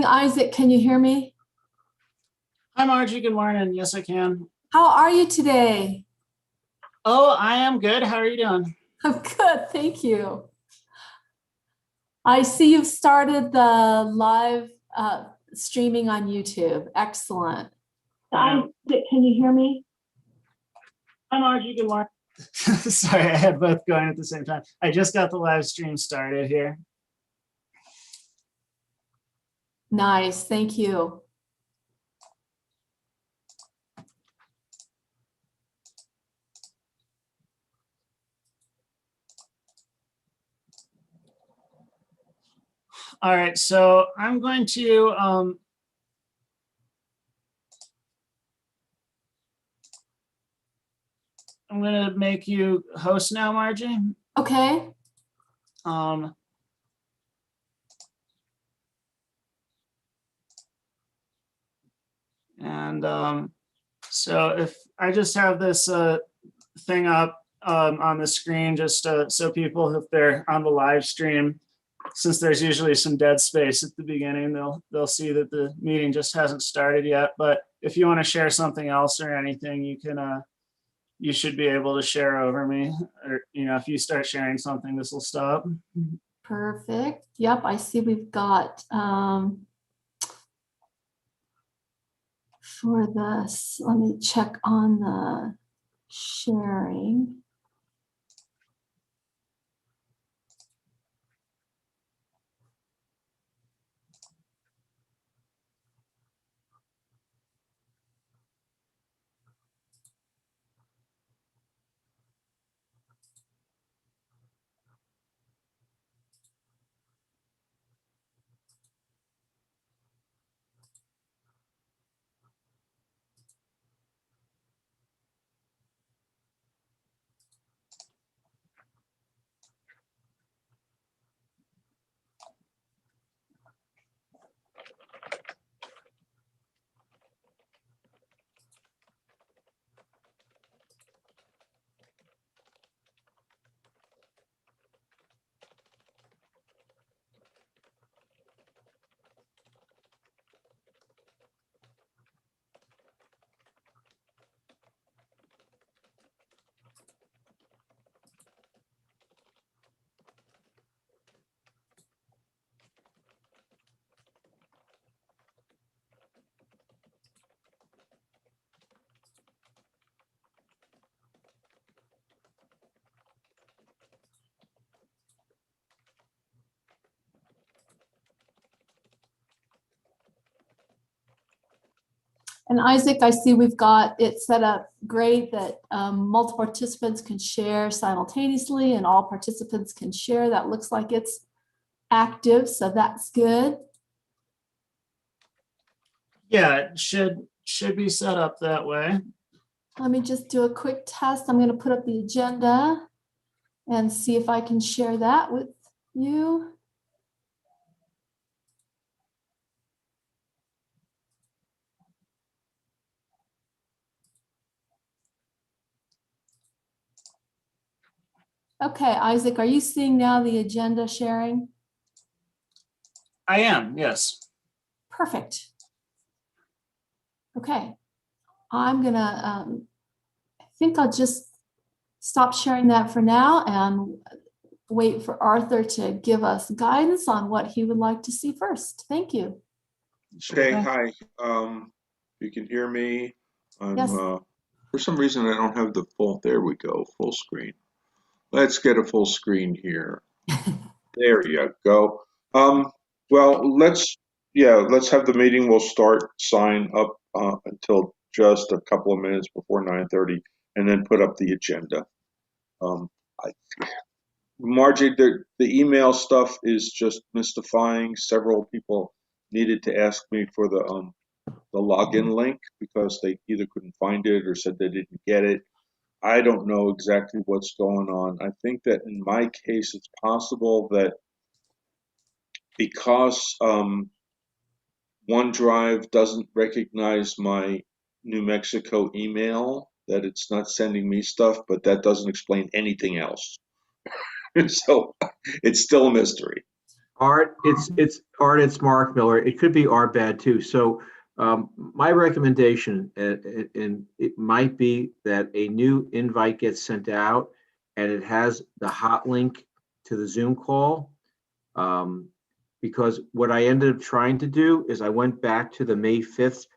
Isaac, can you hear me? Hi, Margie. Good morning. Yes, I can. How are you today? Oh, I am good. How are you doing? I'm good, thank you. I see you've started the live streaming on YouTube. Excellent. Isaac, can you hear me? Hi, Margie. Good morning. Sorry, I had both going at the same time. I just got the live stream started here. Nice, thank you. All right, so I'm going to make you host now, Margie. Okay. So if I just have this thing up on the screen, just so people, if they're on the live stream, since there's usually some dead space at the beginning, they'll see that the meeting just hasn't started yet. But if you want to share something else or anything, you should be able to share over me, or if you start sharing something, this will stop. Perfect. Yep, I see we've got for this, let me check on the sharing. And Isaac, I see we've got it set up great that multiple participants can share simultaneously and all participants can share. That looks like it's active, so that's good. Yeah, it should be set up that way. Let me just do a quick test. I'm going to put up the agenda and see if I can share that with you. Okay, Isaac, are you seeing now the agenda sharing? I am, yes. Perfect. Okay, I'm gonna, I think I'll just stop sharing that for now and wait for Arthur to give us guidance on what he would like to see first. Thank you. Shay, hi. You can hear me. Yes. For some reason I don't have the full, there we go, full screen. Let's get a full screen here. There you go. Well, let's have the meeting. We'll start sign up until just a couple of minutes before 9:30 and then put up the agenda. I, Margie, the email stuff is just mystifying. Several people needed to ask me for the login link because they either couldn't find it or said they didn't get it. I don't know exactly what's going on. I think that in my case, it's possible that because OneDrive doesn't recognize my New Mexico email, that it's not sending me stuff, but that doesn't explain anything else. So it's still a mystery. Art, it's Mark Miller. It could be Art Bad too. So my recommendation, and it might be that a new invite gets sent out and it has the hot link to the Zoom call. Because what I ended up trying to do is I went back to the May 5th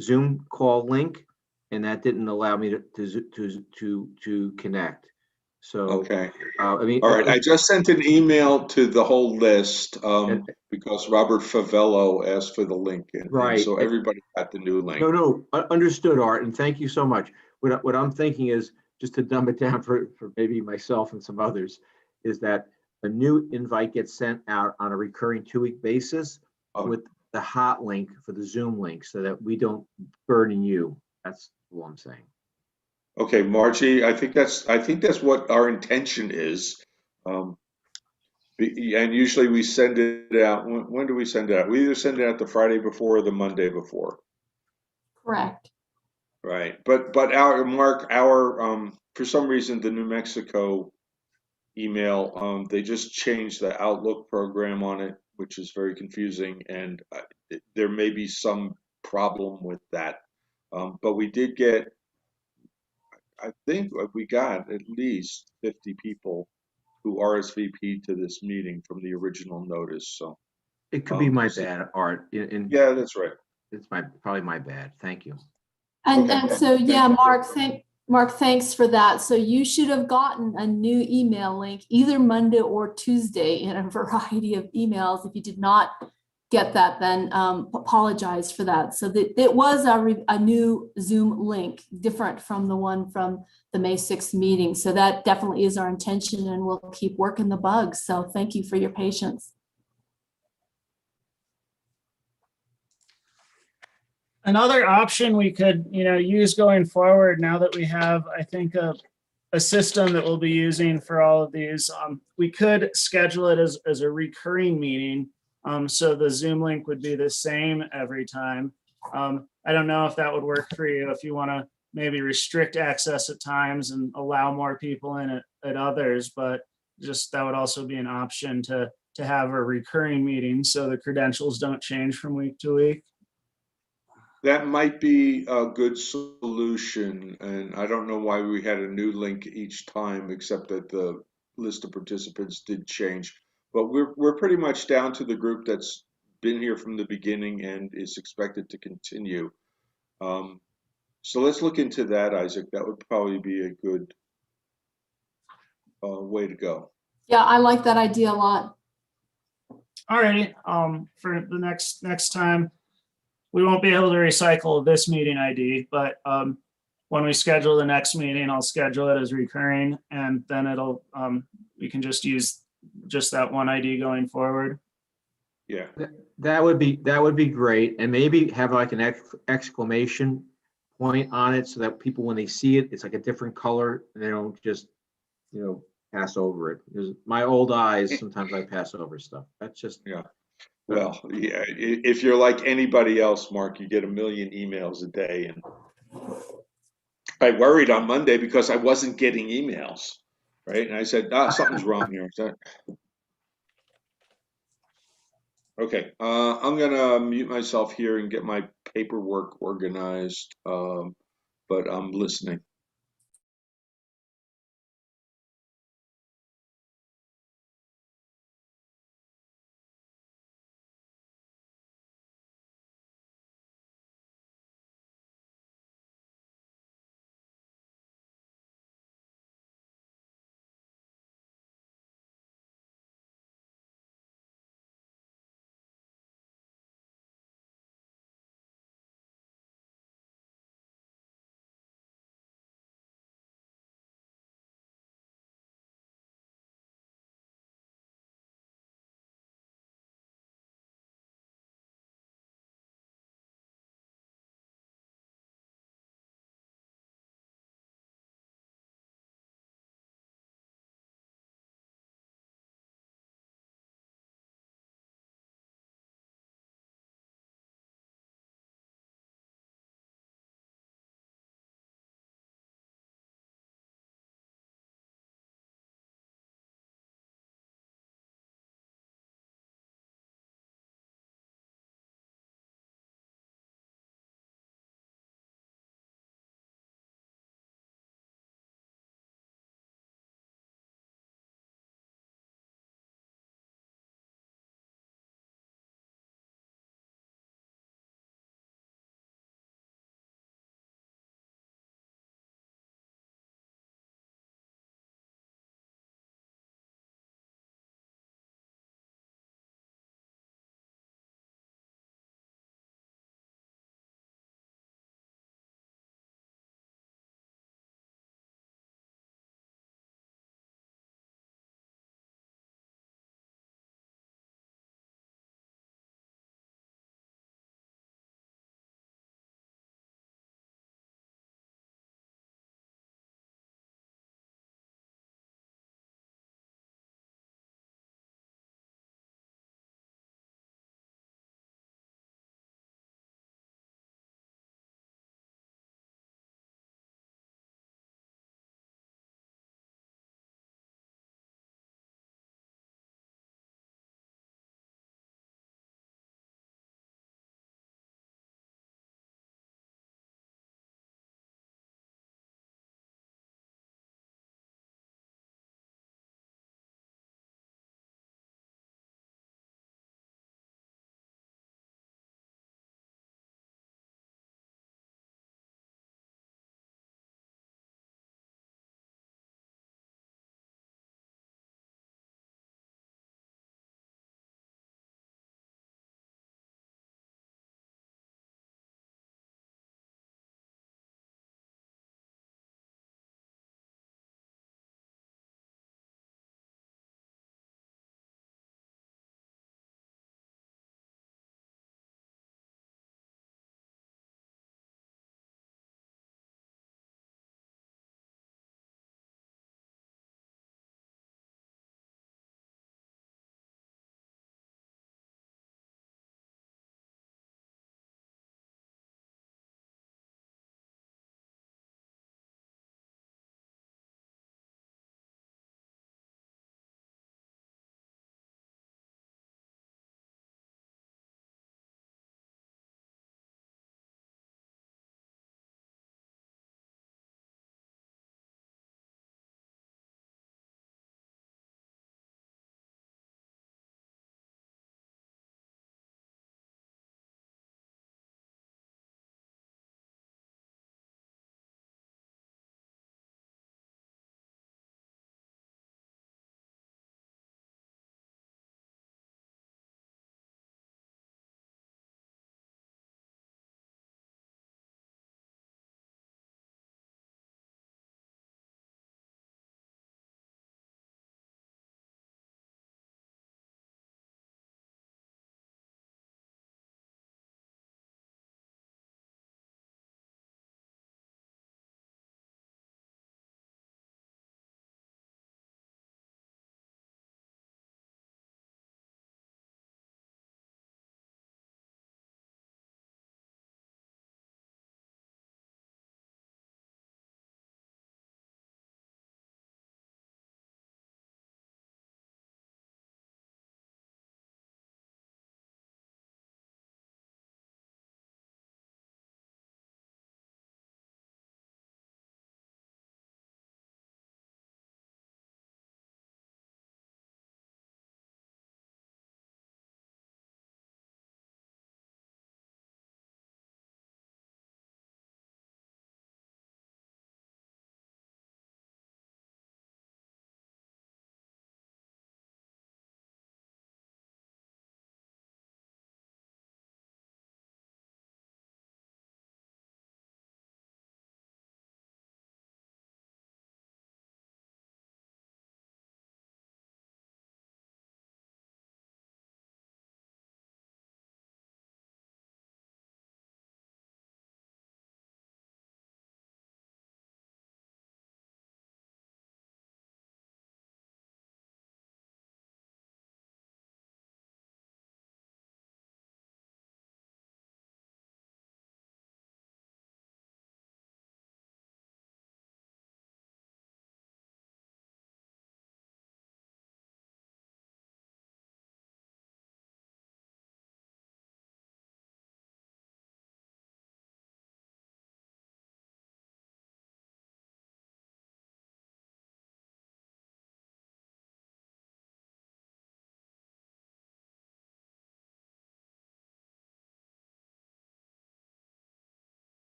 Zoom call link, and that didn't allow me to connect. So Okay. I mean, All right. I just sent an email to the whole list and- because Robert Favello asked for the link, and right. so everybody got the new link. No, understood, Art, and thank you so much. What I'm thinking is, just to dumb it down for maybe myself and some others, is that a new invite gets sent out on a recurring 2-week basis Oh. with the hot link for the Zoom link, so that we don't burden you. That's what I'm saying. Okay, Margie, I think that's what our intention is. And usually we send it out. When do we send it out? We either send it out the Friday before or the Monday before. Correct. Right. But our for some reason the New Mexico email, they just changed the Outlook program on it, which is very confusing, and there may be some problem with that. But we did get, I think we got at least 50 people who RSVP to this meeting from the original notice. So It could be my so- bad, Art, and yeah, that's right. it's probably my bad. Thank you. And, Okay. and so, yeah, Thank you. Mark, thanks for that. So you should have gotten a new email link either Monday or Tuesday in a variety of emails. If you did not get that, then apologize for that. So that it was a new Zoom link, different from the one from the May 6th meeting. So that definitely is our intention, and we'll keep working the bugs. So thank you for your patience. Another option we could, use going forward, now that we have, I think, a system that we'll be using for all of these, we could schedule it as a recurring meeting. So the Zoom link would be the same every time. I don't know if that would work for you, if you want to maybe restrict access at times and allow more people in at others, but just that would also be an option to have a recurring meeting so the credentials don't change from week to week. That might be a good solution, and I don't know why we had a new link each time, except that the list of participants did change. But we're pretty much down to the group that's been here from the beginning and is expected to continue. So let's look into that, Isaac. That would probably be a good way to go. Yeah, I like that idea a lot. Alrighty, for the next time, we won't be able to recycle this meeting ID, but when we schedule the next meeting, I'll schedule it as recurring, and then it'll we can just use just that one ID going forward. Yeah. That would be great, and maybe have like an exclamation point on it so that people, when they see it, it's like a different color, and they don't just pass over it. Because my old eyes, sometimes I pass over stuff. That's just Yeah. Well, yeah. If you're like anybody else, Mark, you get a million emails a day, and I worried on Monday because I wasn't getting emails, right? And I said, something's wrong here. Okay, I'm gonna mute myself here and get my paperwork organized, but I'm listening.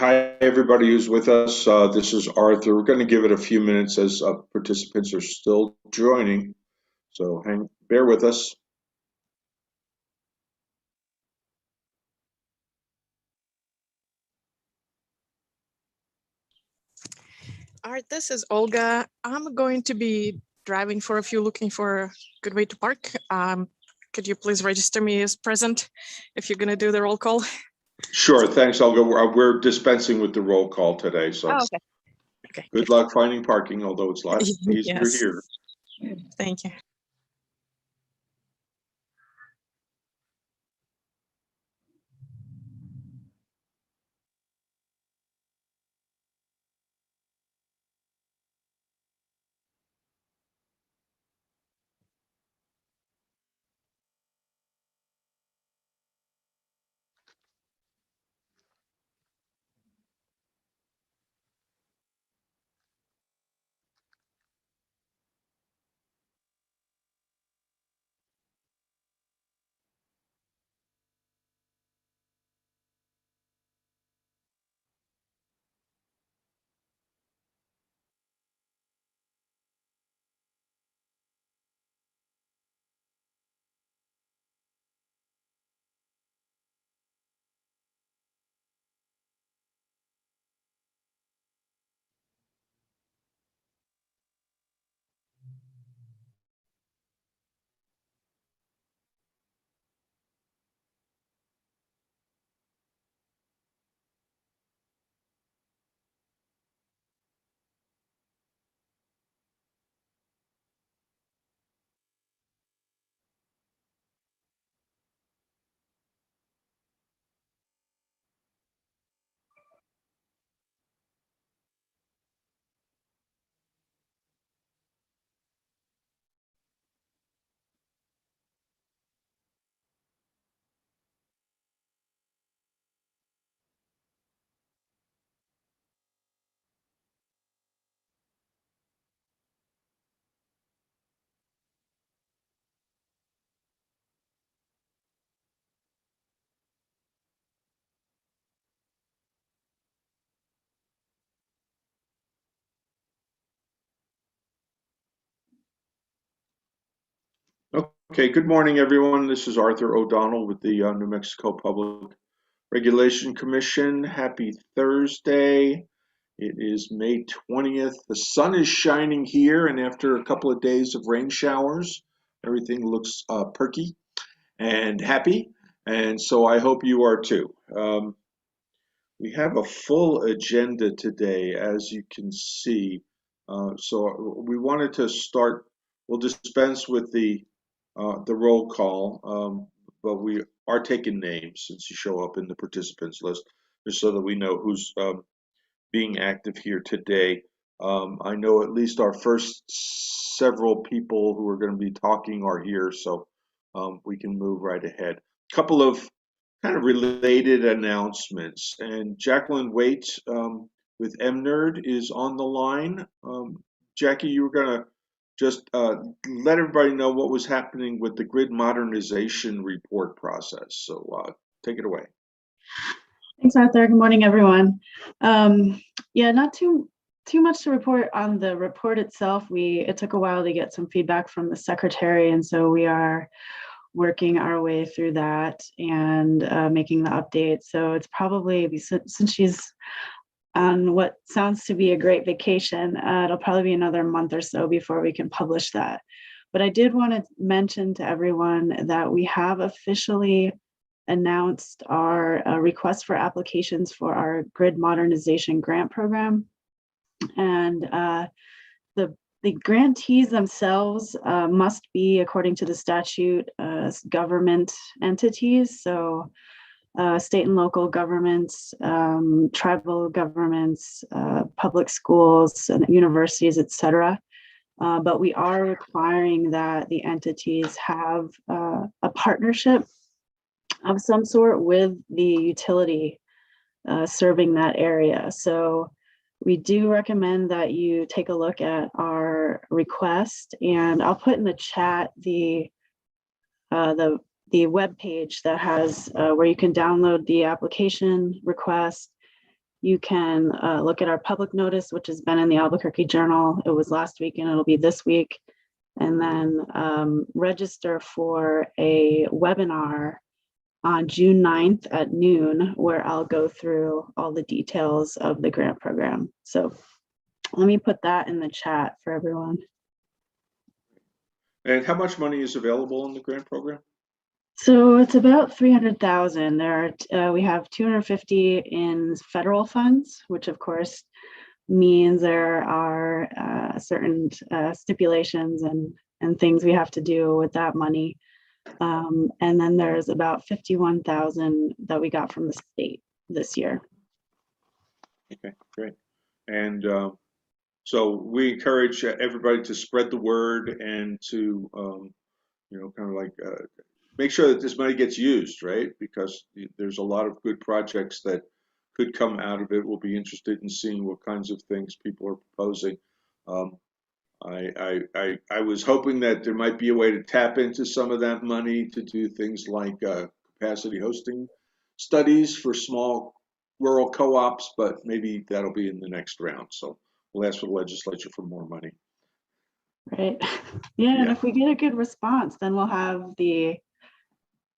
Hi, everybody who's with us. This is Arthur. We're going to give it a few minutes as participants are still joining. So bear with us. All right, this is Olga. I'm going to be driving for a few, looking for a good way to park. Could you please register me as present if you're going to do the roll call? Sure. Thanks, Olga. We're dispensing with the roll call today. So Oh, okay. Okay. good luck finding parking, although it's a lot easier Yes. here. Thank you. Okay. Good morning, everyone. This is Arthur O'Donnell with the New Mexico Public Regulation Commission. Happy Thursday. It is May 20th. The sun is shining here, and after a couple of days of rain showers, everything looks perky and happy, and so I hope you are too. We have a full agenda today, as you can see. So we wanted to start, we'll dispense with the roll call, but we are taking names since you show up in the participants list, just so that we know who's being active here today. I know at least our first several people who are going to be talking are here, so we can move right ahead. A couple of kind of related announcements, and Jacqueline Waite with MNerd is on the line. Jackie, you were going to just let everybody know what was happening with the grid modernization report process. So take it away. Thanks, Arthur. Good morning, everyone. Yeah, not too much to report on the report itself. It took a while to get some feedback from the secretary, and so we are working our way through that and making the update. So it's probably, since she's on what sounds to be a great vacation, it'll probably be another month or so before we can publish that. But I did want to mention to everyone that we have officially announced our request for applications for our grid modernization grant program. And the grantees themselves must be, according to the statute, government entities. So state and local governments, tribal governments, public schools, and universities, etc. But we are requiring that the entities have a partnership of some sort with the utility serving that area. So we do recommend that you take a look at our request, and I'll put in the chat the web page that has where you can download the application request you can look at our public notice, which has been in the Albuquerque Journal. It was last week and it'll be this week. And then register for a webinar on June 9th at noon, where I'll go through all the details of the grant program. So let me put that in the chat for everyone. And how much money is available in the grant program? So it's about 300,000. There are, we have 250 in federal funds, which of course means there are certain stipulations and things we have to do with that money. And then there's about 51,000 that we got from the state this year. Okay, great. And so we encourage everybody to spread the word and to, you know, kind of like make sure that this money gets used, right? Because there's a lot of good projects that could come out of it. We'll be interested in seeing what kinds of things people are proposing. I was hoping that there might be a way to tap into some of that money to do things like capacity hosting studies for small rural co-ops, but maybe that'll be in the next round. So we'll ask for the legislature for more money. Right. Yeah, and Yeah. if we get a good response, then we'll have the,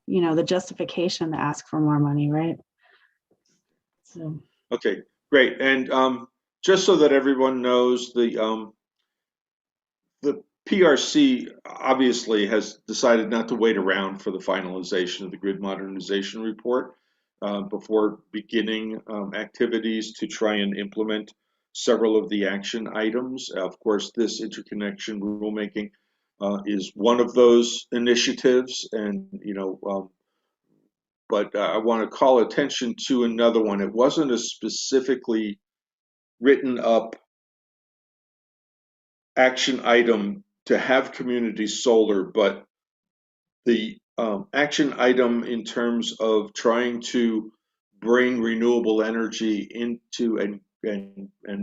you know, the justification to ask for more money, right? So. Okay, great. And just so that everyone knows, the PRC obviously has decided not to wait around for the finalization of the grid modernization report before beginning activities to try and implement several of the action items. Of course, this interconnection rulemaking is one of those initiatives, and you know, but I want to call attention to another one. It wasn't a specifically written up action item to have community solar, but the action item in terms of trying to bring renewable energy into and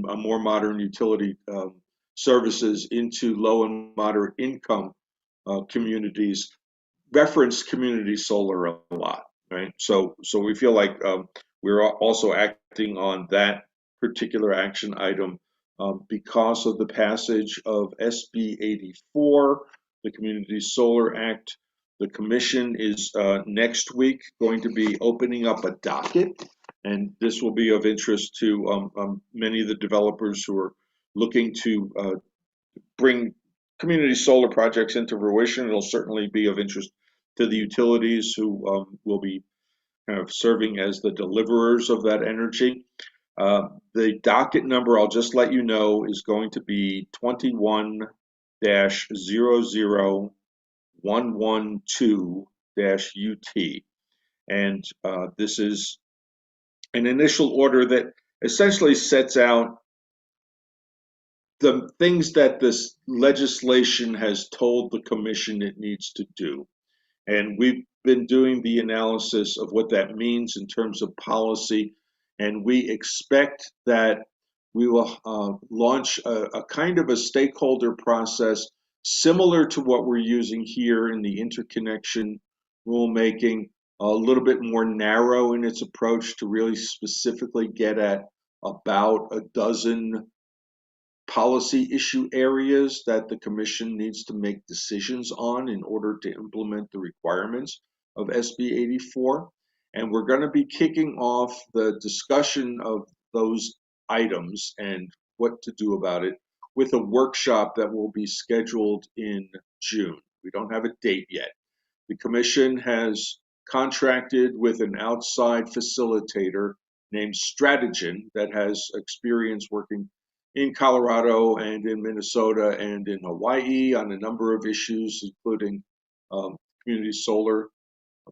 a more modern utility services into low and moderate income communities reference community solar a lot, right? So we feel like we're also acting on that particular action item because of the passage of SB 84, the Community Solar Act. The commission is next week going to be opening up a docket, and this will be of interest to many of the developers who are looking to bring community solar projects into fruition. It'll certainly be of interest to the utilities who will be kind of serving as the deliverers of that energy. The docket number, I'll just let you know, is going to be 21-00112-UT. And this is an initial order that essentially sets out the things that this legislation has told the commission it needs to do. And we've been doing the analysis of what that means in terms of policy. And we expect that we will launch a kind of a stakeholder process similar to what we're using here in the interconnection rulemaking, a little bit more narrow in its approach to really specifically get at about a dozen policy issue areas that the commission needs to make decisions on in order to implement the requirements of SB 84. And we're going to be kicking off the discussion of those items and what to do about it with a workshop that will be scheduled in June. We don't have a date yet. The commission has contracted with an outside facilitator named Stratagen that has experience working in Colorado and in Minnesota and in Hawaii on a number of issues, including community solar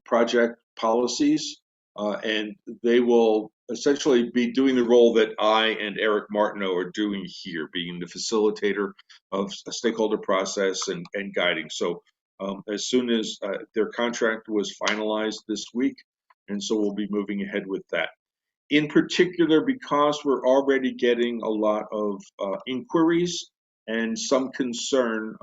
project policies. And they will essentially be doing the role that I and Eric Martineau are doing here, being the facilitator of a stakeholder process and guiding. So as soon as their contract was finalized this week, and so we'll be moving ahead with that. In particular, because we're already getting a lot of inquiries and some concern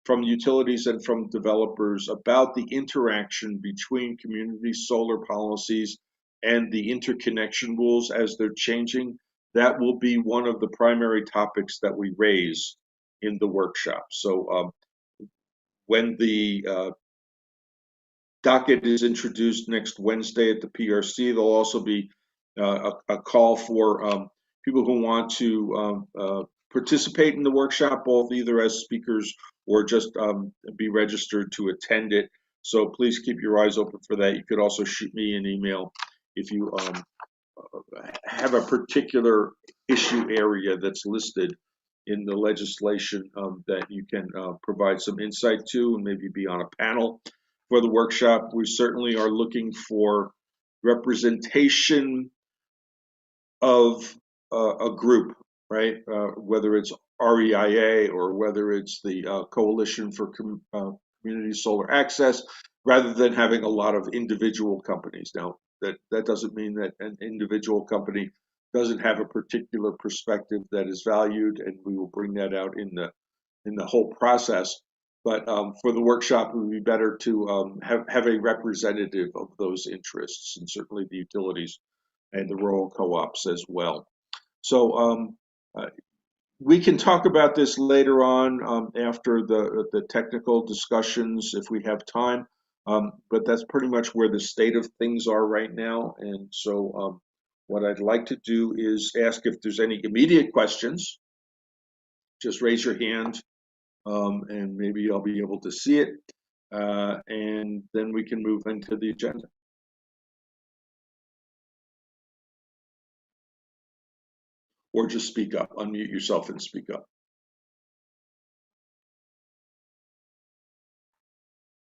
from utilities and from developers about the interaction between community solar policies and the interconnection rules as they're changing, that will be one of the primary topics that we raise in the workshop. So when the docket is introduced next Wednesday at the PRC, there'll also be a call for people who want to participate in the workshop, both either as speakers or just be registered to attend it. So please keep your eyes open for that. You could also shoot me an email if you have a particular issue area that's listed in the legislation that you can provide some insight to and maybe be on a panel for the workshop. We certainly are looking for representation of a group, right? Whether it's REIA or whether it's the Coalition for Community Solar Access, rather than having a lot of individual companies. Now, that doesn't mean that an individual company doesn't have a particular perspective that is valued, and we will bring that out in the whole process. But for the workshop, it would be better to have a representative of those interests, and certainly the utilities and the rural co-ops as well. So we can talk about this later on after the technical discussions if we have time, but that's pretty much where the state of things are right now. And so what I'd like to do is ask if there's any immediate questions. Just raise your hand and maybe I'll be able to see it, and then we can move into the agenda. Or just speak up, unmute yourself and speak up.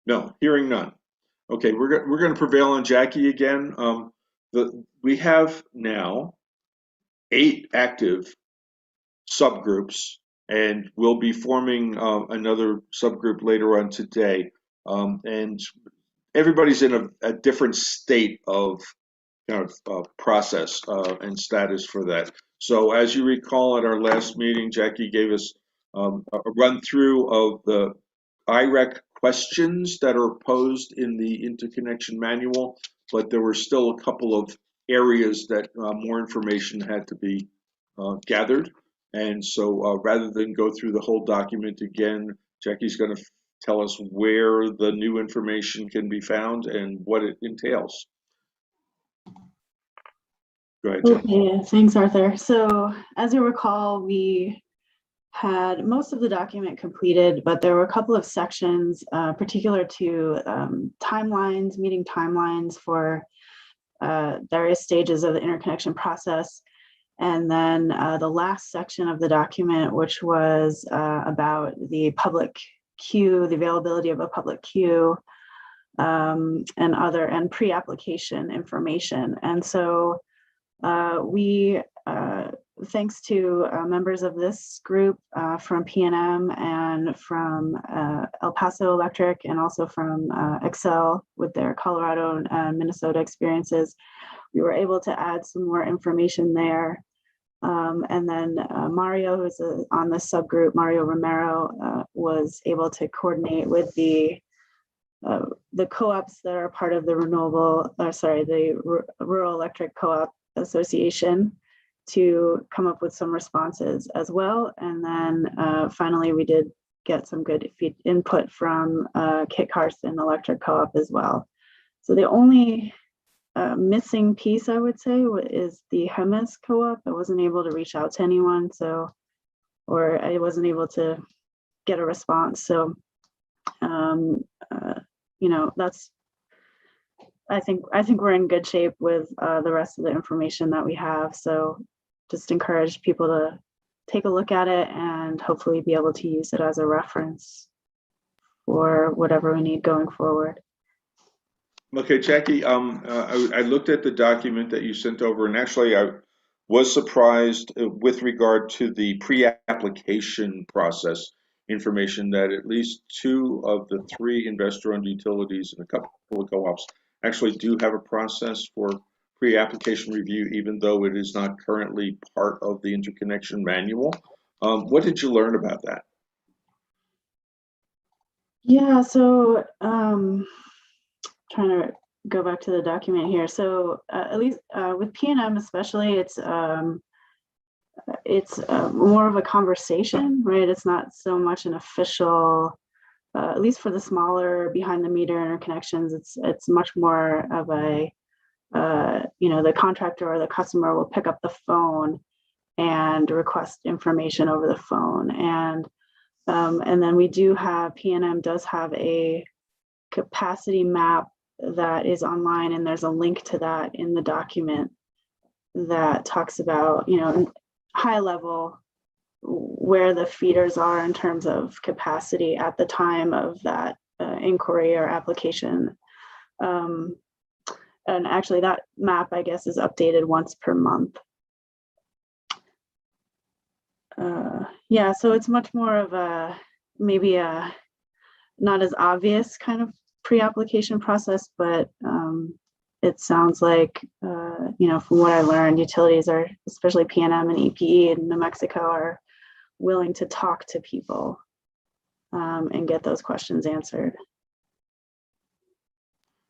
No, hearing none. Okay, we're going to prevail on Jackie again. We have now 8 active subgroups, and we'll be forming another subgroup later on today. And everybody's in a different state of kind of process and status for that. So as you recall at our last meeting, Jackie gave us a run through of the IREC questions that are posed in the interconnection manual, but there were still a couple of areas that more information had to be gathered. And so rather than go through the whole document again, Jackie's going to tell us where the new information can be found and what it entails. Go ahead, Jackie. Okay, thanks, Arthur. So as you recall, we had most of the document completed, but there were a couple of sections particular to timelines, meeting timelines for various stages of the interconnection process. And then the last section of the document, which was about the public queue, the availability of a public queue, and pre-application information. And so we, thanks to members of this group from PNM and from El Paso Electric, and also from Excel with their Colorado and Minnesota experiences, we were able to add some more information there. And then Mario, who's on this subgroup, Mario Romero, was able to coordinate with the co-ops that are part of the Rural Electric Co-op Association to come up with some responses as well. And then finally, we did get some good input from Kit Carson Electric Co-op as well. So the only missing piece, I would say, is the Hemis Co-op. I wasn't able to reach out to anyone, or I wasn't able to get a response. So, that's, I think we're in good shape with the rest of the information that we have. So just encourage people to take a look at it and hopefully be able to use it as a reference for whatever we need going forward. Okay, Jackie, I looked at the document that you sent over, and actually I was surprised with regard to the pre-application process information that at least 2 of the 3 investor-owned utilities and a couple of co-ops actually do have a process for pre-application review, even though it is not currently part of the interconnection manual. What did you learn about that? Yeah, so trying to go back to the document here. So at least with P&M especially, it's more of a conversation, right? It's not so much an official, at least for the smaller behind the meter interconnections, it's much more of a, the contractor or the customer will pick up the phone and request information over the phone. And then we do have, P&M does have a capacity map that is online, and there's a link to that in the document that talks about, high level where the feeders are in terms of capacity at the time of that inquiry or application. And actually that map, I guess, is updated once per month. Yeah, so it's much more of a, maybe a not as obvious kind of pre-application process, but it sounds like, from what I learned, utilities are, especially P&M and EPE in New Mexico, are willing to talk to people and get those questions answered.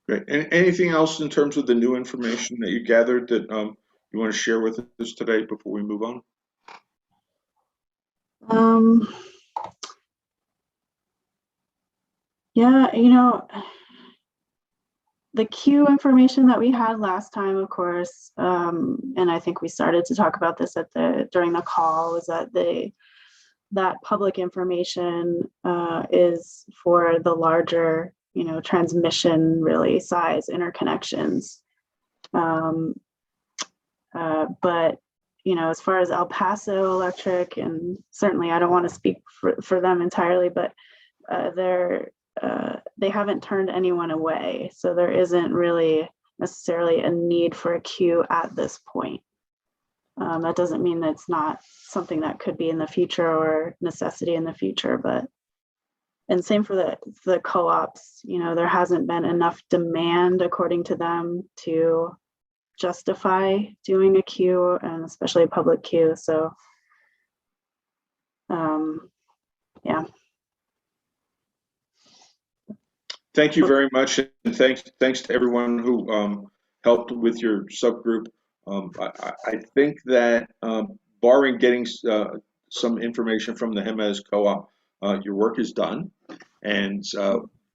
Great. And anything else in terms of the new information that you gathered that you want to share with us today before we move on? Yeah, the queue information that we had last time, of course, and I think we started to talk about this during the call, was that that public information is for the larger, transmission really size interconnections. But as far as El Paso Electric, and certainly I don't want to speak for them entirely, but they haven't turned anyone away. So there isn't really necessarily a need for a queue at this point. That doesn't mean that it's not something that could be in the future or necessity in the future, and same for the co-ops, there hasn't been enough demand according to them to justify doing a queue, and especially a public queue. So yeah. Thank you very much, and thanks to everyone who helped with your subgroup. I think that barring getting some information from the Jemez Co-op, your work is done, and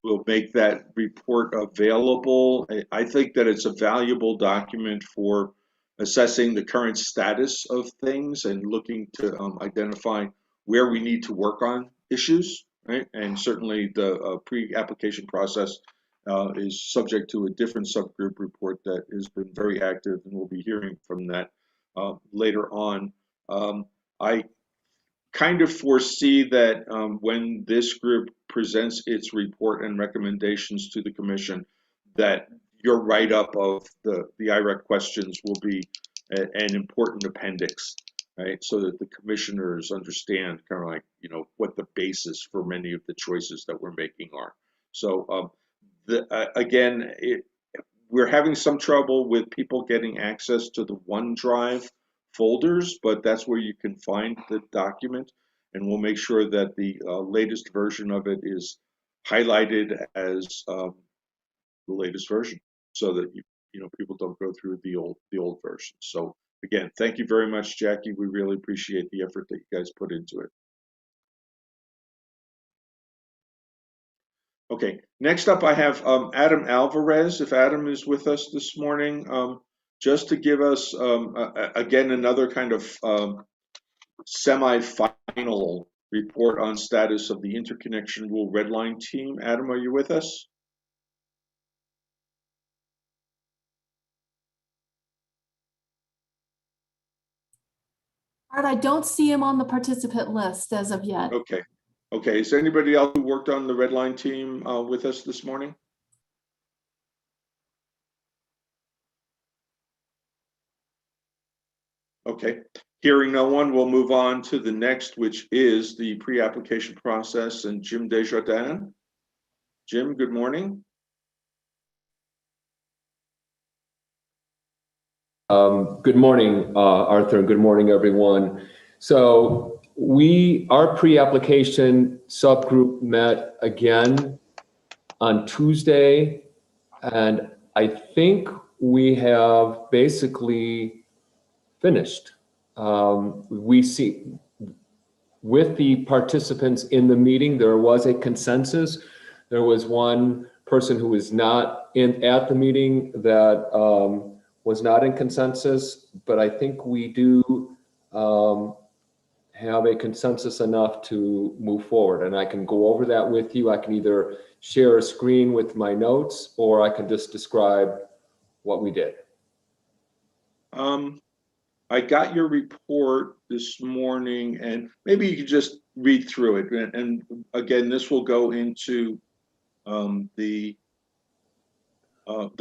we'll make that report available. I think that it's a valuable document for assessing the current status of things and looking to identify where we need to work on issues, right? And certainly the pre-application process is subject to a different subgroup report that has been very active, and we'll be hearing from that later on. I kind of foresee that when this group presents its report and recommendations to the commission, that your write-up of the IREC questions will be an important appendix, right? So that the commissioners understand kind of like, what the basis for many of the choices that we're making are. So again, we're having some trouble with people getting access to the OneDrive folders, but that's where you can find the document, and we'll make sure that the latest version of it is highlighted as the latest version, so that people don't go through the old version. So again, thank you very much, Jackie. We really appreciate the effort that you guys put into it. Okay, next up I have Adam Alvarez, if Adam is with us this morning, just to give us, again, another kind of semi-final report on status of the interconnection rule redline team. Adam, are you with us? Art, I don't see him on the participant list as of yet. Okay. Okay, is there anybody else who worked on the redline team with us this morning? Okay, hearing no one, we'll move on to the next, which is the pre-application process, and Jim Desjardins. Jim, good morning. Good morning, Arthur, and good morning, everyone. So our pre-application subgroup met again on Tuesday, and I think we have basically finished. We see with the participants in the meeting, there was a consensus. There was one person who was not at the meeting that was not in consensus, but I think we do have a consensus enough to move forward. And I can go over that with you. I can either share a screen with my notes, or I can just describe what we did. I got your report this morning, and maybe you could just read through it. And again, this will go into the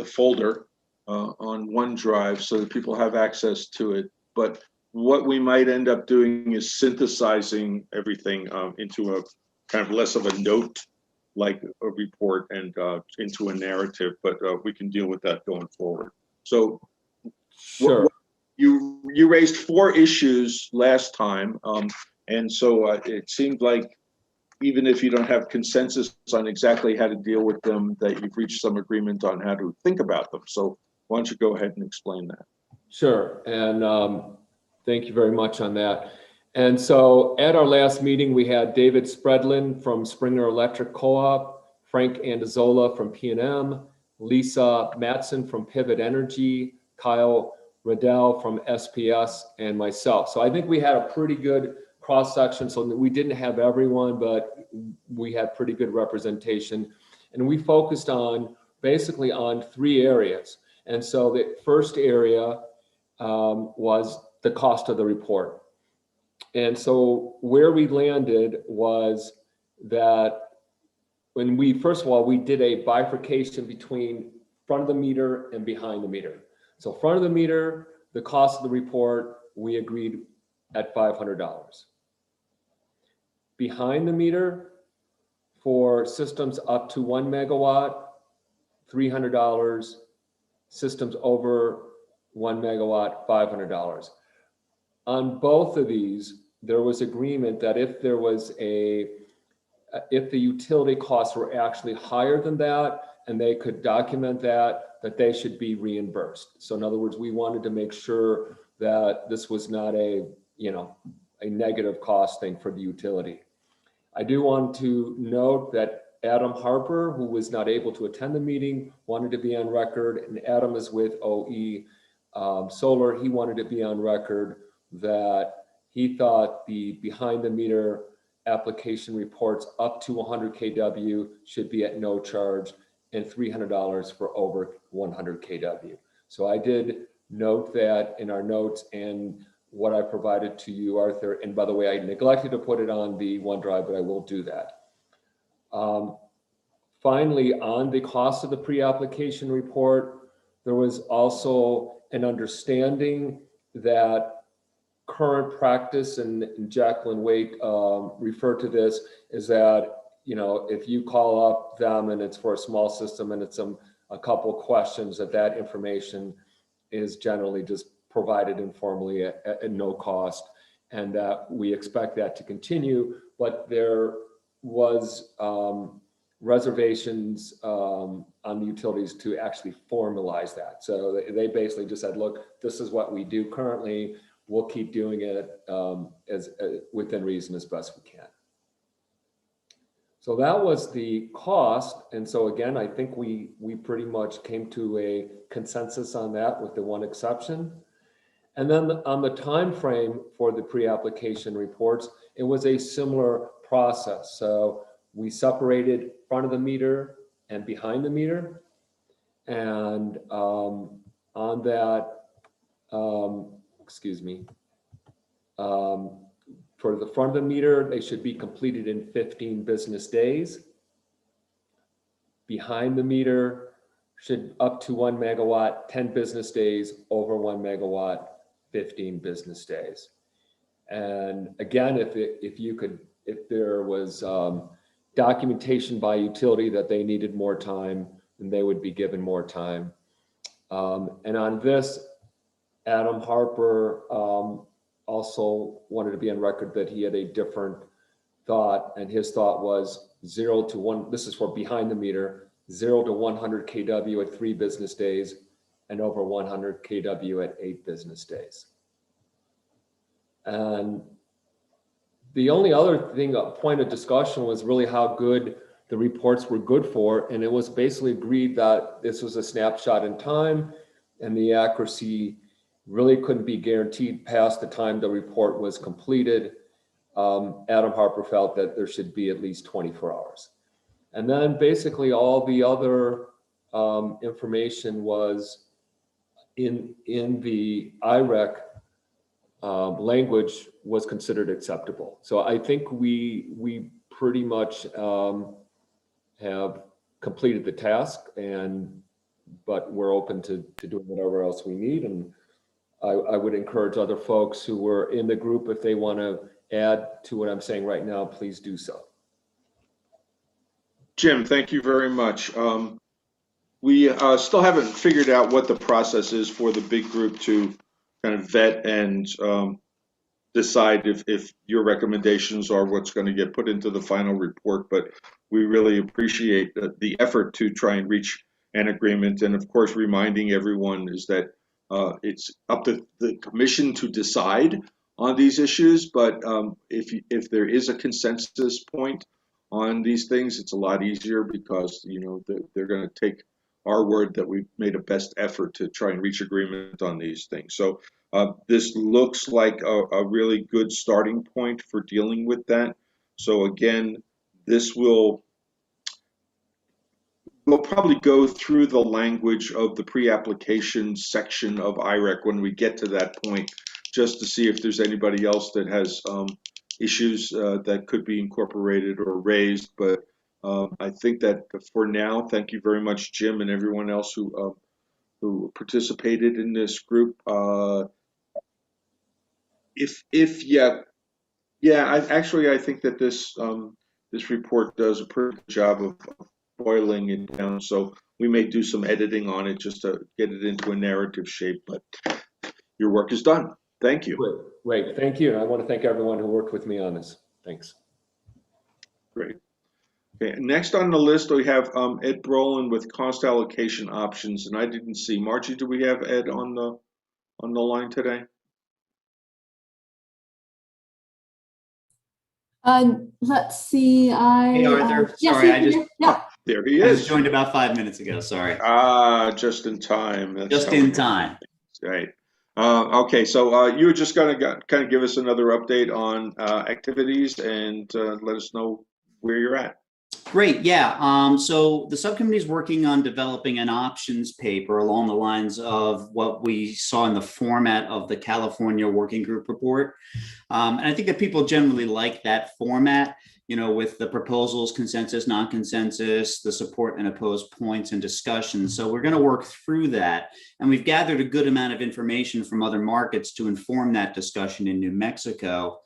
folder on OneDrive so that people have access to it. But what we might end up doing is synthesizing everything into a kind of less of a note, like a report, and into a narrative. But we can deal with that going forward. So, Sure. You raised 4 issues last time, and so it seemed like even if you don't have consensus on exactly how to deal with them, that you've reached some agreement on how to think about them. So why don't you go ahead and explain that? Sure, and thank you very much on that. And so at our last meeting, we had David Spreadlin from Springer Electric Co-op, Frank Andazola from P&M, Lisa Matson from Pivot Energy, Kyle Riddell from SPS, and myself. So I think we had a pretty good cross-section, so we didn't have everyone, but we had pretty good representation. And we focused on basically on 3 areas. And so the first area was the cost of the report. And so where we landed was that when we, first of all, we did a bifurcation between front of the meter and behind the meter. So front of the meter, the cost of the report, we agreed at $500. Behind the meter, for systems up to 1 megawatt, $300. Systems over 1 megawatt, $500. On both of these, there was agreement that if there was if the utility costs were actually higher than that, and they could document that they should be reimbursed. So in other words, we wanted to make sure that this was not a negative cost thing for the utility. I do want to note that Adam Harper, who was not able to attend the meeting, wanted to be on record, and Adam is with OE Solar. He wanted to be on record that he thought the behind the meter application reports up to 100 kW should be at no charge, and $300 for over 100 kW. So I did note that in our notes and what I provided to you, Arthur. And by the way, I neglected to put it on the OneDrive, but I will do that. Finally, on the cost of the pre-application report, there was also an understanding that current practice, and Jacqueline Waite referred to this, is that if you call up them and it's for a small system and it's a couple questions, that information is generally just provided informally at no cost, and that we expect that to continue. But there was reservations on the utilities to actually formalize that. So they basically just said, look, this is what we do currently. We'll keep doing it as within reason as best we can. So that was the cost. And so again, I think we pretty much came to a consensus on that with the one exception. And then on the time frame for the pre-application reports, it was a similar process. So we separated front of the meter and behind the meter. And on that, for the front of the meter, they should be completed in 15 business days. Behind the meter should up to 1 megawatt, 10 business days, over 1 megawatt, 15 business days. And again, if there was documentation by utility that they needed more time, then they would be given more time. And on this, Adam Harper also wanted to be on record that he had a different thought, and his thought was 0 to 1. This is for behind the meter, 0 to 100 kW at 3 business days, and over 100 kW at 8 business days. And the only other thing, a point of discussion, was really how good the reports were good for. And it was basically agreed that this was a snapshot in time and the accuracy really couldn't be guaranteed past the time the report was completed. Adam Harper felt that there should be at least 24 hours. And then basically all the other information was in the IREC language was considered acceptable. So I think we pretty much have completed the task, but we're open to doing whatever else we need. And I would encourage other folks who were in the group, if they want to add to what I'm saying right now, please do so. Jim, thank you very much. We still haven't figured out what the process is for the big group to kind of vet and decide if your recommendations are what's going to get put into the final report, but we really appreciate the effort to try and reach an agreement. And of course, reminding everyone is that it's up to the commission to decide on these issues, but if there is a consensus point on these things, it's a lot easier because, you know, they're going to take our word that we've made a best effort to try and reach agreement on these things. So this looks like a really good starting point for dealing with that. So again, this we'll probably go through the language of the pre-application section of IREC when we get to that point, just to see if there's anybody else that has issues that could be incorporated or raised. But I think that for now, thank you very much, Jim, and everyone else who participated in this group. I think that this report does a pretty good job of boiling it down. So we may do some editing on it just to get it into a narrative shape. But your work is done. Thank you. Great. Thank you. I want to thank everyone who worked with me on this. Thanks. Great. Okay. Next on the list, we have Ed Brolin with cost allocation options, and I didn't see Margie. Do we have Ed on the line today? Let's see. Hey, Arthur. Yes, Sorry, There he I is. was joined about 5 minutes ago. Sorry. Just in time. That's Just how in we- time. Right. Okay, so you were just going to kind of give us another update on activities and let us know where you're at. Great. Yeah. So the subcommittee is working on developing an options paper along the lines of what we saw in the format of the California Working Group report. And I think that people generally like that format, you know, with the proposals, consensus, non-consensus, the support and opposed points and discussion. So we're going to work through that. And we've gathered a good amount of information from other markets to inform that discussion in New Mexico.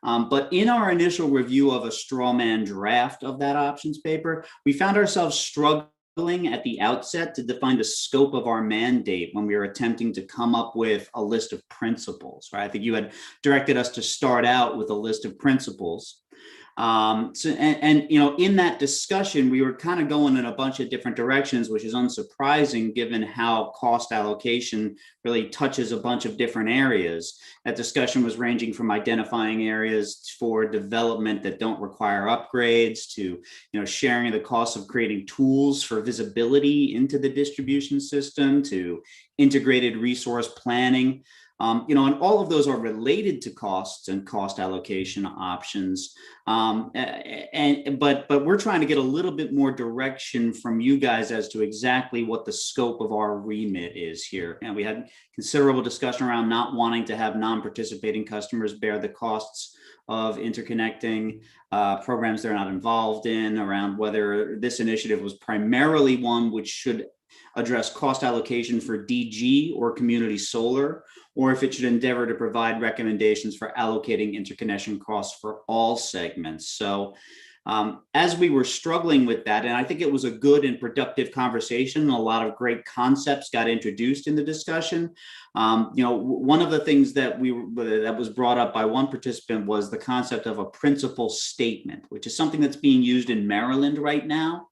But in our initial review of a straw man draft of that options paper, we found ourselves struggling at the outset to define the scope of our mandate when we were attempting to come up with a list of principles, right? I think you had directed us to start out with a list of principles. You know, in that discussion, we were kind of going in a bunch of different directions, which is unsurprising given how cost allocation really touches a bunch of different areas. That discussion was ranging from identifying areas for development that don't require upgrades to, you know, sharing the costs of creating tools for visibility into the distribution system to integrated resource planning. You know, and all of those are related to costs and cost allocation options. But we're trying to get a little bit more direction from you guys as to exactly what the scope of our remit is here. And we had considerable discussion around not wanting to have non-participating customers bear the costs of interconnecting programs they're not involved in, around whether this initiative was primarily one which should address cost allocation for DG or community solar, or if it should endeavor to provide recommendations for allocating interconnection costs for all segments. So as we were struggling with that, and I think it was a good and productive conversation, a lot of great concepts got introduced in the discussion. You know, one of the things that was brought up by one participant was the concept of a principal statement, which is something that's being used in Maryland right now.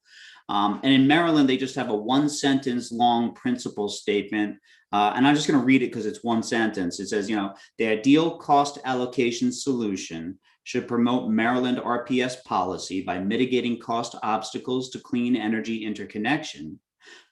And in Maryland, they just have a 1-sentence long principle statement. And I'm just going to read it because it's 1 sentence. It says, the ideal cost allocation solution should promote Maryland RPS policy by mitigating cost obstacles to clean energy interconnection,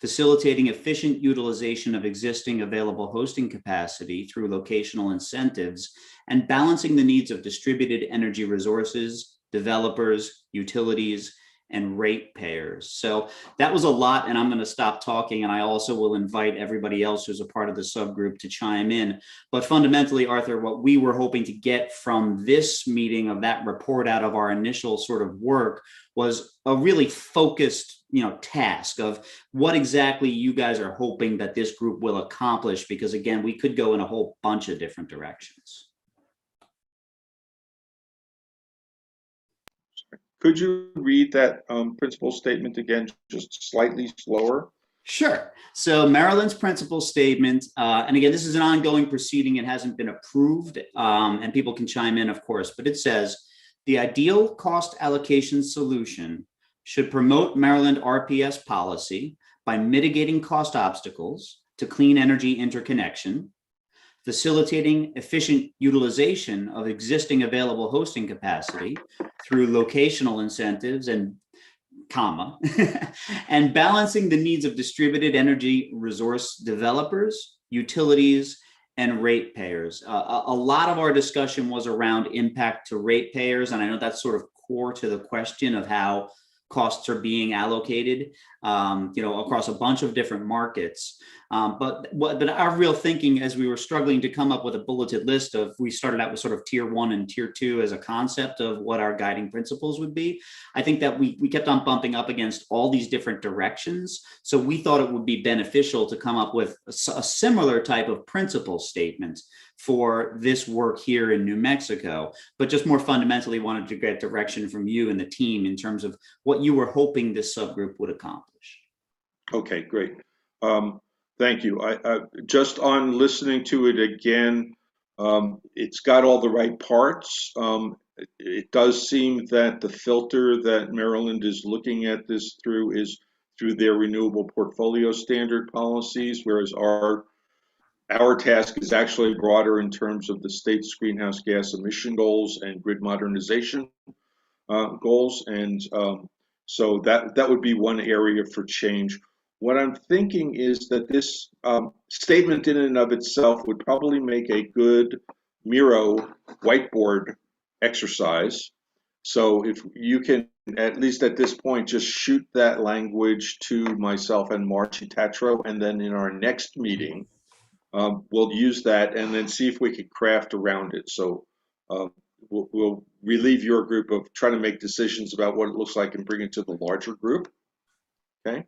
facilitating efficient utilization of existing available hosting capacity through locational incentives, and balancing the needs of distributed energy resources, developers, utilities, and ratepayers. So that was a lot, and I'm going to stop talking, and I also will invite everybody else who's a part of the subgroup to chime in. But fundamentally, Arthur, what we were hoping to get from this meeting of that report out of our initial sort of work was a really focused task of what exactly you guys are hoping that this group will accomplish, because again, we could go in a whole bunch of different directions. Could you read that principal statement again, just slightly slower? Sure. So Maryland's principal statement, and again, this is an ongoing proceeding. It hasn't been approved, and people can chime in, of course, but it says, the ideal cost allocation solution should promote Maryland RPS policy by mitigating cost obstacles to clean energy interconnection, facilitating efficient utilization of existing available hosting capacity through locational incentives and and balancing the needs of distributed energy resource developers, utilities, and ratepayers. A lot of our discussion was around impact to ratepayers, and I know that's sort of core to the question of how costs are being allocated, across a bunch of different markets. But our real thinking, as we were struggling to come up with a bulleted list of, we started out with sort of tier 1 and tier 2 as a concept of what our guiding principles would be. I think that we kept on bumping up against all these different directions. So we thought it would be beneficial to come up with a similar type of principle statement for this work here in New Mexico, but just more fundamentally wanted to get direction from you and the team in terms of what you were hoping this subgroup would accomplish. Okay, great. Thank you. I just on listening to it again, it's got all the right parts. It does seem that the filter that Maryland is looking at this through is through their renewable portfolio standard policies, whereas our task is actually broader in terms of the state's greenhouse gas emission goals and grid modernization goals. And so that would be one area for change. What I'm thinking is that this statement in and of itself would probably make a good Miro whiteboard exercise. So if you can, at least at this point, just shoot that language to myself and Marci Tatro, and then in our next meeting, we'll use that and then see if we can craft around it. So we'll relieve your group of trying to make decisions about what it looks like and bring it to the larger group. Okay.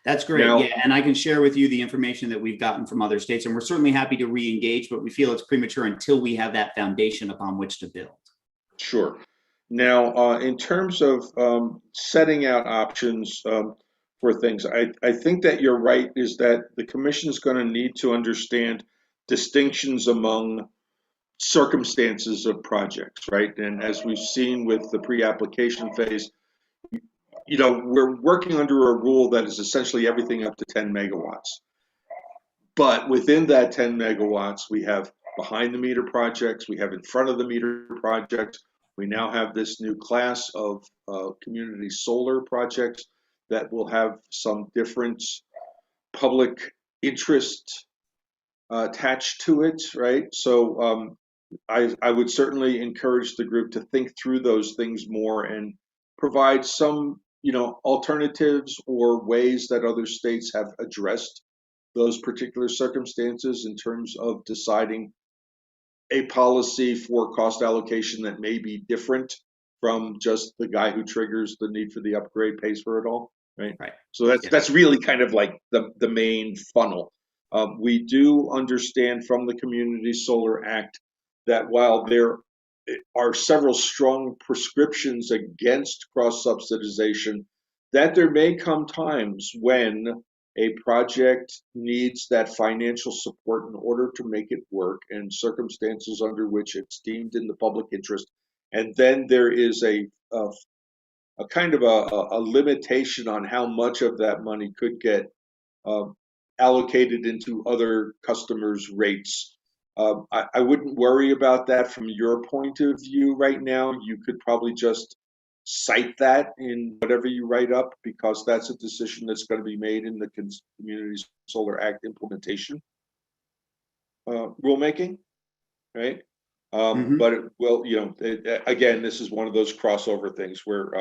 That's great. Yeah, and I can share with you the information that we've gotten from other states, and we're certainly happy to re-engage, but we feel it's premature until we have that foundation upon which to build. Sure. Now, in terms of setting out options for things, I think that you're right, is that the commission is going to need to understand distinctions among circumstances of projects, right? And as we've seen with the pre-application phase, we're working under a rule that is essentially everything up to 10 megawatts. But within that 10 megawatts, we have behind the meter projects, we have in front of the meter projects. We now have this new class of community solar projects that will have some different public interest attached to it, right? So I would certainly encourage the group to think through those things more and provide some, alternatives or ways that other states have addressed those particular circumstances in terms of deciding a policy for cost allocation that may be different from just the guy who triggers the need for the upgrade pays for it all, right? Right. So that's really kind of like the main funnel. We do understand from the Community Solar Act that while there are several strong prescriptions against cross-subsidization, that there may come times when a project needs that financial support in order to make it work, and circumstances under which it's deemed in the public interest. And then there is a a kind of a limitation on how much of that money could get allocated into other customers' rates. I wouldn't worry about that from your point of view right now. You could probably just cite that in whatever you write up, because that's a decision that's going to be made in the Community Solar Act implementation rulemaking, right? But it will, again, this is one of those crossover things where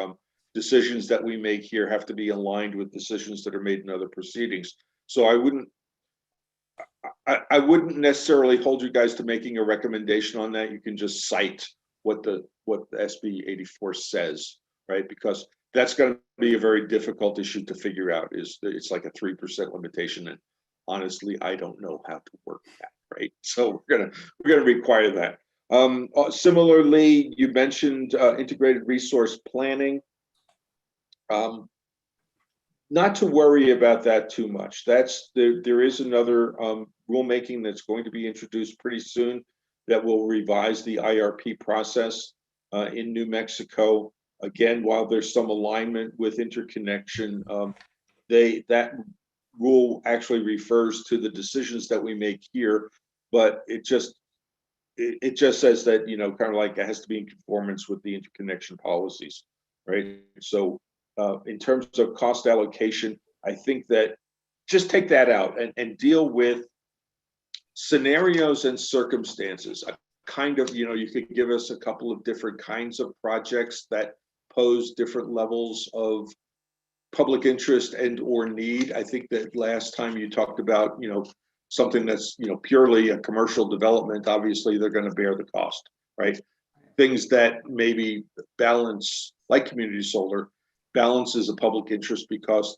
decisions that we make here have to be aligned with decisions that are made in other proceedings. So I wouldn't necessarily hold you guys to making a recommendation on that. You can just cite what the SB 84 says, right? Because that's going to be a very difficult issue to figure out. It's like a 3% limitation, and honestly, I don't know how to work that, right? So we're gonna require that. Similarly, you mentioned integrated resource planning. Not to worry about that too much. There is another rulemaking that's going to be introduced pretty soon that will revise the IRP process in New Mexico. Again, while there's some alignment with interconnection, that rule actually refers to the decisions that we make here, but it just says that, kind of like it has to be in conformance with the interconnection policies, right? So in terms of cost allocation, I think that just take that out and deal with scenarios and circumstances. Kind of, you could give us a couple of different kinds of projects that pose different levels of public interest and or need. I think that last time you talked about, something that's, purely a commercial development, obviously they're going to bear the cost, right? Things that maybe balance, like community solar, balances a public interest because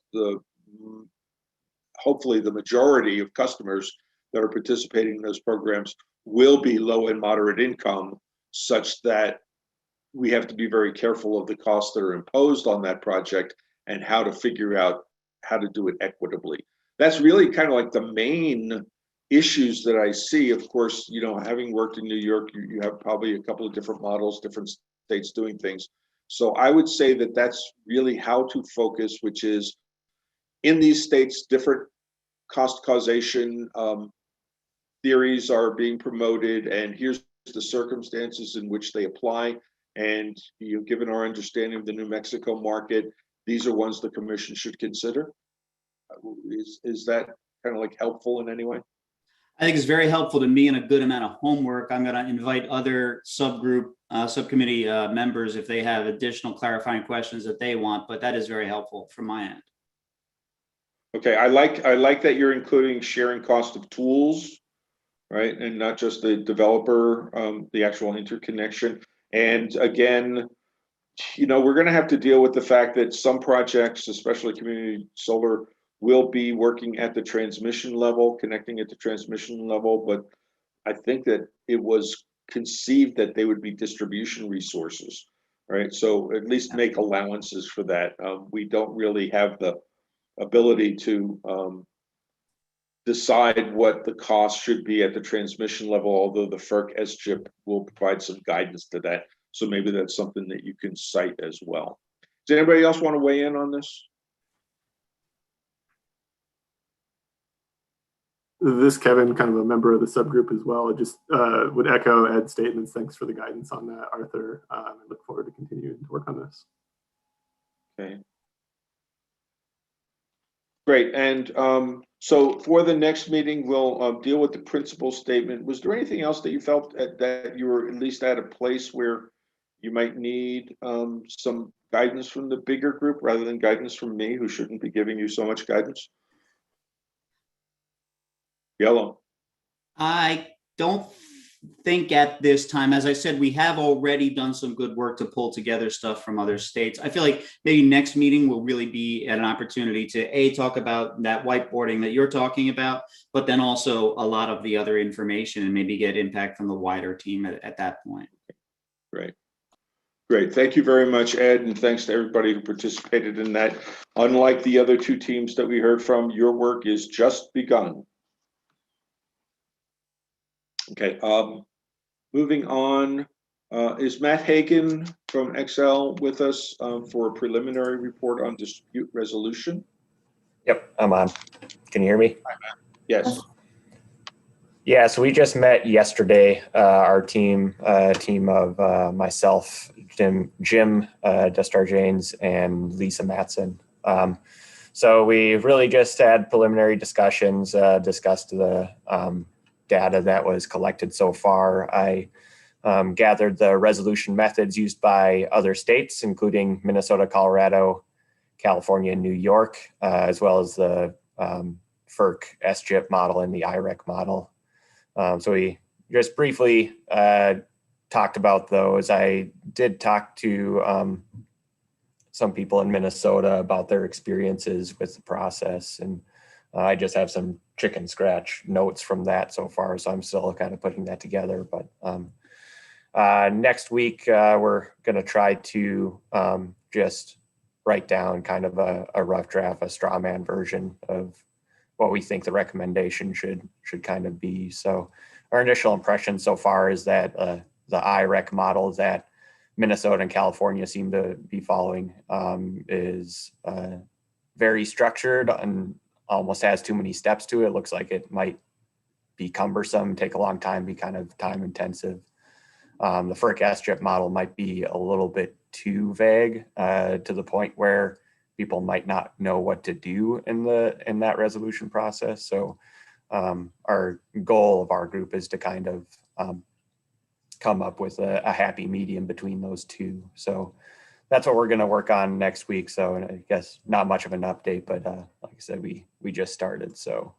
hopefully the majority of customers that are participating in those programs will be low and moderate income, such that we have to be very careful of the costs that are imposed on that project and how to figure out how to do it equitably. That's really kind of like the main issues that I see. Of course, having worked in New York, you have probably a couple of different models, different states doing things. So I would say that that's really how to focus, which is in these states, different cost causation theories are being promoted, and here's the circumstances in which they apply. And given our understanding of the New Mexico market, these are ones the commission should consider. Is that kind of like helpful in any way? I think it's very helpful to me and a good amount of homework. I'm going to invite other subcommittee members if they have additional clarifying questions that they want, but that is very helpful from my end. Okay, I like that you're including sharing cost of tools, right? And not just the developer, the actual interconnection. And again, we're going to have to deal with the fact that some projects, especially community solar, will be working at the transmission level, connecting at the transmission level. But I think that it was conceived that they would be distribution resources, right? So at least make allowances for that. We don't really have the ability to decide what the cost should be at the transmission level, although the FERC SGIP will provide some guidance to that. So maybe that's something that you can cite as well. Does anybody else want to weigh in on this? This Kevin, kind of a member of the subgroup as well. I just would echo Ed's statements. Thanks for the guidance on that, Arthur. I look forward to continuing to work on this. Okay. Great. And so for the next meeting, we'll deal with the principal statement. Was there anything else that you felt that you were at least at a place where you might need some guidance from the bigger group rather than guidance from me, who shouldn't be giving you so much guidance? Yellow. I don't think at this time, as I said, we have already done some good work to pull together stuff from other states. I feel like maybe next meeting will really be an opportunity to talk about that whiteboarding that you're talking about, but then also a lot of the other information and maybe get impact from the wider team at that point. Great. Great. Thank you very much, Ed, and thanks to everybody who participated in that. Unlike the other two teams that we heard from, your work is just begun. Okay, moving on, Is Matt Hagan from Excel with us for a preliminary report on dispute resolution? Yep, I'm on. Can you hear me? Yes. Yeah, so we just met yesterday, our team of myself, Jim Destarjanes, and Lisa Matson. So we really just had preliminary discussions, discussed the data that was collected so far. I gathered the resolution methods used by other states, including Minnesota, Colorado, California, and New York, as well as the FERC SGIP model and the IREC model. So we just briefly talked about those. I did talk to some people in Minnesota about their experiences with the process, and I just have some chicken scratch notes from that so far, so I'm still kind of putting that together. But next week, we're going to try to just write down kind of a rough draft, a straw man version of what we think the recommendation should kind of be. So our initial impression so far is that the IREC model that Minnesota and California seem to be following is very structured and almost has too many steps to it. It looks like it might be cumbersome, take a long time, be kind of time intensive. The FERC SGIP model might be a little bit too vague to the point where people might not know what to do in that resolution process. So our goal of our group is to kind of come up with a happy medium between those two. So that's what we're going to work on next week. So I guess not much of an update, but like I said, we just started. So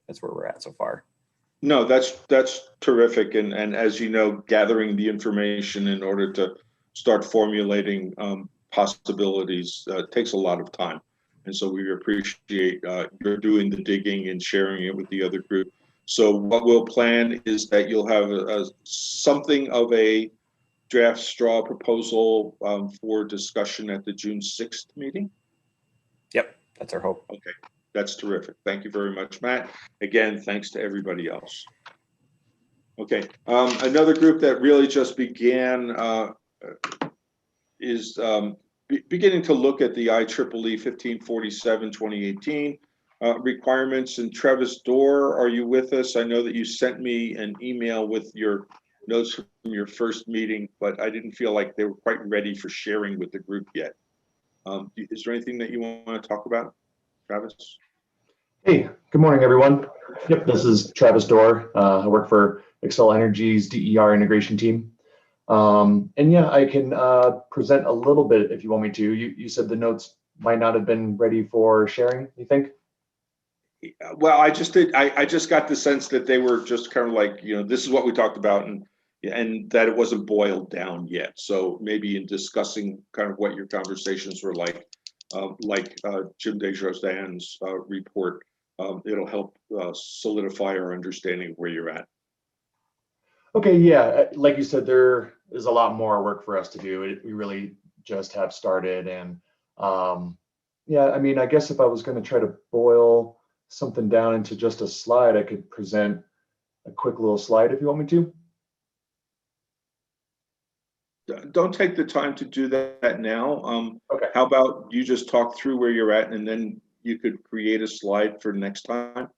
that's where we're at so far. No, that's terrific. And as you know, gathering the information in order to start formulating possibilities takes a lot of time. And so we appreciate you're doing the digging and sharing it with the other group. So what we'll plan is that you'll have something of a draft straw proposal for discussion at the June 6th meeting. Yep, that's our hope. Okay, that's terrific. Thank you very much, Matt. Again, thanks to everybody else. Okay, another group that really just began is beginning to look at the IEEE 1547 2018 requirements. And Travis Dorr, are you with us? I know that you sent me an email with your notes from your first meeting, but I didn't feel like they were quite ready for sharing with the group yet. Is there anything that you want to talk about, Travis? Hey, good morning, everyone. Yep, this is Travis Dorr. I work for Xcel Energy's DER integration team. And yeah, I can present a little bit if you want me to. You said the notes might not have been ready for sharing, you think? Well, I just did. I just got the sense that they were just kind of like, this is what we talked about, and that it wasn't boiled down yet. So maybe in discussing kind of what your conversations were like Jim Desjardins' report, it'll help solidify our understanding of where you're at. Okay, yeah, like you said, there is a lot more work for us to do. We really just have started, and yeah, I mean, I guess if I was going to try to boil something down into just a slide, I could present a quick little slide if you want me to. Don't take the time to do that now. Okay. How about you just talk through where you're at, and then you could create a slide for next time?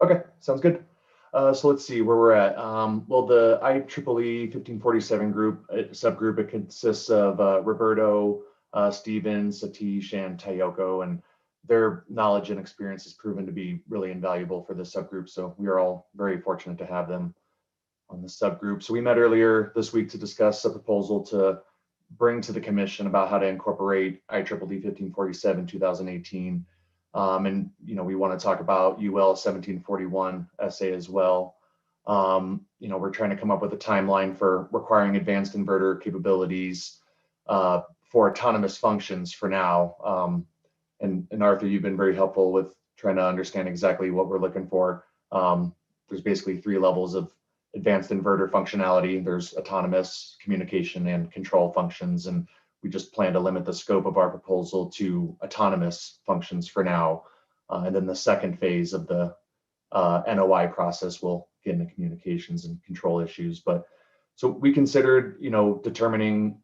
Okay, sounds good. So let's see where we're at. Well, the IEEE 1547 group, subgroup, it consists of Roberto, Steven, Satish, and Tayoko, and their knowledge and experience has proven to be really invaluable for the subgroup. So we are all very fortunate to have them on the subgroup. So we met earlier this week to discuss a proposal to bring to the commission about how to incorporate IEEE 1547 2018. And we want to talk about UL 1741 SA as well. We're trying to come up with a timeline for requiring advanced inverter capabilities for autonomous functions for now. And Arthur, you've been very helpful with trying to understand exactly what we're looking for. There's basically 3 levels of advanced inverter functionality. There's autonomous, communication, and control functions. And we just plan to limit the scope of our proposal to autonomous functions for now. And then the second phase of the NOI process will get into communications and control issues. But So we considered, determining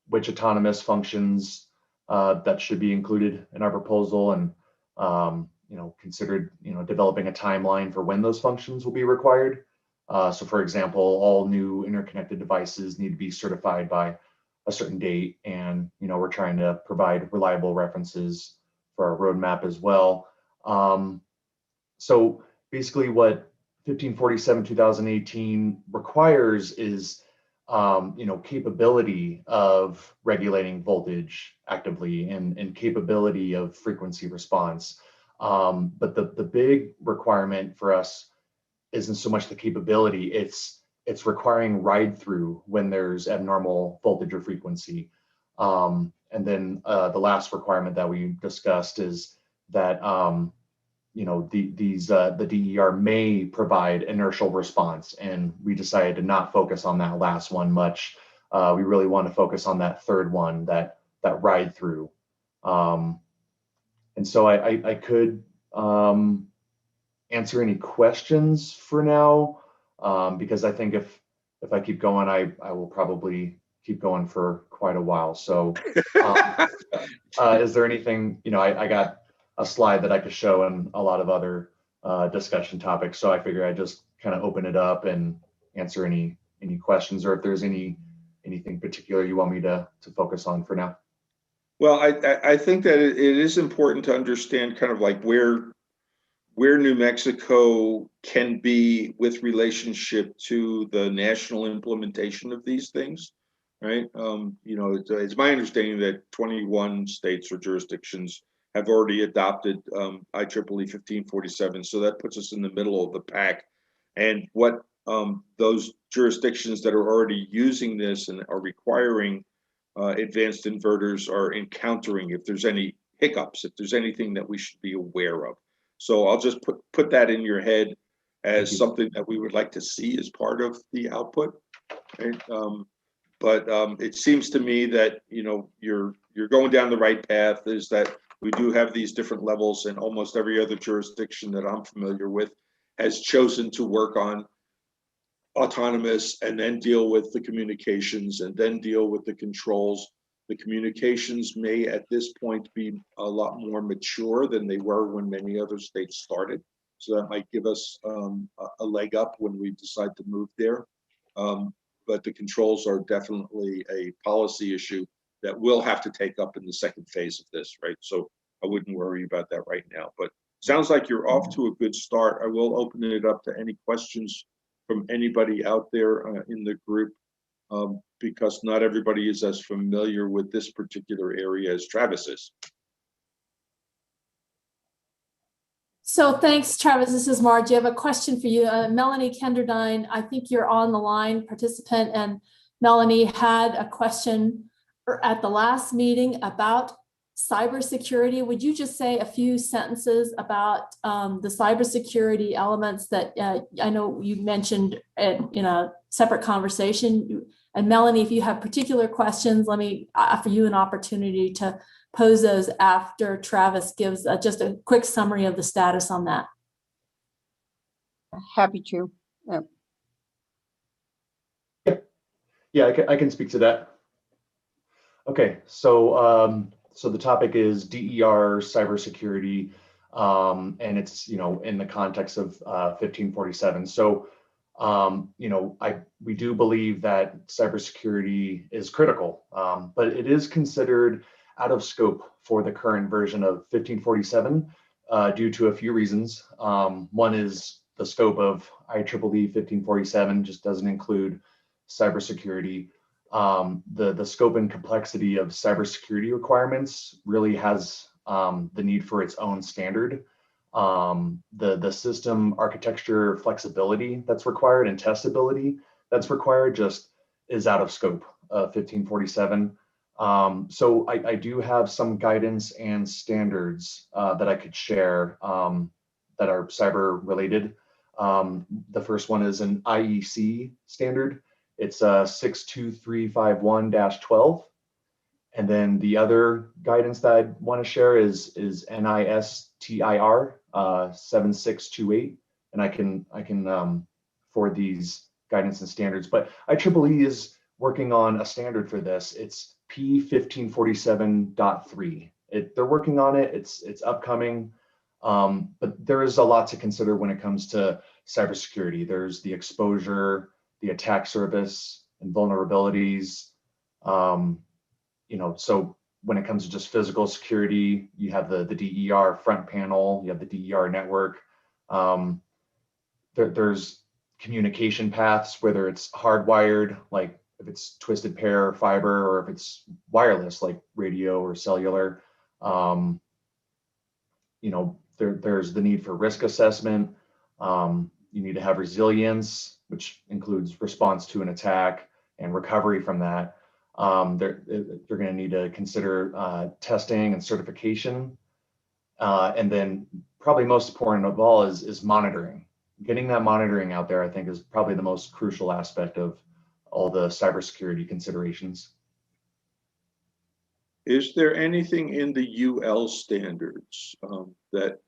which autonomous functions that should be included in our proposal, and considered developing a timeline for when those functions will be required. So for example, all new interconnected devices need to be certified by a certain date, and we're trying to provide reliable references for our roadmap as well. So basically what 1547 2018 requires is capability of regulating voltage actively, and capability of frequency response. But the big requirement for us isn't so much the capability, it's requiring ride through when there's abnormal voltage or frequency. And then the last requirement that we discussed is that the DER may provide inertial response, and we decided to not focus on that last one much. We really want to focus on that third one, that ride through. And so I could answer any questions for now, because I think if I keep going, I will probably keep going for quite a while. So is there anything, I got a slide that I could show and a lot of other discussion topics. So I figure I just kind of open it up and answer any questions, or if there's anything particular you want me to focus on for now. Well, I think that it is important to understand kind of like where New Mexico can be with relationship to the national implementation of these things, right? It's my understanding that 21 states or jurisdictions have already adopted IEEE 1547, so that puts us in the middle of the pack. And what those jurisdictions that are already using this and are requiring advanced inverters are encountering, if there's any hiccups, if there's anything that we should be aware of. So I'll just put that in your head as something that we would like to see as part of the output. Right? But it seems to me that you're going down the right path. Is that we do have these different levels, and almost every other jurisdiction that I'm familiar with has chosen to work on autonomous and then deal with the communications and then deal with the controls. The communications may at this point be a lot more mature than they were when many other states started. So that might give us a leg up when we decide to move there. But the controls are definitely a policy issue that we'll have to take up in the second phase of this, right? So I wouldn't worry about that right now, but sounds like you're off to a good start. I will open it up to any questions from anybody out there in the group, because not everybody is as familiar with this particular area as Travis is. So thanks, Travis. This is Marge. I have a question for you. Melanie Kenderdine, I think you're on the line, participant, and Melanie had a question at the last meeting about cybersecurity. Would you just say a few sentences about the cybersecurity elements that I know you mentioned in a separate conversation? And Melanie, if you have particular questions, let me offer you an opportunity to pose those after Travis gives just a quick summary of the status on that. Happy to. Yeah, I can speak to that. Okay, so so the topic is DER cybersecurity, and it's in the context of 1547. So we do believe that cybersecurity is critical, but it is considered out of scope for the current version of 1547 due to a few reasons. One is the scope of IEEE 1547 just doesn't include cybersecurity. The scope and complexity of cybersecurity requirements really has the need for its own standard. The system architecture flexibility that's required and testability that's required just is out of scope of 1547. So I do have some guidance and standards that I could share that are cyber related. The first one is an IEC standard. It's 62351-12. And then the other guidance that I want to share is NISTIR 7628. And I can forward these guidance and standards. But IEEE is working on a standard for this. It's P1547.3. They're working on it. It's upcoming, but there is a lot to consider when it comes to cybersecurity. There's the exposure, the attack surface, and vulnerabilities. So when it comes to just physical security, you have the DER front panel, you have the DER network. There's communication paths, whether it's hardwired, like if it's twisted pair or fiber, or if it's wireless, like radio or cellular. There's the need for risk assessment. You need to have resilience, which includes response to an attack and recovery from that. They're going to need to consider testing and certification. And then probably most important of all is monitoring. Getting that monitoring out there, I think, is probably the most crucial aspect of all the cybersecurity considerations. Is there anything in the UL standards that,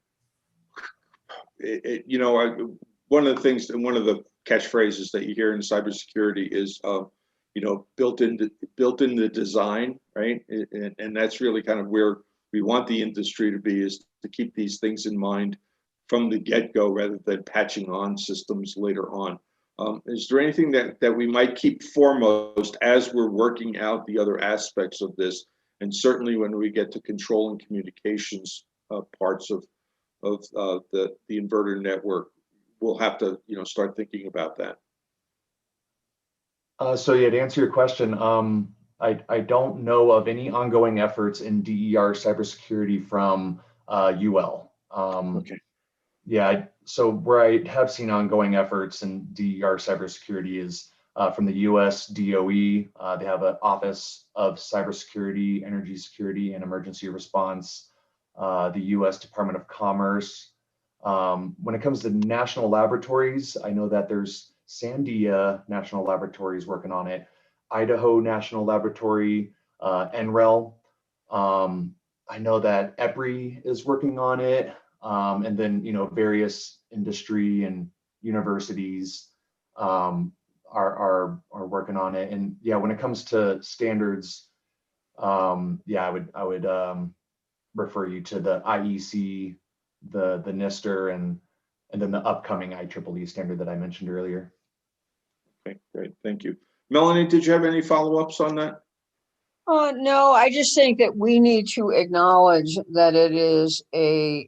one of the things and one of the catchphrases that you hear in cybersecurity is, built in the design, right? And that's really kind of where we want the industry to be, is to keep these things in mind from the get-go rather than patching on systems later on. Is there anything that we might keep foremost as we're working out the other aspects of this? And certainly when we get to control and communications parts of the inverter network, we'll have to start thinking about that. So yeah, to answer your question, I don't know of any ongoing efforts in DER cybersecurity from UL. Okay. Yeah, so where I have seen ongoing efforts in DER cybersecurity is from the US DOE. They have an Office of Cybersecurity, Energy Security, and Emergency Response. The US Department of Commerce. When it comes to national laboratories, I know that there's Sandia National Laboratories working on it, Idaho National Laboratory, NREL. I know that EPRI is working on it, and then various industry and universities are working on it. And yeah, when it comes to standards, yeah, I would refer you to the IEC, the NISTR, and then the upcoming IEEE standard that I mentioned earlier. Okay, great, thank you. Melanie, did you have any follow-ups on that? No, I just think that we need to acknowledge that it is a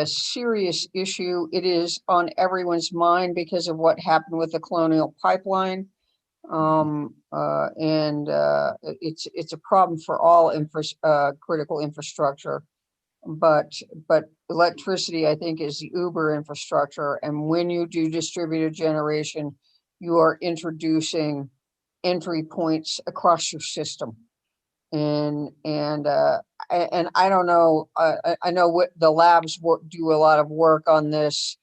serious issue. It is on everyone's mind because of what happened with the Colonial Pipeline. It's a problem for all critical infrastructure, but electricity, I think, is the uber infrastructure. And when you do distributed generation, you are introducing entry points across your system. And I don't know, I know what the labs do a lot of work on this.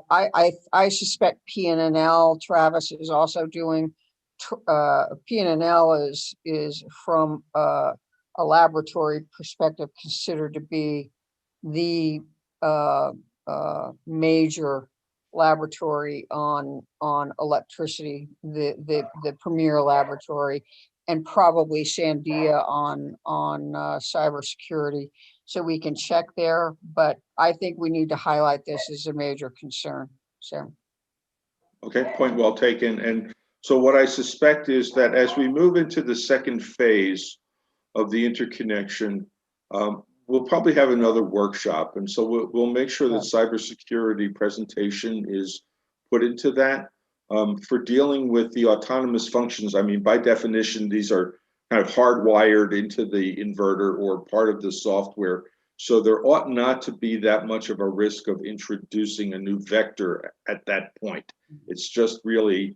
I suspect PNNL, Travis, is also doing. PNNL is from a laboratory perspective considered to be the major laboratory on electricity, the premier laboratory, and probably Sandia on cybersecurity. So we can check there, but I think we need to highlight this as a major concern. So. Okay, point well taken. And so what I suspect is that as we move into the second phase of the interconnection, we'll probably have another workshop. And so we'll make sure that cybersecurity presentation is put into that. For dealing with the autonomous functions, I mean, by definition, these are kind of hardwired into the inverter or part of the software. So there ought not to be that much of a risk of introducing a new vector at that point. It's just really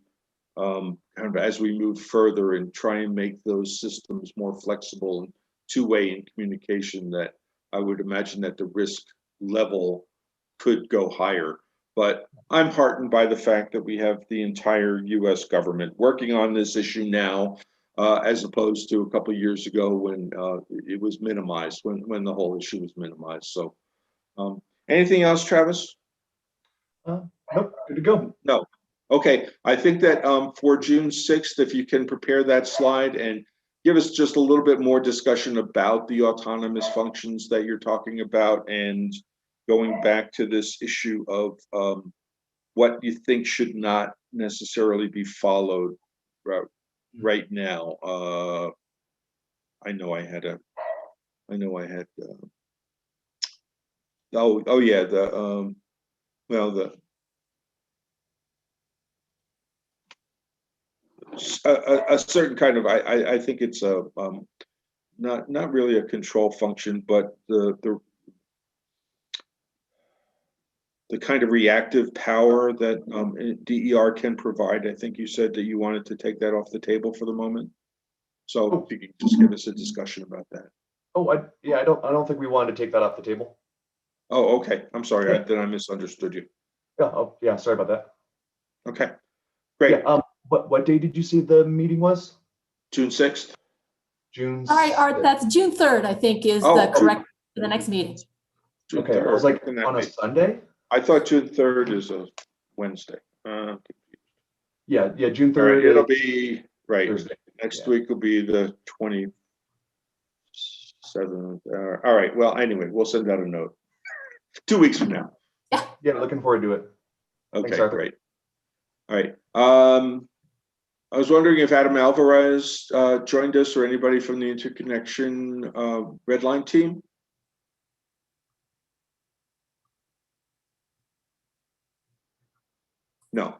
kind of as we move further and try and make those systems more flexible and two-way in communication, that I would imagine that the risk level could go higher. But I'm heartened by the fact that we have the entire US government working on this issue now, as opposed to a couple of years ago when it was minimized, when the whole issue was minimized. So anything else, Travis? Nope, good to go. No. Okay, I think that for June 6th, if you can prepare that slide and give us just a little bit more discussion about the autonomous functions that you're talking about, and going back to this issue of what you think should not necessarily be followed right now. I know I had oh yeah, a certain kind of, I think it's a not really a control function, but the kind of reactive power that DER can provide. I think you said that you wanted to take that off the table for the moment. So if you could just give us a discussion about that. Oh, yeah, I don't think we wanted to take that off the table. Oh, okay. I'm sorry. Then I misunderstood you. Yeah. Oh, yeah. Sorry about that. Okay. Great. Yeah. What day did you say the meeting was? June 6th. June. All right, Art, that's June 3rd, I think, is the correct for the next meeting. June Okay. 3rd. I was like on a Sunday. I thought June 3rd is a Wednesday. Yeah. June 3rd. All right, it'll be right. Thursday. Next week will be the 27th. All right. Well, anyway, we'll send out a note 2 weeks from now. Yeah. Looking forward to it. Okay, Thanks, great. All right. I was wondering if Adam Alvarez joined us, or anybody from the Interconnection Red Line team. No.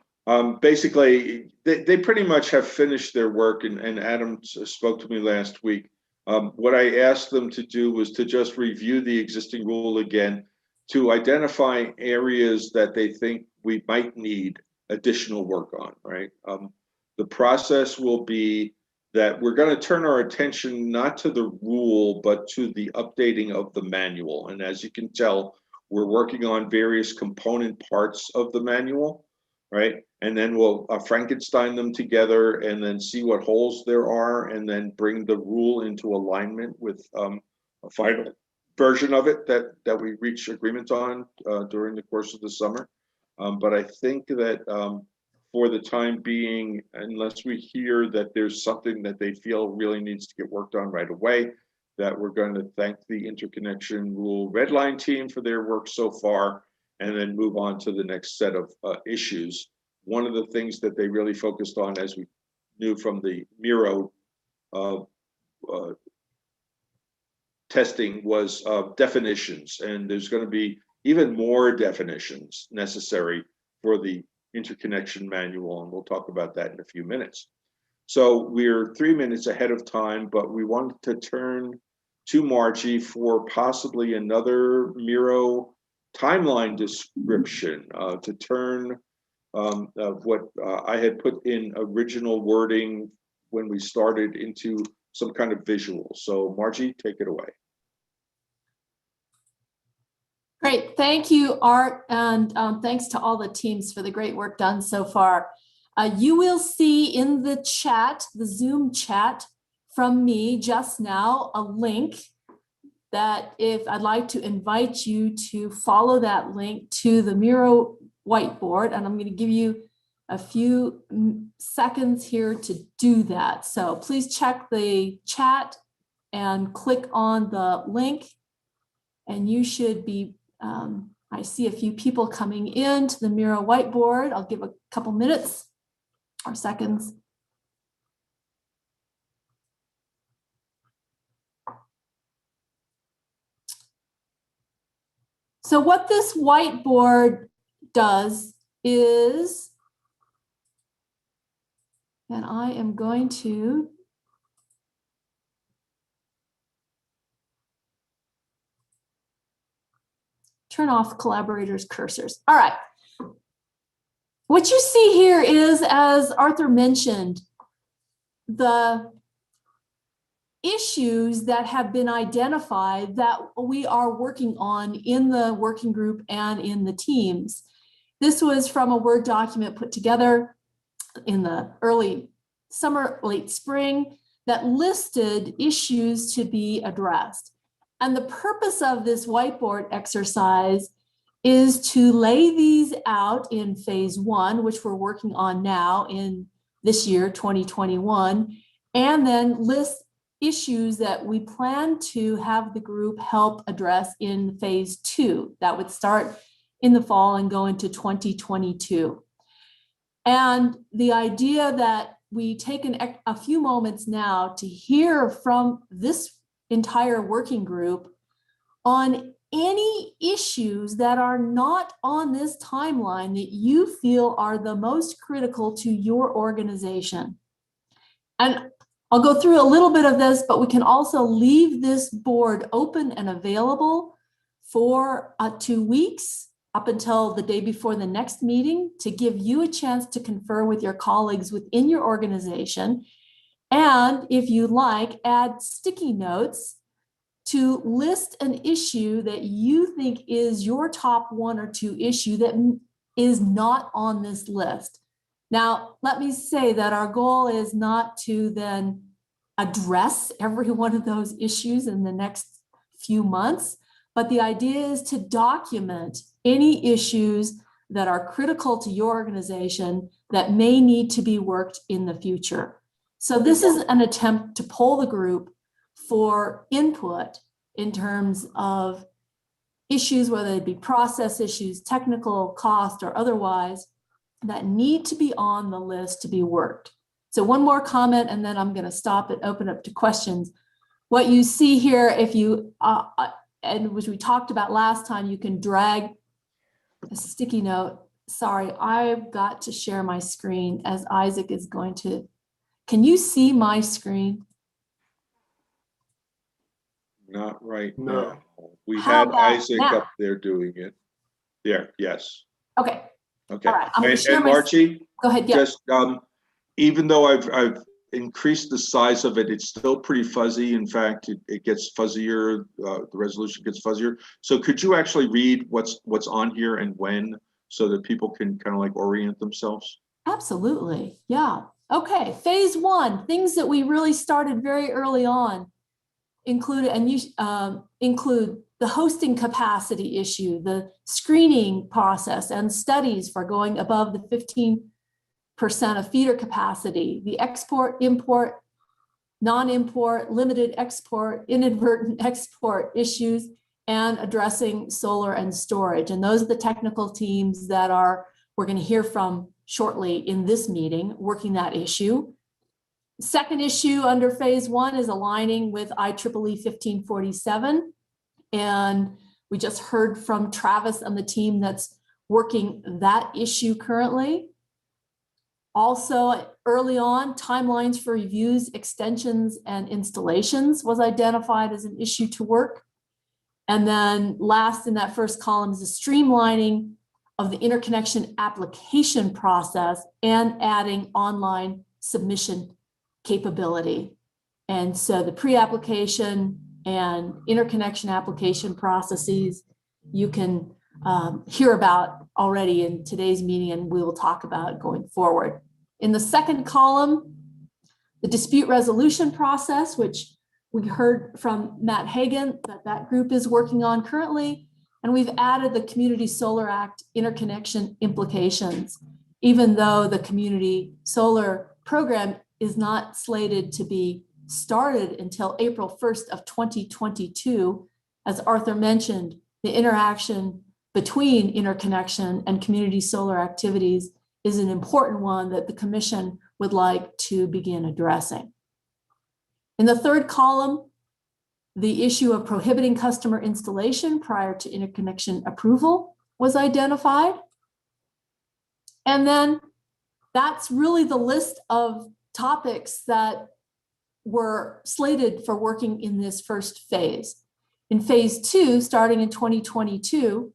Basically, they pretty much have finished their work, and Adam spoke to me last week. What I asked them to do was to just review the existing rule again, to identify areas that they think we might need additional work on, right? The process will be that we're going to turn our attention not to the rule, but to the updating of the manual. And as you can tell, we're working on various component parts of the manual, right? And then we'll Frankenstein them together and then see what holes there are, and then bring the rule into alignment with a final version of it that we reach agreement on during the course of the summer. But I think that for the time being, unless we hear that there's something that they feel really needs to get worked on right away, that we're going to thank the Interconnection Rule Red Line team for their work so far, and then move on to the next set of issues. One of the things that they really focused on, as we knew from the Miro testing, was definitions, and there's going to be even more definitions necessary for the interconnection manual, and we'll talk about that in a few minutes. So we're 3 minutes ahead of time, but we wanted to turn to Margie for possibly another Miro timeline description, to turn what I had put in original wording when we started into some kind of visual. So Margie, take it away. Great, thank you, Art, and thanks to all the teams for the great work done so far. You will see in the chat, the Zoom chat from me just now, a link that if I'd like to invite you to follow that link to the Miro whiteboard, and I'm going to give you a few seconds here to do that. So please check the chat and click on the link, and you should be I see a few people coming in to the Miro whiteboard. I'll give a couple minutes or seconds. So what this whiteboard does is, and I am going to turn off collaborators' cursors. All right. What you see here is, as Arthur mentioned, the issues that have been identified that we are working on in the working group and in the teams. This was from a Word document put together in the early summer, late spring, that listed issues to be addressed. And the purpose of this whiteboard exercise is to lay these out in phase 1, which we're working on now in this year, 2021, and then list issues that we plan to have the group help address in phase 2. That would start in the fall and go into 2022. And the idea that we take a few moments now to hear from this entire working group on any issues that are not on this timeline that you feel are the most critical to your organization. And I'll go through a little bit of this, but we can also leave this board open and available for 2 weeks up until the day before the next meeting to give you a chance to confer with your colleagues within your organization. And if you like, add sticky notes to list an issue that you think is your top 1 or 2 issue that is not on this list. Now, let me say that our goal is not to then address every one of those issues in the next few months, but the idea is to document any issues that are critical to your organization that may need to be worked in the future. So this is an attempt to poll the group for input in terms of issues, whether it be process issues, technical, cost, or otherwise, that need to be on the list to be worked. So one more comment, and then I'm going to stop and open up to questions. What you see here, if you, and which we talked about last time, you can drag a sticky note. Sorry, I've got to share my screen as Isaac is going to. Can you see my screen? Not right No. now. We How had about Isaac now? up there doing it. There, yes. Okay. Okay. All right. I'm going to share And my. Margie, Go ahead. Yeah. just even though I've increased the size of it, it's still pretty fuzzy. In fact, it gets fuzzier. The resolution gets fuzzier. So could you actually read what's on here and when, so that people can kind of like orient themselves? Absolutely. Yeah. Okay. Phase 1, things that we really started very early on include the hosting capacity issue, the screening process and studies for going above the 15% of feeder capacity, the export, import, non-import, limited export, inadvertent export issues, and addressing solar and storage. And those are the technical teams that we're going to hear from shortly in this meeting, working that issue. Second issue under phase 1 is aligning with IEEE 1547. And we just heard from Travis and the team that's working that issue currently. Also, early on, timelines for reviews, extensions, and installations was identified as an issue to work. And then last in that first column is the streamlining of the interconnection application process and adding online submission capability. And so the pre-application and interconnection application processes you can hear about already in today's meeting, and we will talk about going forward. In the second column, the dispute resolution process, which we heard from Matt Hagan that group is working on currently, and we've added the Community Solar Act interconnection implications, even though the Community Solar Program is not slated to be started until April 1st of 2022. As Arthur mentioned, the interaction between interconnection and community solar activities is an important one that the Commission would like to begin addressing. In the third column, the issue of prohibiting customer installation prior to interconnection approval was identified. And then that's really the list of topics that were slated for working in this first phase. In phase 2, starting in 2022,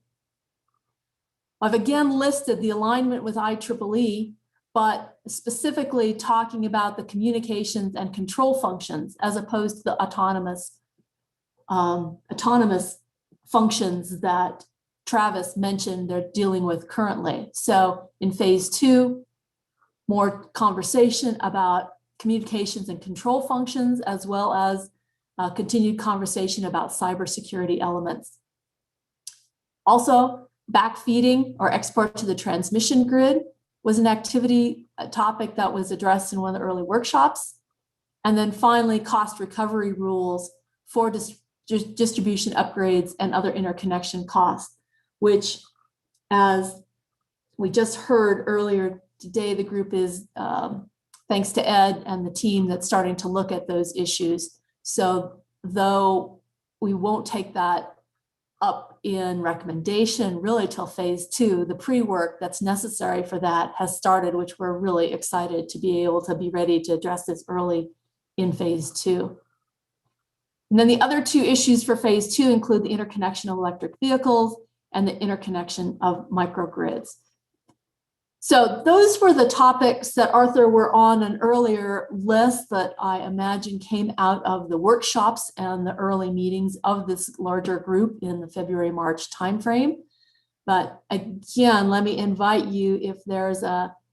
I've again listed the alignment with IEEE, but specifically talking about the communications and control functions as opposed to the autonomous functions that Travis mentioned they're dealing with currently. So in phase 2, more conversation about communications and control functions, as well as continued conversation about cybersecurity elements. Also, backfeeding or export to the transmission grid was an activity, a topic that was addressed in one of the early workshops. And then finally, cost recovery rules for distribution upgrades and other interconnection costs, which, as we just heard earlier today, the group is, thanks to Ed and the team, that's starting to look at those issues. So though we won't take that up in recommendation really till phase 2, the pre-work that's necessary for that has started, which we're really excited to be able to be ready to address this early in phase 2. And then the other 2 issues for phase 2 include the interconnection of electric vehicles and the interconnection of microgrids. So those were the topics that, Arthur, were on an earlier list that I imagine came out of the workshops and the early meetings of this larger group in the February-March timeframe. But again, let me invite you, if there's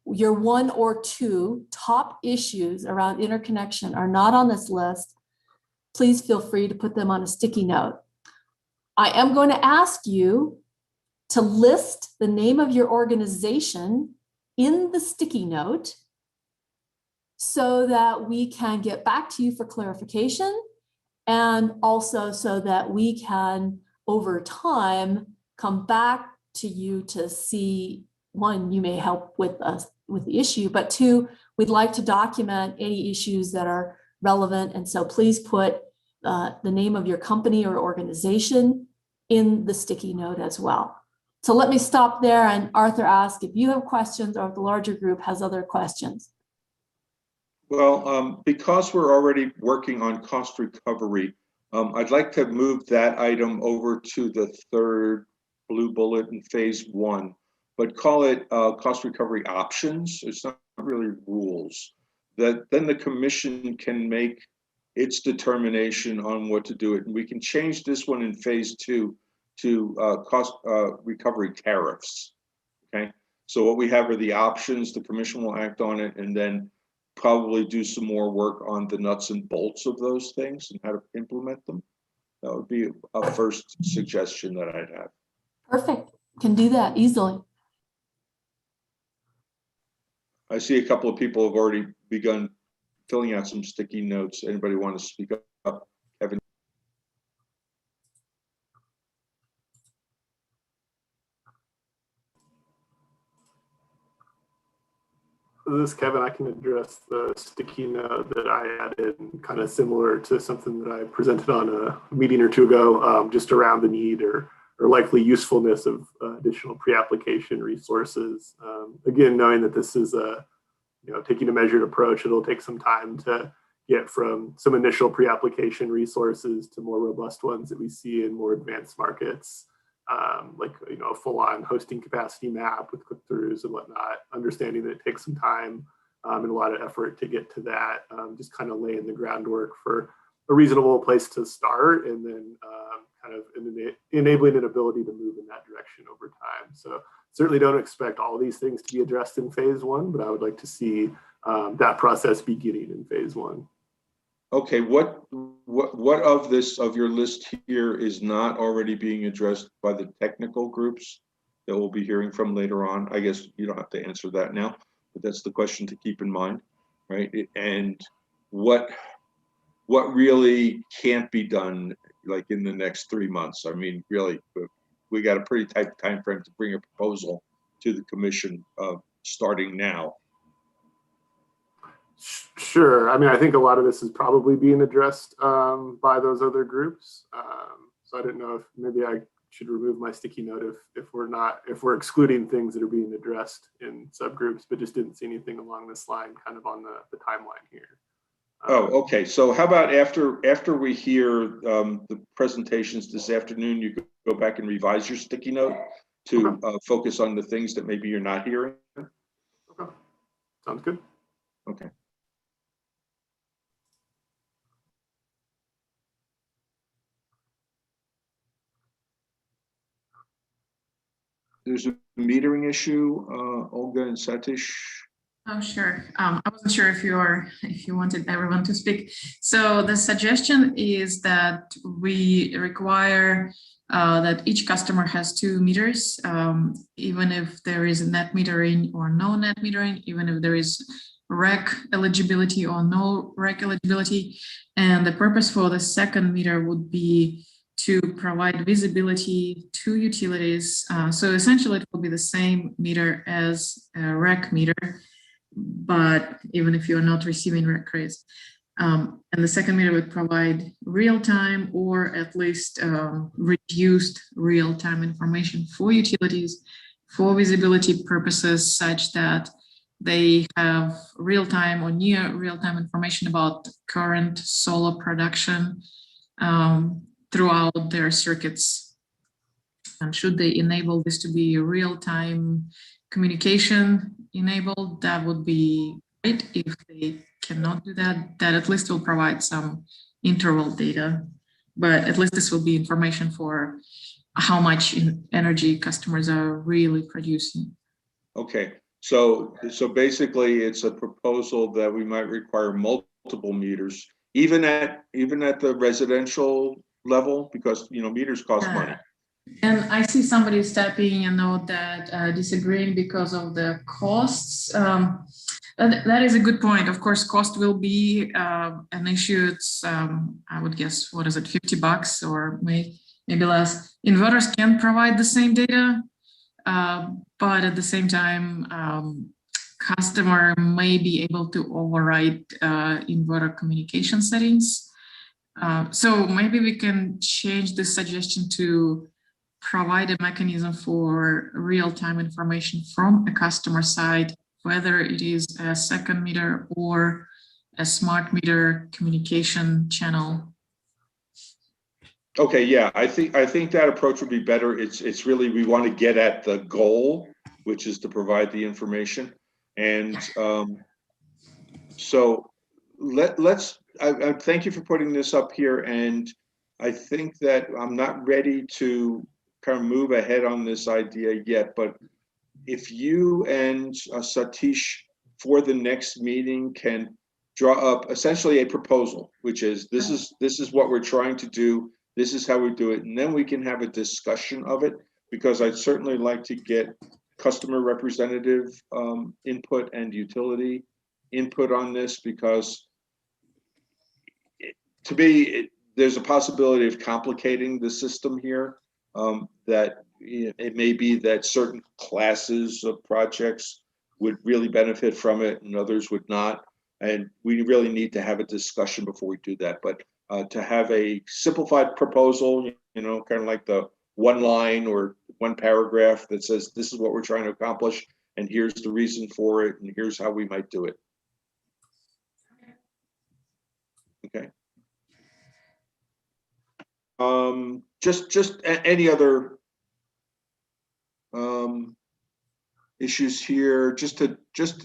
your 1 or 2 top issues around interconnection are not on this list, please feel free to put them on a sticky note. I am going to ask you to list the name of your organization in the sticky note so that we can get back to you for clarification, and also so that we can, over time, come back to you to see, 1, you may help with us with the issue, but 2, we'd like to document any issues that are relevant. And so please put the name of your company or organization in the sticky note as well. So let me stop there and Arthur, ask if you have questions or if the larger group has other questions. Well, because we're already working on cost recovery, I'd like to move that item over to the 3rd blue bullet in phase 1, but call it cost recovery options. It's not really rules. That then the commission can make its determination on what to do it. And we can change this one in phase 2 to cost recovery tariffs, okay? So what we have are the options, the commission will act on it, and then probably do some more work on the nuts and bolts of those things and how to implement them. That would be a first suggestion that I'd have. Perfect, can do that easily. I see a couple of people have already begun filling out some sticky notes. Anybody want to speak up? Kevin? This is Kevin. I can address the sticky note that I added, kind of similar to something that I presented on a meeting or 2 ago, just around the need or likely usefulness of additional pre-application resources. Again, knowing that this is taking a measured approach, it'll take some time to get from some initial pre-application resources to more robust ones that we see in more advanced markets. Like a full-on hosting capacity map with click-throughs and whatnot, understanding that it takes some time and a lot of effort to get to that, just kind of laying the groundwork for a reasonable place to start, and then kind of enabling an ability to move in that direction over time. So certainly don't expect all these things to be addressed in phase 1, but I would like to see that process beginning in phase 1. Okay, what of your list here is not already being addressed by the technical groups that we'll be hearing from later on? I guess you don't have to answer that now, but that's the question to keep in mind, right? And what really can't be done like in the next 3 months? I mean, really, we got a pretty tight time frame to bring a proposal to the commission starting now. Sure. I mean, I think a lot of this is probably being addressed by those other groups. So I didn't know if maybe I should remove my sticky note if we're excluding things that are being addressed in subgroups, but just didn't see anything along this line kind of on the timeline here. Oh, okay. So how about after we hear the presentations this afternoon, you go back and revise your sticky note to focus on the things that maybe you're not hearing? Okay. Sounds good. Okay. There's a metering issue, Olga and Satish. Oh, sure. I wasn't sure if you wanted everyone to speak. So the suggestion is that we require that each customer has 2 meters, even if there is net metering or no net metering, even if there is REC eligibility or no REC eligibility. And the purpose for the second meter would be to provide visibility to utilities. So essentially it will be the same meter as a REC meter, but even if you're not receiving REC rates. And the second meter would provide real-time or at least reduced real-time information for utilities for visibility purposes, such that they have real-time or near real-time information about current solar production throughout their circuits. And should they enable this to be real-time communication enabled, that would be great. If they cannot do that, that at least will provide some interval data, but at least this will be information for how much energy customers are really producing. Okay, so basically it's a proposal that we might require multiple meters, even at the residential level, because meters cost money. And I see somebody typing a note that disagreeing because of the costs. That is a good point. Of course, cost will be an issue. It's, I would guess, what is it, $50 or maybe less. Inverters can provide the same data, but at the same time, customer may be able to override inverter communication settings. So maybe we can change this suggestion to provide a mechanism for real-time information from a customer side, whether it is a second meter or a smart meter communication channel. Okay, yeah, I think that approach would be better. It's really, we want to get at the goal, which is to provide the information. And so let's I thank you for putting this up here. And I think that I'm not ready to kind of move ahead on this idea yet, but if you and Satish for the next meeting can draw up essentially a proposal, which is this is what we're trying to do, this is how we do it, and then we can have a discussion of it, because I'd certainly like to get customer representative input and utility input on this, because to me, there's a possibility of complicating the system here. That it may be that certain classes of projects would really benefit from it and others would not. And we really need to have a discussion before we do that. But to have a simplified proposal, kind of like the one line or one paragraph that says, this is what we're trying to accomplish, and here's the reason for it, and here's how we might do it. Okay. Just any other issues here, just to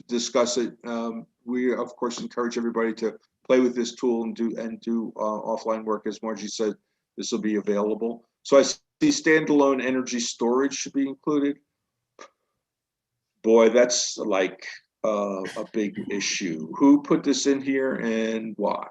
discuss it. We of course encourage everybody to play with this tool and do offline work. As Margie said, this will be available. So I see standalone energy storage should be included. Boy, that's like a big issue. Who put this in here and why?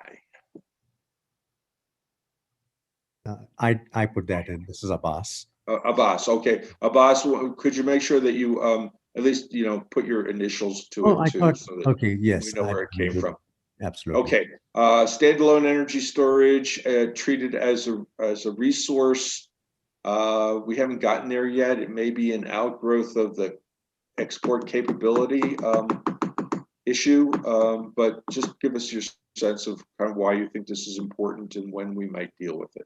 I put that in. This is Abbas. Abbas, okay. Abbas, could you make sure that you at least put your initials to it too, so that okay, yes, we know where it came from. Absolutely. Okay, standalone energy storage treated as a resource. We haven't gotten there yet. It may be an outgrowth of the export capability issue, but just give us your sense of kind of why you think this is important and when we might deal with it.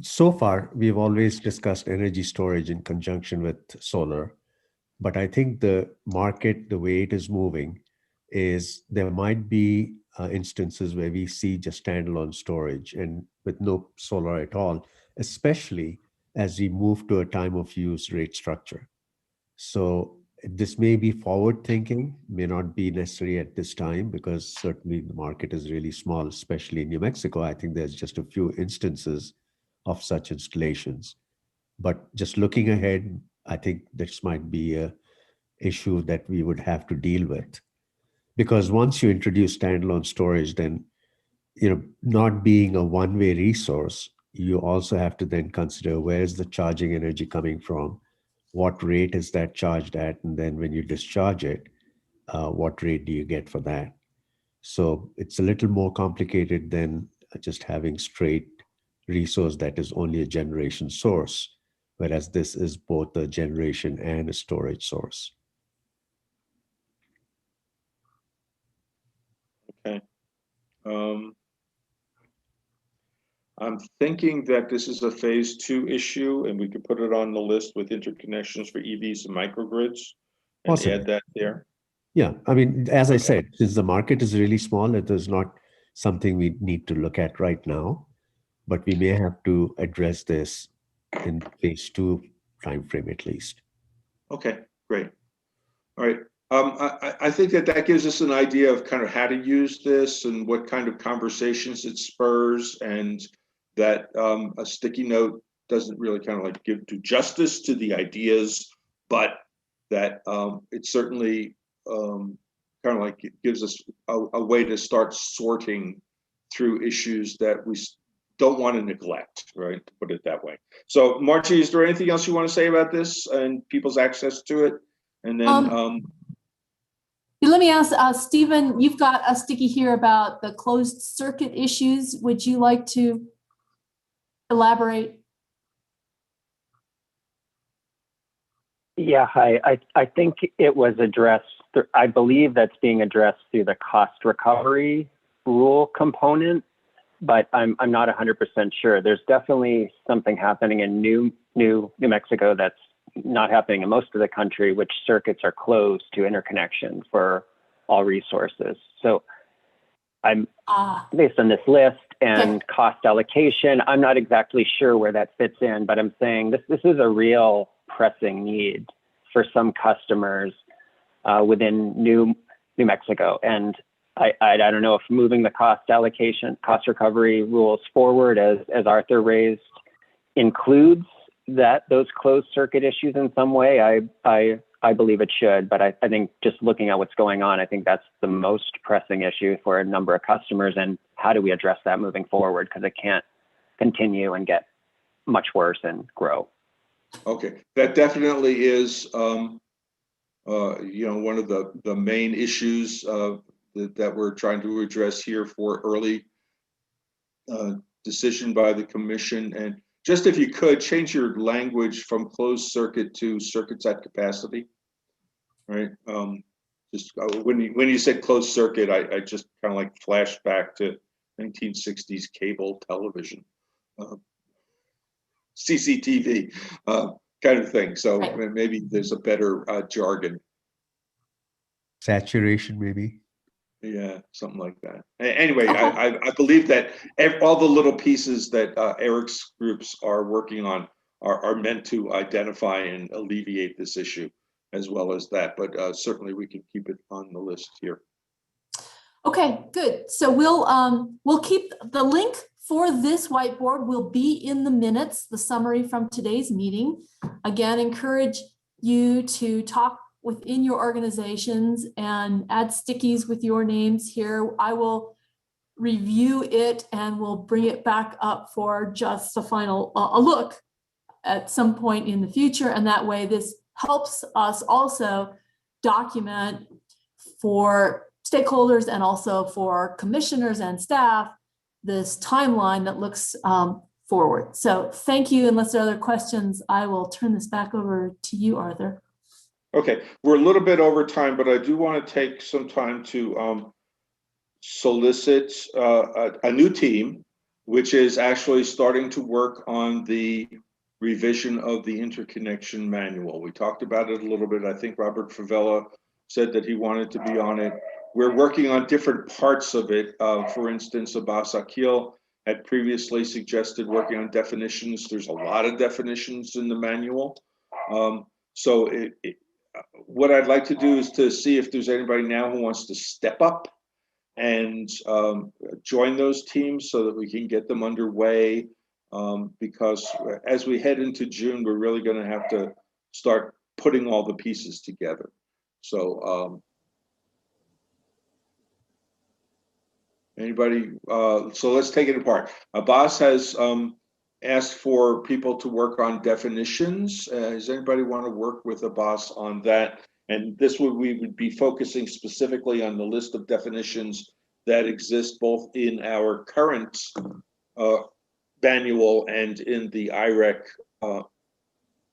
So far, we've always discussed energy storage in conjunction with solar, but I think the market, the way it is moving, is there might be instances where we see just standalone storage and with no solar at all, especially as we move to a time of use rate structure. So this may be forward thinking, may not be necessary at this time, because certainly the market is really small, especially in New Mexico. I think there's just a few instances of such installations. But just looking ahead, I think this might be an issue that we would have to deal with. Because once you introduce standalone storage, then not being a one-way resource, you also have to then consider where is the charging energy coming from, what rate is that charged at, and then when you discharge it, what rate do you get for that? So it's a little more complicated than just having straight resource that is only a generation source, whereas this is both a generation and a storage source. Okay. I'm thinking that this is a phase 2 issue, and we could put it on the list with interconnections for EVs and microgrids and Possibly. add that there. Yeah, I mean, as I said, since the market is really small, it is not something we need to look at right now, but we may have to address this in phase 2 timeframe at least. Okay, great. All right. I think that gives us an idea of kind of how to use this and what kind of conversations it spurs, and that a sticky note doesn't really kind of like do justice to the ideas, but that it certainly kind of like gives us a way to start sorting through issues that we don't want to neglect, right? To put it that way. So, Margie, is there anything else you want to say about this and people's access to it? And then let me ask, Stephen, you've got a sticky here about the closed circuit issues. Would you like to elaborate? Yeah, hi. I think it was addressed, I believe that's being addressed through the cost recovery rule component, but I'm not 100% sure. There's definitely something happening in New Mexico that's not happening in most of the country, which circuits are closed to interconnection for all resources. So I'm based on this list and cost allocation, I'm not exactly sure where that fits in, but I'm saying this is a real pressing need for some customers within New Mexico. And I don't know if moving the cost allocation, cost recovery rules forward, as Arthur raised, includes those closed circuit issues in some way. I believe it should, but I think just looking at what's going on, I think that's the most pressing issue for a number of customers. And how do we address that moving forward? Because it can't continue and get much worse and grow. Okay, that definitely is, one of the main issues that we're trying to address here for early decision by the commission. And just if you could change your language from closed circuit to circuits at capacity, right? Just when you said closed circuit, I just kind of like flashed back to 1960s cable television, CCTV kind of thing. So maybe there's a better jargon. Saturation, maybe. Yeah, something like that. Anyway, I believe that all the little pieces that Eric's groups are working on are meant to identify and alleviate this issue, as well as that. But certainly we can keep it on the list here. Okay, good. So we'll keep the link for this whiteboard will be in the minutes, the summary from today's meeting. Again, encourage you to talk within your organizations and add stickies with your names here. I will review it and we'll bring it back up for just a final a look at some point in the future. And that way this helps us also document for stakeholders and also for commissioners and staff this timeline that looks forward. So thank you. Unless there are other questions, I will turn this back over to you, Arthur. Okay, we're a little bit over time, but I do want to take some time to solicit a new team, which is actually starting to work on the revision of the interconnection manual. We talked about it a little bit. I think Robert Favela said that he wanted to be on it. We're working on different parts of it. For instance, Abbas Akil had previously suggested working on definitions. There's a lot of definitions in the manual. So what I'd like to do is to see if there's anybody now who wants to step up and join those teams so that we can get them underway. Because as we head into June, we're really going to have to start putting all the pieces together. So anybody, so let's take it apart. Abbas has asked for people to work on definitions. Does anybody want to work with Abbas on that? And we would be focusing specifically on the list of definitions that exist both in our current manual and in the IREC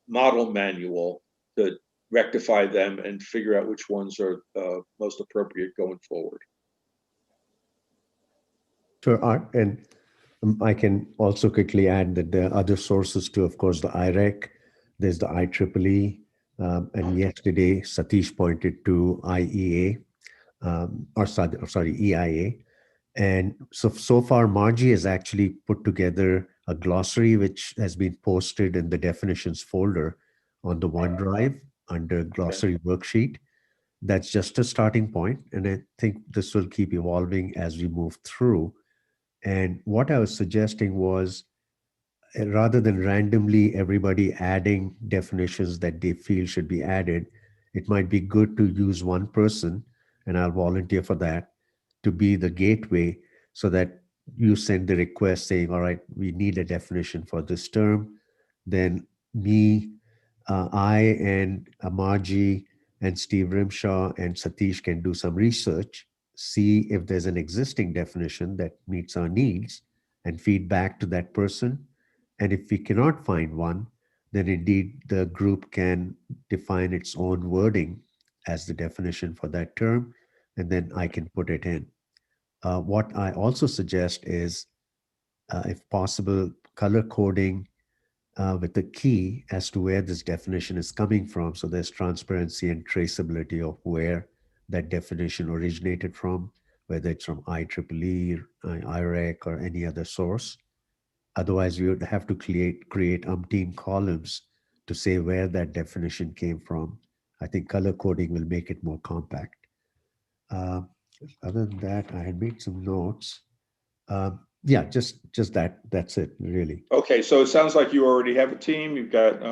model manual to rectify them and figure out which ones are most appropriate going forward. Sure, Art, and I can also quickly add that there are other sources too. Of course, the IREC, there's the IEEE, and yesterday Satish pointed to IEA, EIA. And so far, Margie has actually put together a glossary which has been posted in the definitions folder on the OneDrive under glossary worksheet. That's just a starting point, and I think this will keep evolving as we move through. And what I was suggesting was, rather than randomly everybody adding definitions that they feel should be added, it might be good to use one person, and I'll volunteer for that, to be the gateway so that you send the request saying, all right, we need a definition for this term. Then I and Margie and Steve Rimshaw and Satish can do some research, see if there's an existing definition that meets our needs and feed back to that person. And if we cannot find one, then indeed the group can define its own wording as the definition for that term, and then I can put it in. What I also suggest is, if possible, color coding with the key as to where this definition is coming from, so there's transparency and traceability of where that definition originated from, whether it's from IEEE, IREC, or any other source. Otherwise, we would have to create umpteen columns to say where that definition came from. I think color coding will make it more compact. Other than that, I had made some notes. Yeah, just that's it, really. Okay, so it sounds like you already have a team. You've got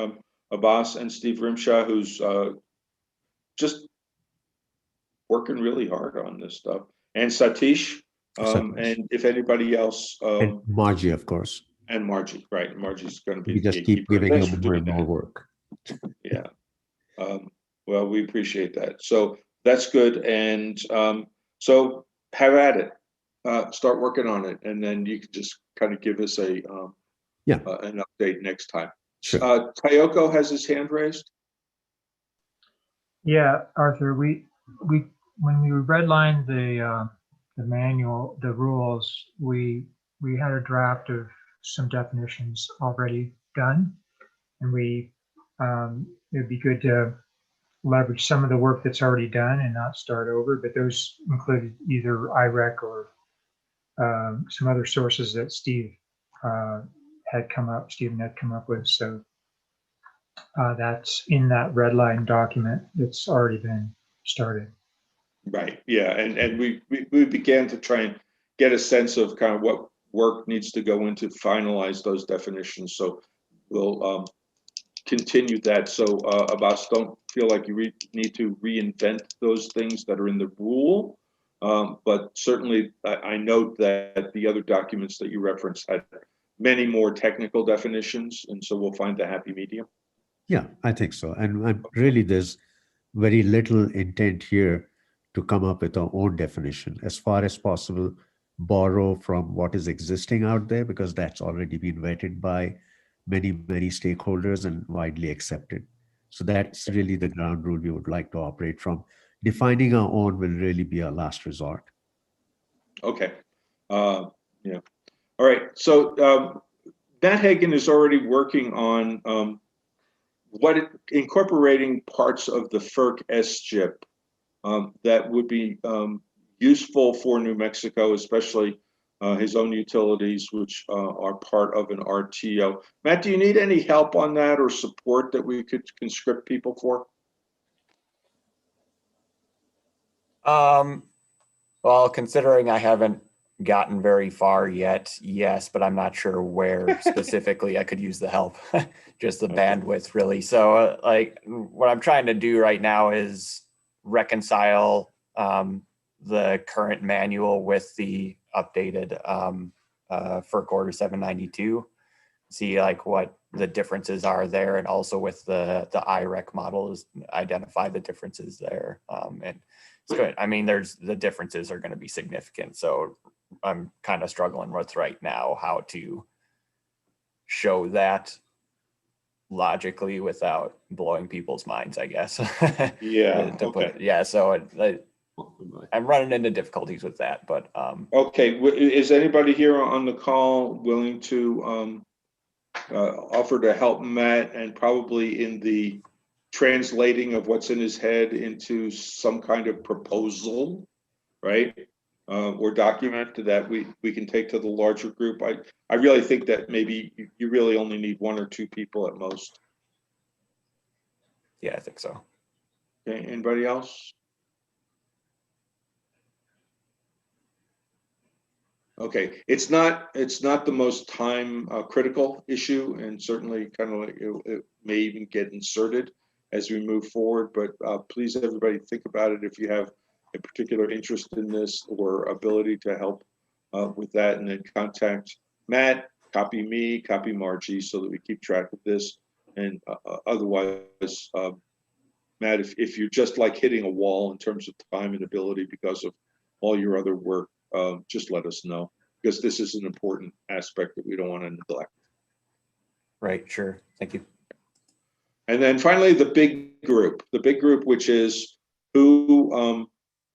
Abbas and Steve Rimshaw, who's just working really hard on this stuff, and Satish, and if anybody else, and Margie, of course. And Margie, right? Margie's going to be. We just keep giving him more and more work. Yeah. Well, we appreciate that. So that's good, and so have at it. Start working on it, and then you can just kind of give us an update next time. Sure. Tayoko has his hand raised. Yeah, Arthur, we when we redlined the manual, the rules, we had a draft of some definitions already done, and it'd be good to leverage some of the work that's already done and not start over. But those included either IREC or some other sources that Stephen had come up with. So that's in that red line document that's already been started. Right. Yeah. And we began to try and get a sense of kind of what work needs to go into finalize those definitions. So we'll continue that. So Abbas, don't feel like you need to reinvent those things that are in the rule. But certainly I note that the other documents that you referenced had many more technical definitions, and so we'll find the happy medium. Yeah, I think so. And really, there's very little intent here to come up with our own definition. As far as possible, borrow from what is existing out there, because that's already been vetted by many stakeholders and widely accepted. So that's really the ground rule we would like to operate from. Defining our own will really be our last resort. Okay. Yeah. All right. So Matt Hagen is already working on incorporating parts of the FERC SGIP that would be useful for New Mexico, especially his own utilities, which are part of an RTO. Matt, do you need any help on that or support that we could conscript people for? Well, considering I haven't gotten very far yet, yes, but I'm not sure where specifically I could use the help, just the bandwidth really. So like what I'm trying to do right now is reconcile the current manual with the updated FERC Order 792. see like what the differences are there, and also with the IREC models, identify the differences there. And it's good. I mean, the differences are going to be significant. So I'm kind of struggling with right now how to show that logically without blowing people's minds, I guess. Yeah. Okay. Yeah. So I'm running into difficulties with that, but Okay. Is anybody here on the call willing to offer to help Matt, and probably in the translating of what's in his head into some kind of proposal, right? Or document that we can take to the larger group. I really think that maybe you really only need 1 or 2 people at most. yeah, I think so. Okay, anybody else? Okay, it's not the most time critical issue, and certainly kind of like it may even get inserted as we move forward, but please everybody think about it if you have a particular interest in this or ability to help with that, and then contact Matt, copy me, copy Margie, so that we keep track of this. And otherwise, Matt, if you're just like hitting a wall in terms of time and ability because of all your other work, just let us know, because this is an important aspect that we don't want to neglect. Right, sure. Thank you. And then finally, the big group, which is who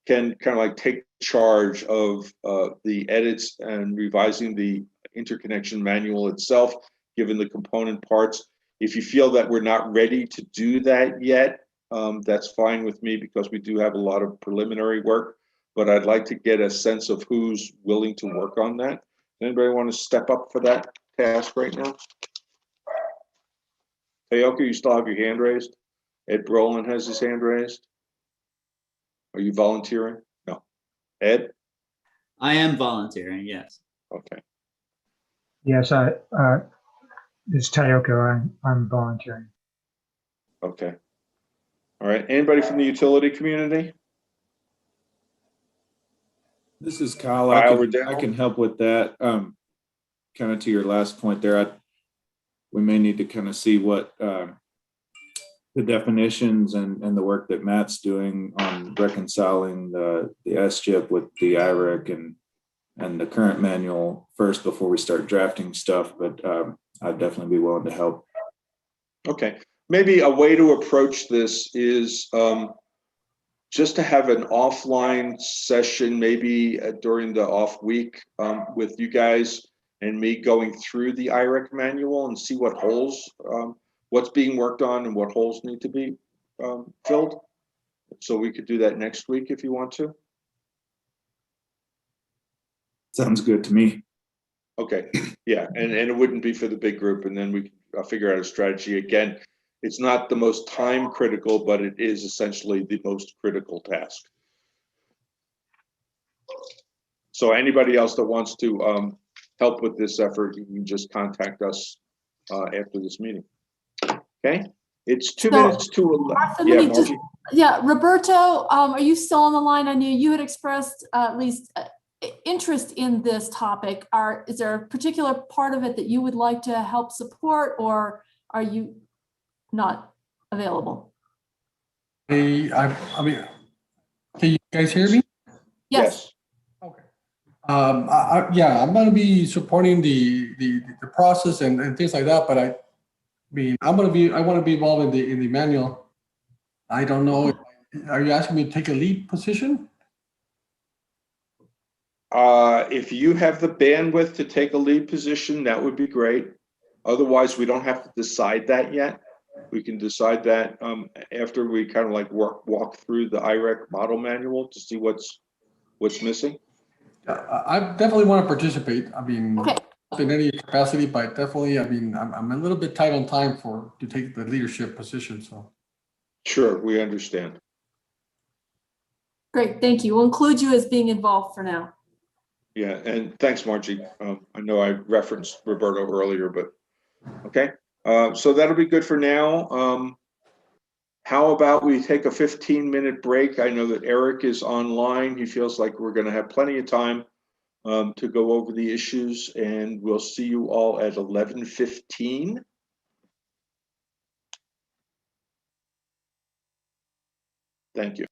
can kind of like take charge of the edits and revising the interconnection manual itself, given the component parts. If you feel that we're not ready to do that yet, that's fine with me, because we do have a lot of preliminary work, but I'd like to get a sense of who's willing to work on that. Anybody want to step up for that task right now? Tayoka, you still have your hand raised? Ed Brolin has his hand raised. Are you volunteering? No. Ed? I am volunteering, yes. Okay. Yes, it's Tayoka. I'm volunteering. Okay. All right. Anybody from the utility community? This is Kyle. I can help with that. Kind of to your last point there, we may need to kind of see what the definitions and the work that Matt's doing on reconciling the SCHIP with the IREC and the current manual first before we start drafting stuff, but I'd definitely be willing to help. Okay. Maybe a way to approach this is just to have an offline session, maybe during the off week, with you guys and me going through the IREC manual and see what holes, what's being worked on and what holes need to be filled. So we could do that next week if you want to. Sounds good to me. Okay, yeah, and it wouldn't be for the big group, and then we can figure out a strategy. Again, it's not the most time critical, but it is essentially the most critical task. So anybody else that wants to help with this effort, you can just contact us after this meeting. Okay, it's 2 minutes to 11. Yeah, Margie. Yeah, Roberto, are you still on the line? I knew you had expressed at least interest in this topic. Is there a particular part of it that you would like to help support, or are you not available? I mean, can you guys hear me? Yes. Okay. Yeah, I'm going to be supporting the process and things like that, but I want to be involved in the manual. I don't know. Are you asking me to take a lead position? If you have the bandwidth to take a lead position, that would be great. Otherwise, we don't have to decide that yet. We can decide that after we kind of like walk through the IREC model manual to see what's missing. I definitely want to participate. I mean, okay, in any capacity, but definitely, I mean, I'm a little bit tight on time to take the leadership position. So. Sure, we understand. Great, thank you. We'll include you as being involved for now. Yeah, and thanks, Margie. I know I referenced Roberto earlier, but okay. So that'll be good for now. How about we take a 15-minute break? I know that Eric is online. He feels like we're going to have plenty of time to go over the issues, and we'll see you all at 11:15. Thank you.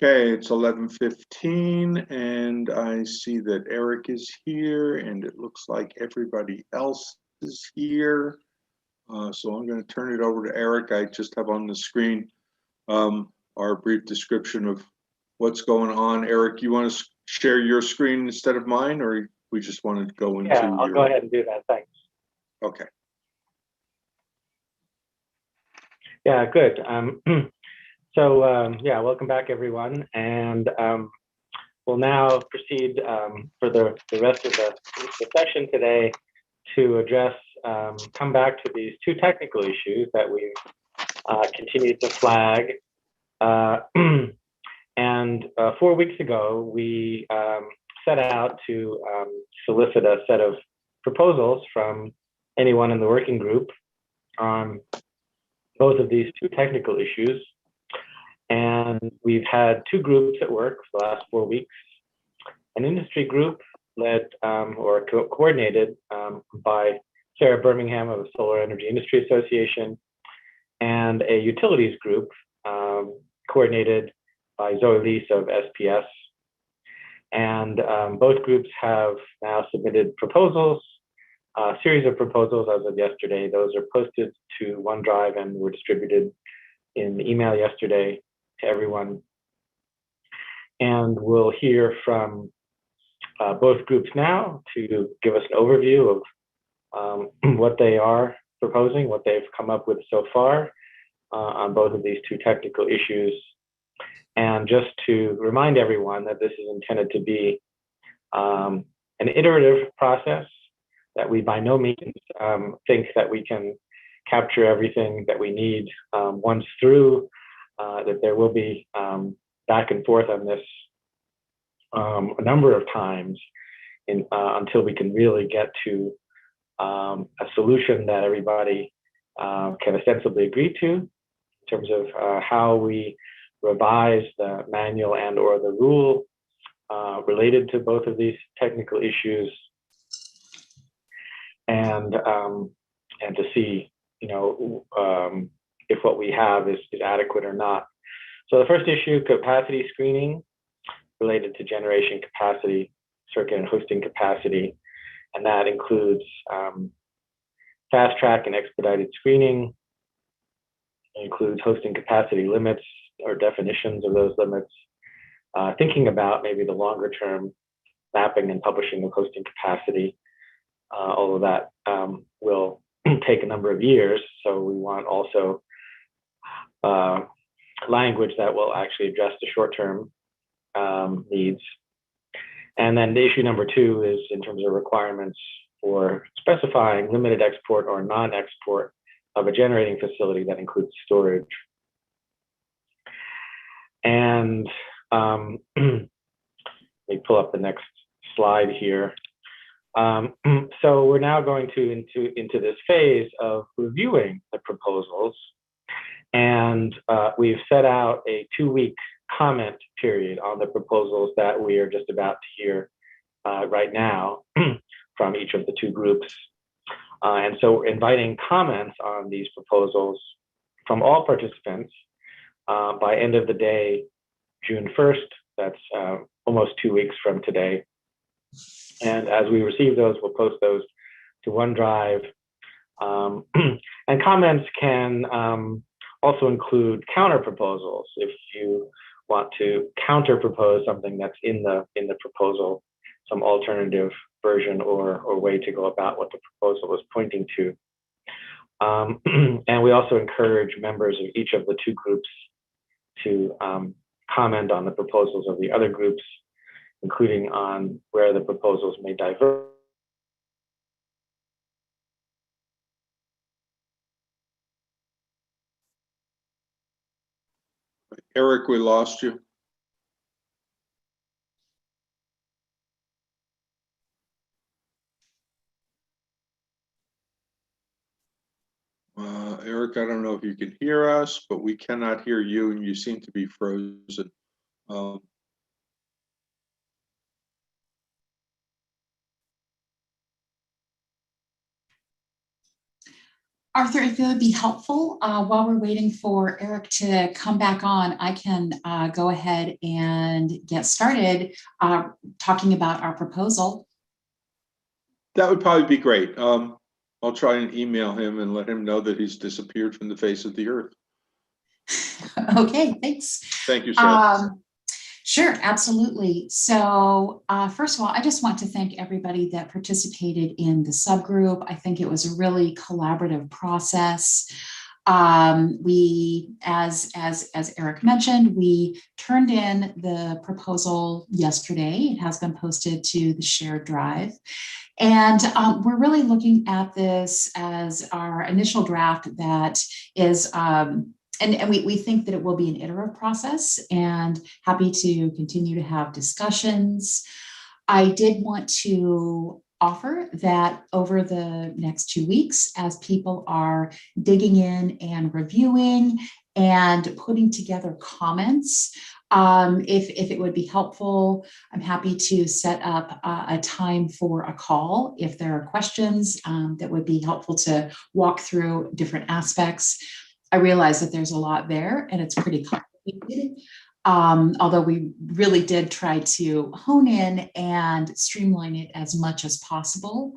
Okay, it's 11:15 and I see that Eric is here and it looks like everybody else is here. So I'm going to turn it over to Eric. I just have on the screen our brief description of what's going on. Eric, you want to share your screen instead of mine, or we just want to go into Yeah, I'll go ahead and do that. Thanks. Okay. Yeah, good. Yeah, welcome back, everyone. And we'll now proceed for the rest of the session today to address, come back to these two technical issues that we've continued to flag. And 4 weeks ago, we set out to solicit a set of proposals from anyone in the working group on both of these two technical issues. And we've had two groups at work for the last 4 weeks. An industry group led or coordinated by Sarah Birmingham of the Solar Energy Industry Association, and a utilities group coordinated by Zoe Lease of SPS. And both groups have now submitted proposals, a series of proposals as of yesterday. Those are posted to OneDrive and were distributed in email yesterday to everyone. And we'll hear from both groups now to give us an overview of what they are proposing, what they've come up with so far on both of these two technical issues. And just to remind everyone that this is intended to be an iterative process, that we by no means think that we can capture everything that we need once through, that there will be back and forth on this a number of times until we can really get to a solution that everybody can ostensibly agree to in terms of how we revise the manual and or the rule related to both of these technical issues, and to see, you know, if what we have is adequate or not. So the first issue, capacity screening, related to generation capacity, circuit and hosting capacity, and that includes fast track and expedited screening. It includes hosting capacity limits or definitions of those limits, thinking about maybe the longer term mapping and publishing of hosting capacity, although that will take a number of years. So we want also language that will actually address the short-term needs. And then the issue number two is in terms of requirements for specifying limited export or non-export of a generating facility that includes storage. And let me pull up the next slide here. So we're now going into this phase of reviewing the proposals, and we've set out a 2-week comment period on the proposals that we are just about to hear right now from each of the two groups. And so we're inviting comments on these proposals from all participants by end of the day, June 1st. That's almost 2 weeks from today. And as we receive those, we'll post those to OneDrive. And comments can also include counter proposals. If you want to counter propose something that's in the proposal, some alternative version or way to go about what the proposal is pointing to. And we also encourage members of each of the two groups to comment on the proposals of the other groups, including on where the proposals may diverge. Eric, we lost you. Eric, I don't know if you can hear us, but we cannot hear you, and you seem to be frozen. Arthur, if it would be helpful, while we're waiting for Eric to come back on, I can go ahead and get started talking about our proposal. That would probably be great. I'll try and email him and let him know that he's disappeared from the face of the earth. Okay, thanks. Thank you, Sarah. Sure, absolutely. So first of all, I just want to thank everybody that participated in the subgroup. I think it was a really collaborative process. We, as Eric mentioned, we turned in the proposal yesterday. It has been posted to the shared drive. And we're really looking at this as our initial draft that is, and we think that it will be an iterative process, and happy to continue to have discussions. I did want to offer that over the next 2 weeks, as people are digging in and reviewing and putting together comments, if it would be helpful, I'm happy to set up a time for a call if there are questions that would be helpful to walk through different aspects. I realize that there's a lot there and it's pretty complicated, although we really did try to hone in and streamline it as much as possible.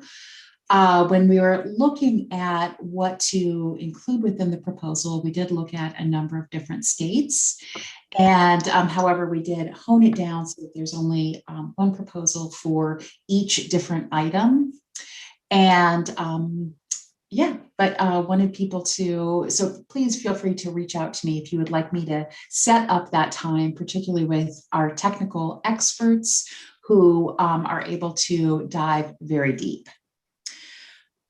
When we were looking at what to include within the proposal, we did look at a number of different states. And however, we did hone it down so that there's only one proposal for each different item. And yeah, but wanted people to, so please feel free to reach out to me if you would like me to set up that time, particularly with our technical experts who are able to dive very deep.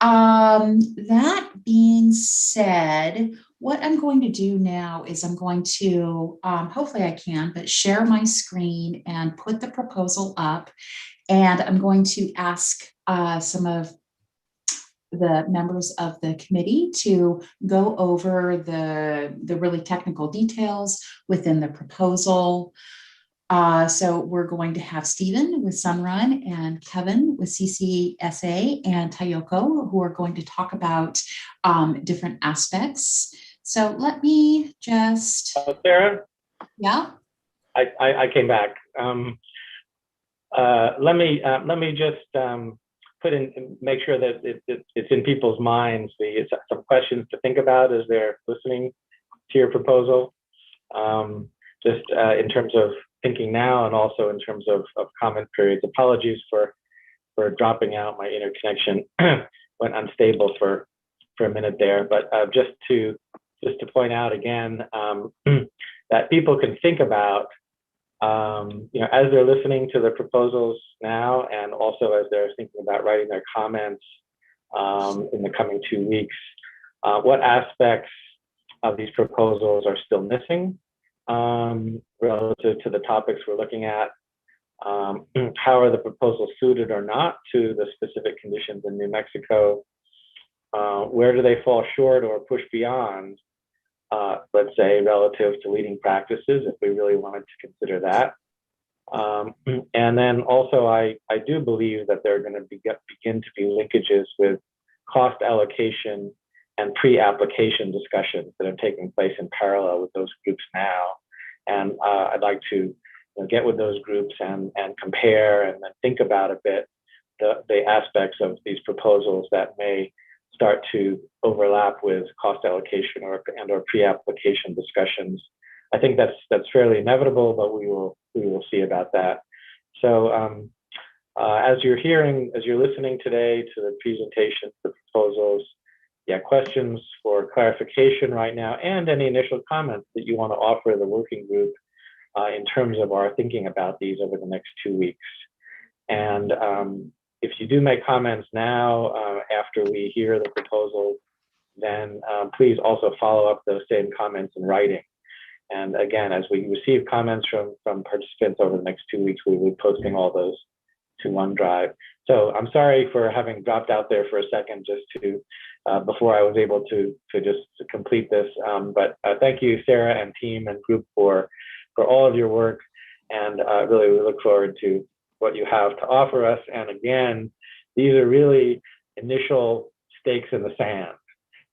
That being said, what I'm going to do now is I'm going to, hopefully I can, but share my screen and put the proposal up. And I'm going to ask some of the members of the committee to go over the really technical details within the proposal. So we're going to have Stephen with Sunrun and Kevin with CCSA and Tayoko, who are going to talk about different aspects. So let me just. Sarah? Yeah? I came back. Let me just make sure that it's in people's minds, some questions to think about as they're listening to your proposal, just in terms of thinking now and also in terms of comment periods. Apologies for dropping out. My interconnection went unstable for a minute there, but just to point out again that people can think about, as they're listening to the proposals now, and also as they're thinking about writing their comments in the coming 2 weeks, what aspects of these proposals are still missing relative to the topics we're looking at? How are the proposals suited or not to the specific conditions in New Mexico? Where do they fall short or push beyond, let's say, relative to leading practices, if we really wanted to consider that? And then also, I do believe that there are going to begin to be linkages with cost allocation and pre-application discussions that are taking place in parallel with those groups now. And I'd like to get with those groups and compare and then think about a bit the aspects of these proposals that may start to overlap with cost allocation or pre-application discussions. I think that's fairly inevitable, but we will see about that. So as you're listening today to the presentation, the proposals, questions for clarification right now, and any initial comments that you want to offer the working group in terms of our thinking about these over the next 2 weeks. And if you do make comments now after we hear the proposal, then please also follow up those same comments in writing. And again, as we receive comments from participants over the next 2 weeks, we will be posting all those to OneDrive. So I'm sorry for having dropped out there for a second just to before I was able to complete this. But thank you, Sarah and team and group for all of your work. And really, we look forward to what you have to offer us. And again, these are really initial stakes in the sand.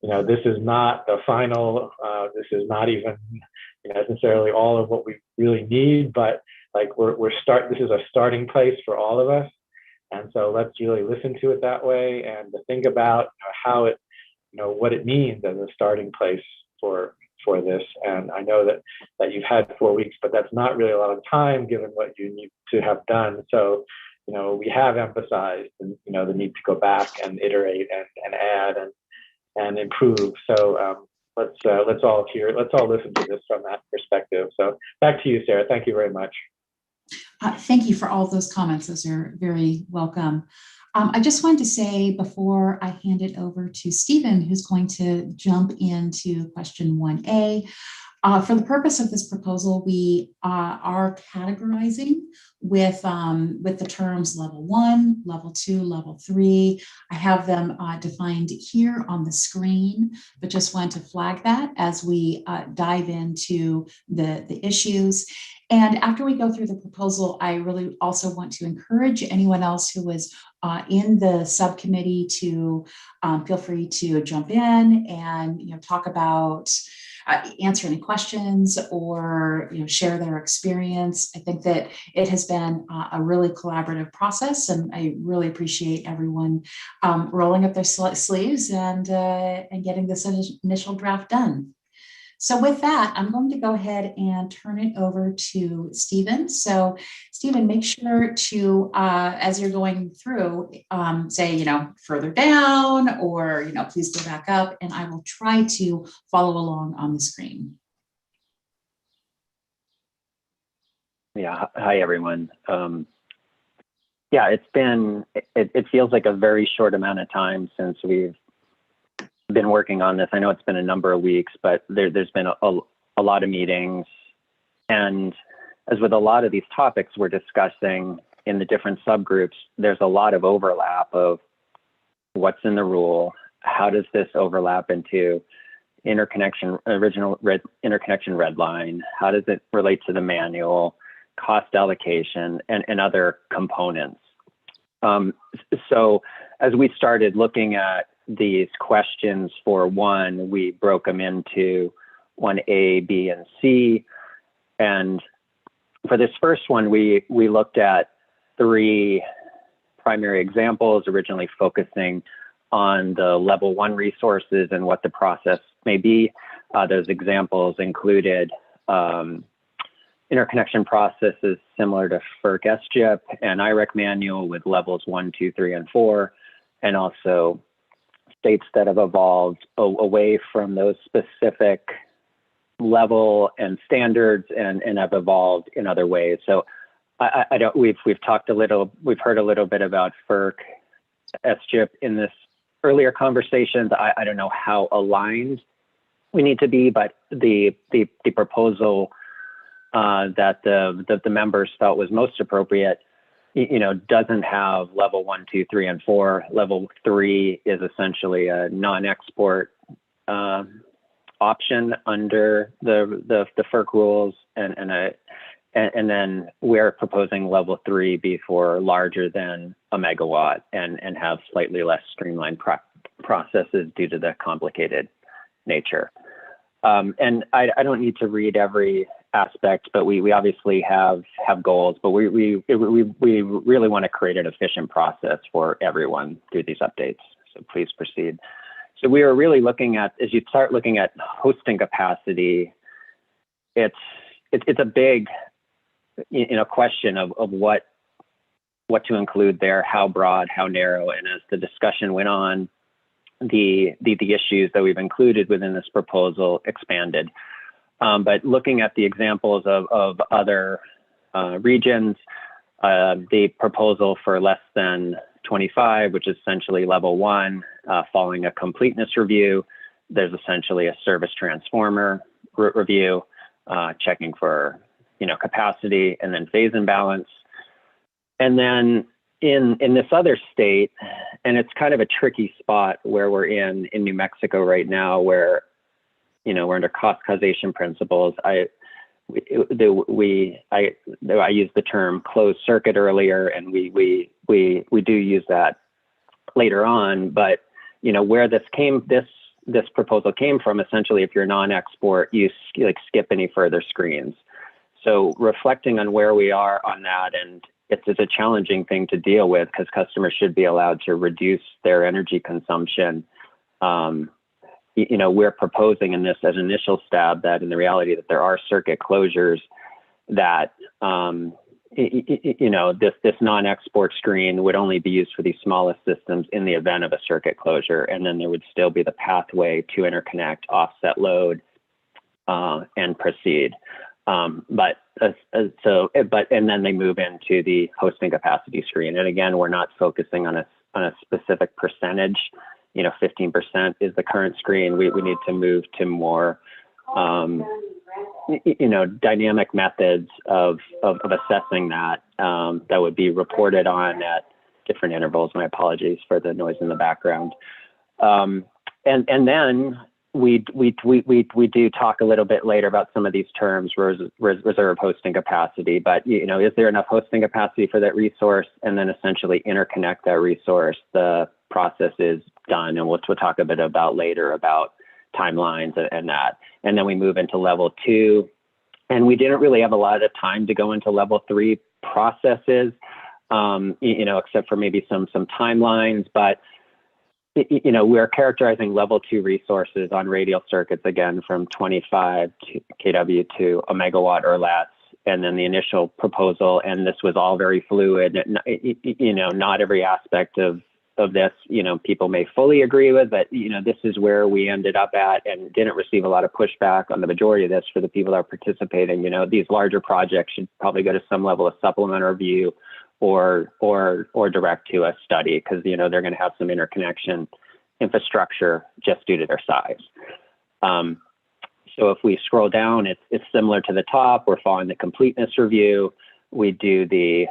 this is not the final, this is not even necessarily all of what we really need, but like this is a starting place for all of us. And so let's really listen to it that way and to think about how it, what it means as a starting place for this. And I know that you've had 4 weeks, but that's not really a lot of time given what you need to have done. So, we have emphasized, the need to go back and iterate and add and improve. So let's all listen to this from that perspective. So back to you, Sarah. Thank you very much. Thank you for all of those comments. Those are very welcome. I just wanted to say before I hand it over to Stephen, who's going to jump into question 1A, for the purpose of this proposal, we are categorizing with the terms level 1, level 2, level 3. I have them defined here on the screen, but just wanted to flag that as we dive into the issues. And after we go through the proposal, I really also want to encourage anyone else who was in the subcommittee to feel free to jump in and talk about answer any questions or share their experience. I think that it has been a really collaborative process, and I really appreciate everyone rolling up their sleeves and getting this initial draft done. So with that, I'm going to go ahead and turn it over to Stephen. So Stephen, make sure to, as you're going through, say, further down or, please go back up, and I will try to follow along on the screen. Yeah, hi, everyone. Yeah, it feels like a very short amount of time since we've been working on this. I know it's been a number of weeks, but there's been a lot of meetings. And as with a lot of these topics we're discussing in the different subgroups, there's a lot of overlap of what's in the rule, how does this overlap into interconnection, interconnection red line, how does it relate to the manual, cost allocation, and other components. So as we started looking at these questions for 1, we broke them into 1A, B, and C. And for this first one, we looked at 3 primary examples, originally focusing on the level 1 resources and what the process may be. Those examples included interconnection processes similar to FERC SGIP and IREC manual with levels 1, 2, 3, and 4, and also states that have evolved away from those specific level and standards and have evolved in other ways. So I don't, we've talked a little, we've heard a little bit about FERC SGIP in this earlier conversations. I don't know how aligned we need to be, but the proposal that the members felt was most appropriate, doesn't have level 1, 2, 3, and 4. Level 3 is essentially a non-export option under the FERC rules, and then we're proposing level 3 be for larger than a megawatt and have slightly less streamlined processes due to the complicated nature. And I don't need to read every aspect, but we obviously have goals, but we really want to create an efficient process for everyone through these updates. So please proceed. So we are really looking at, as you start looking at hosting capacity, it's a big, question of what to include there, how broad, how narrow, and as the discussion went on, the issues that we've included within this proposal expanded. But looking at the examples of other regions, the proposal for less than 25, which is essentially level 1, following a completeness review, there's essentially a service transformer review, checking for capacity and then phase imbalance. And then in this other state, and it's kind of a tricky spot where we're in New Mexico right now, where we're under cost causation principles. I used the term closed circuit earlier, and we do use that later on. But where this this proposal came from. Essentially, if you're non-export, you skip any further screens. So reflecting on where we are on that, and it's a challenging thing to deal with because customers should be allowed to reduce their energy consumption. We're proposing in this as an initial stab that in the reality that there are circuit closures that, this non-export screen would only be used for these smallest systems in the event of a circuit closure. And then there would still be the pathway to interconnect, offset load, and proceed. And then they move into the hosting capacity screen. And again, we're not focusing on a specific percentage. 15% is the current screen. We need to move to more, dynamic methods of assessing that that would be reported on at different intervals. My apologies for the noise in the background. And then we do talk a little bit later about some of these terms, reserve hosting capacity, but is there enough hosting capacity for that resource? And then essentially interconnect that resource. The process is done, and we'll talk a bit about later about timelines and that. And then we move into level 2, and we didn't really have a lot of time to go into level 3 processes, except for maybe some timelines, but we're characterizing level 2 resources on radial circuits, again, from 25 kW to a megawatt or less. And then the initial proposal, and this was all very fluid, not every aspect of this, people may fully agree with, but, this is where we ended up at and didn't receive a lot of pushback on the majority of this for the people that are participating. These larger projects should probably go to some level of supplemental review or direct to a study, because they're going to have some interconnection infrastructure just due to their size. So if we scroll down, it's similar to the top. We're following the completeness review. We do the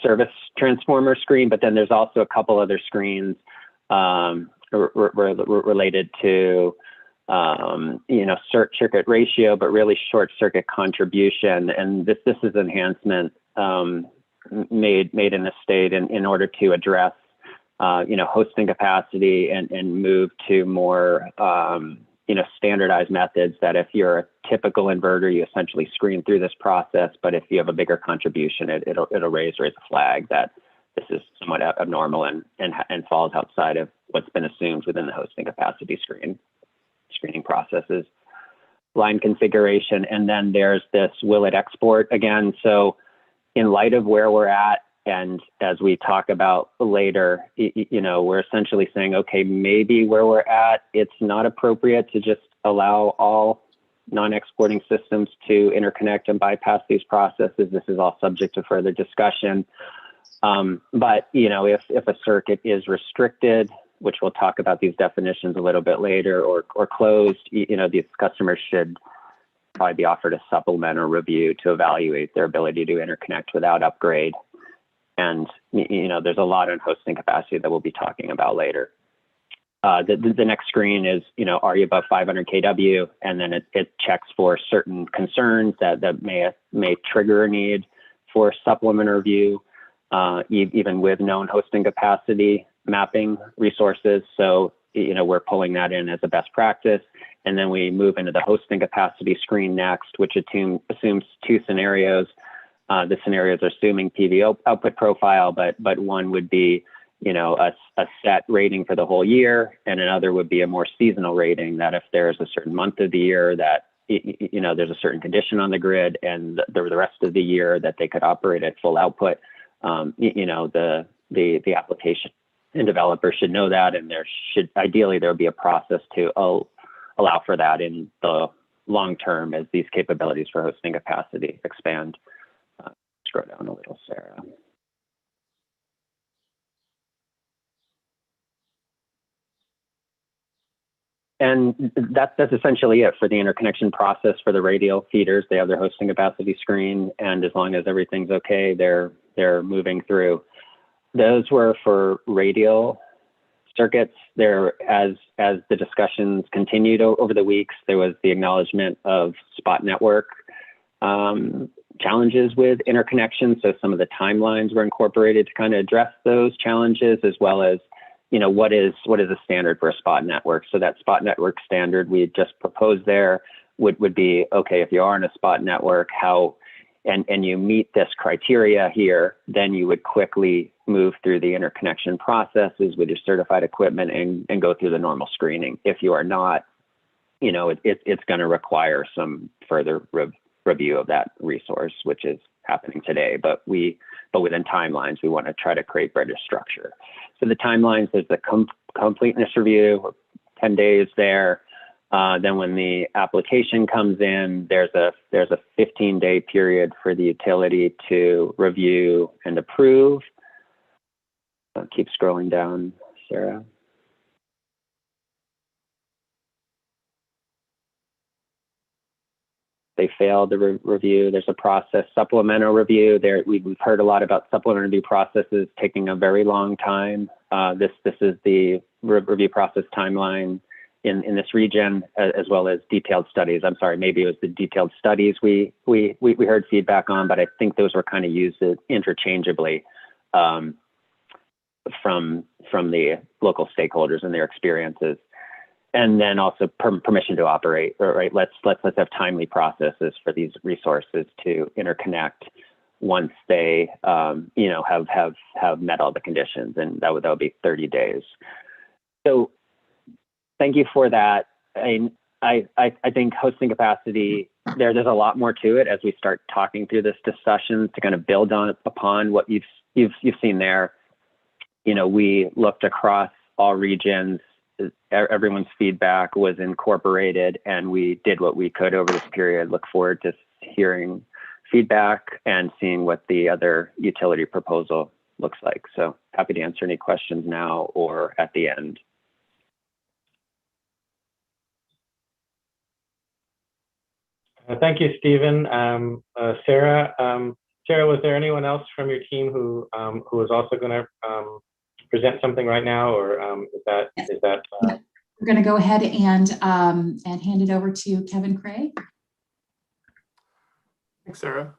service transformer screen, but then there's also a couple other screens related to circuit ratio, but really short circuit contribution. And this is enhancement made in the state in order to address hosting capacity and move to more standardized methods that if you're a typical inverter, you essentially screen through this process, but if you have a bigger contribution, it'll raise a flag that this is somewhat abnormal and falls outside of what's been assumed within the hosting capacity screening processes. Line configuration, and then there's this will it export again. So in light of where we're at, and as we talk about later, we're essentially saying, okay, maybe where we're at, it's not appropriate to just allow all non-exporting systems to interconnect and bypass these processes. This is all subject to further discussion. But if a circuit is restricted, which we'll talk about these definitions a little bit later, or closed, these customers should probably be offered a supplemental review to evaluate their ability to interconnect without upgrade. And, there's a lot on hosting capacity that we'll be talking about later. The next screen is, are you above 500 kW? And then it checks for certain concerns that may trigger a need for supplemental review, even with known hosting capacity mapping resources. So, we're pulling that in as a best practice. And then we move into the hosting capacity screen next, which assumes 2 scenarios. The scenarios are assuming PV output profile, but one would be, a set rating for the whole year, and another would be a more seasonal rating, that if there's a certain month of the year that, there's a certain condition on the grid, and the rest of the year that they could operate at full output, the application and developer should know that, and ideally there would be a process to allow for that in the long term as these capabilities for hosting capacity expand. Scroll down a little, Sarah. And that's essentially it for the interconnection process for the radial feeders. They have their hosting capacity screen, and as long as everything's okay, they're moving through. Those were for radial circuits. As the discussions continued over the weeks, there was the acknowledgement of spot network challenges with interconnection. So some of the timelines were incorporated to kind of address those challenges, as well as what is a standard for a spot network? So that spot network standard we just proposed there would be, okay, if you are in a spot network, how, and you meet this criteria here, then you would quickly move through the interconnection processes with your certified equipment and go through the normal screening. If you are not, it's going to require some further review of that resource, which is happening today. But within timelines, we want to try to create better structure. So the timelines, there's the completeness review, 10 days there. Then when the application comes in, there's a 15-day period for the utility to review and approve. Keep scrolling down, Sarah. They failed the review. There's a process, supplemental review. We've heard a lot about supplemental review processes taking a very long time. This is the review process timeline in this region, as well as detailed studies. I'm sorry, maybe it was the detailed studies we heard feedback on, but I think those were kind of used interchangeably from the local stakeholders and their experiences. And then also permission to operate, right? Let's have timely processes for these resources to interconnect once they, have met all the conditions, and that would be 30 days. So, thank you for that. I think hosting capacity, there's a lot more to it as we start talking through this discussion to kind of build upon what you've seen there. We looked across all regions. Everyone's feedback was incorporated, and we did what we could over this period. Look forward to hearing feedback and seeing what the other utility proposal looks like. So happy to answer any questions now or at the end. Thank you, Stephen. Sarah, was there anyone else from your team who is also going to present something right now, or is that? We're going to go ahead and hand it over to Kevin Craig. Thanks, Sarah.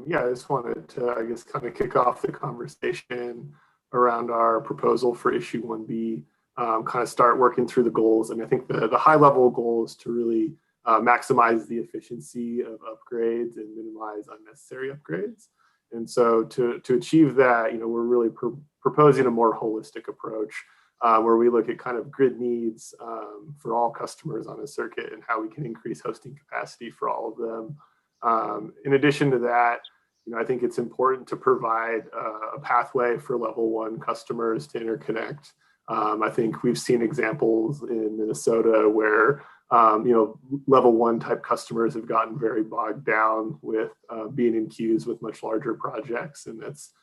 Yeah, I just wanted to, kind of kick off the conversation around our proposal for issue 1B, kind of start working through the goals. And I think the high level goal is to really maximize the efficiency of upgrades and minimize unnecessary upgrades. And so to achieve that, we're really proposing a more holistic approach where we look at kind of grid needs for all customers on a circuit and how we can increase hosting capacity for all of them. In addition to that, I think it's important to provide a pathway for level 1 customers to interconnect. I think we've seen examples in Minnesota where level 1 type customers have gotten very bogged down with being in queues with much larger projects, and that's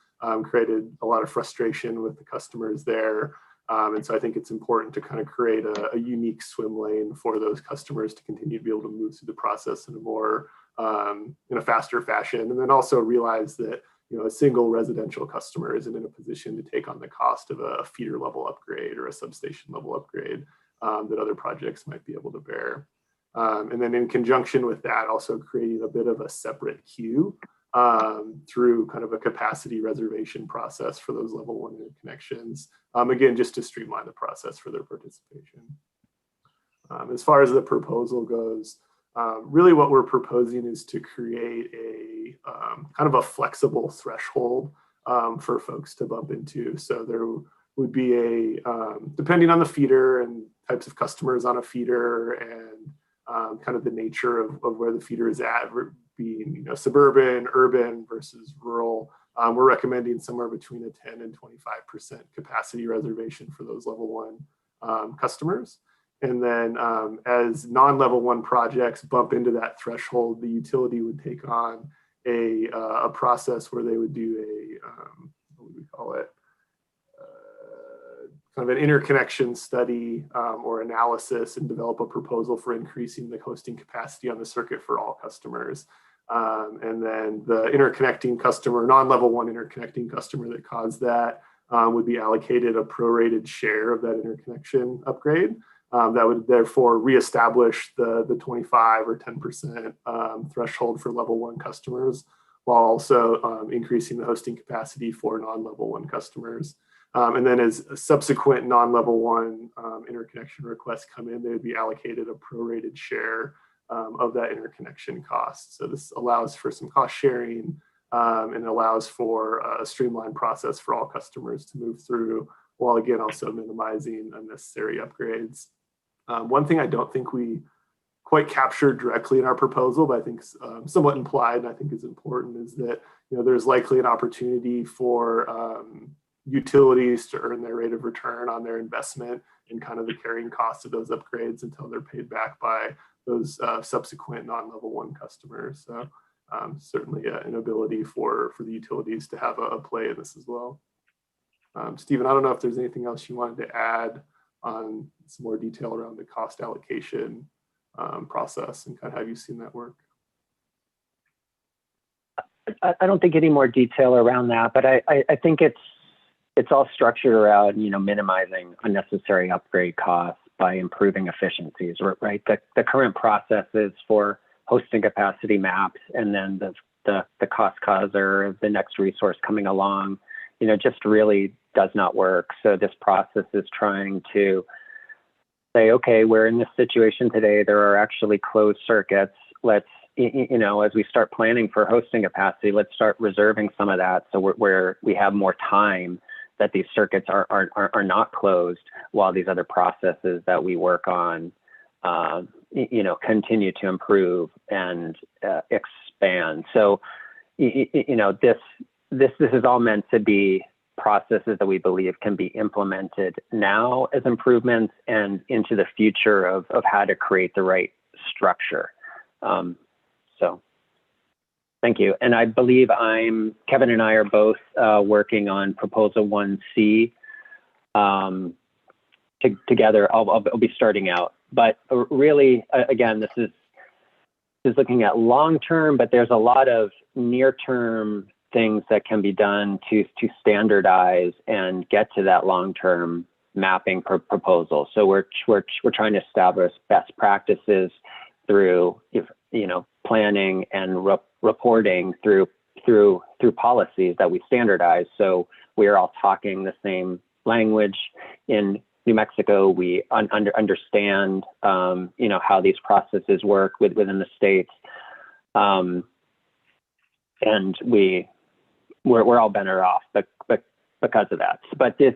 created a lot of frustration with the customers there. And so I think it's important to kind of create a unique swim lane for those customers to continue to be able to move through the process in a more in a faster fashion, and then also realize that a single residential customer isn't in a position to take on the cost of a feeder level upgrade or a substation level upgrade that other projects might be able to bear. And then in conjunction with that, also creating a bit of a separate queue through kind of a capacity reservation process for those level 1 interconnections. Again, just to streamline the process for their participation. As far as the proposal goes, really what we're proposing is to create a kind of a flexible threshold for folks to bump into. So there would be depending on the feeder and types of customers on a feeder and kind of the nature of where the feeder is at, being suburban, urban versus rural, we're recommending somewhere between a 10 and 25% capacity reservation for those level 1 customers. And then as non-level 1 projects bump into that threshold, the utility would take on a process where they would do what do we call it? Kind of an interconnection study or analysis and develop a proposal for increasing the hosting capacity on the circuit for all customers. And then the interconnecting customer, non-level 1 interconnecting customer that caused that would be allocated a prorated share of that interconnection upgrade. That would therefore reestablish the 25 or 10% threshold for level 1 customers, while also increasing the hosting capacity for non-level 1 customers. And then as subsequent non-level 1 interconnection requests come in, they would be allocated a prorated share of that interconnection cost. So this allows for some cost sharing and allows for a streamlined process for all customers to move through, while again also minimizing unnecessary upgrades. One thing I don't think we quite captured directly in our proposal, but I think somewhat implied and I think is important, is that there's likely an opportunity for utilities to earn their rate of return on their investment and kind of the carrying cost of those upgrades until they're paid back by those subsequent non-level 1 customers. So certainly an ability for the utilities to have a play in this as well. Stephen, I don't know if there's anything else you wanted to add on some more detail around the cost allocation process and kind of how you've seen that work. I don't think any more detail around that, but I think it's all structured around minimizing unnecessary upgrade costs by improving efficiencies, right? The current processes for hosting capacity maps and then the cost causer of the next resource coming along, just really does not work. So this process is trying to say, okay, we're in this situation today. There are actually closed circuits. Let's, as we start planning for hosting capacity, let's start reserving some of that so where we have more time that these circuits are not closed while these other processes that we work on, continue to improve and expand. So, this is all meant to be processes that we believe can be implemented now as improvements and into the future of how to create the right structure. So thank you. And I believe Kevin and I are both working on proposal 1C together. I'll be starting out, but really, again, this is looking at long-term, but there's a lot of near-term things that can be done to standardize and get to that long-term mapping proposal. So we're trying to establish best practices through planning and reporting through policies that we standardize. So we are all talking the same language. In New Mexico, we understand how these processes work within the states, and we're all better off because of that. But this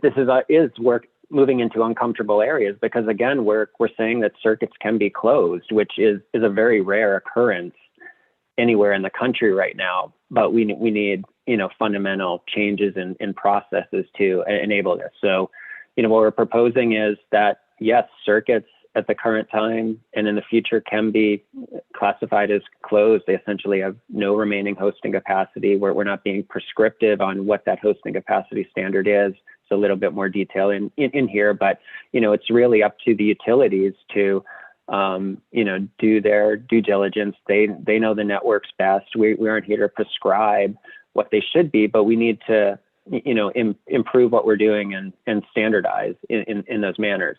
is work moving into uncomfortable areas because, again, we're saying that circuits can be closed, which is a very rare occurrence anywhere in the country right now. But we need fundamental changes in processes to enable this. So what we're proposing is that yes, circuits at the current time and in the future can be classified as closed. They essentially have no remaining hosting capacity. We're not being prescriptive on what that hosting capacity standard is. It's a little bit more detail in here, but it's really up to the utilities to do their due diligence. They know the networks best. We aren't here to prescribe what they should be, but we need to improve what we're doing and standardize in those manners.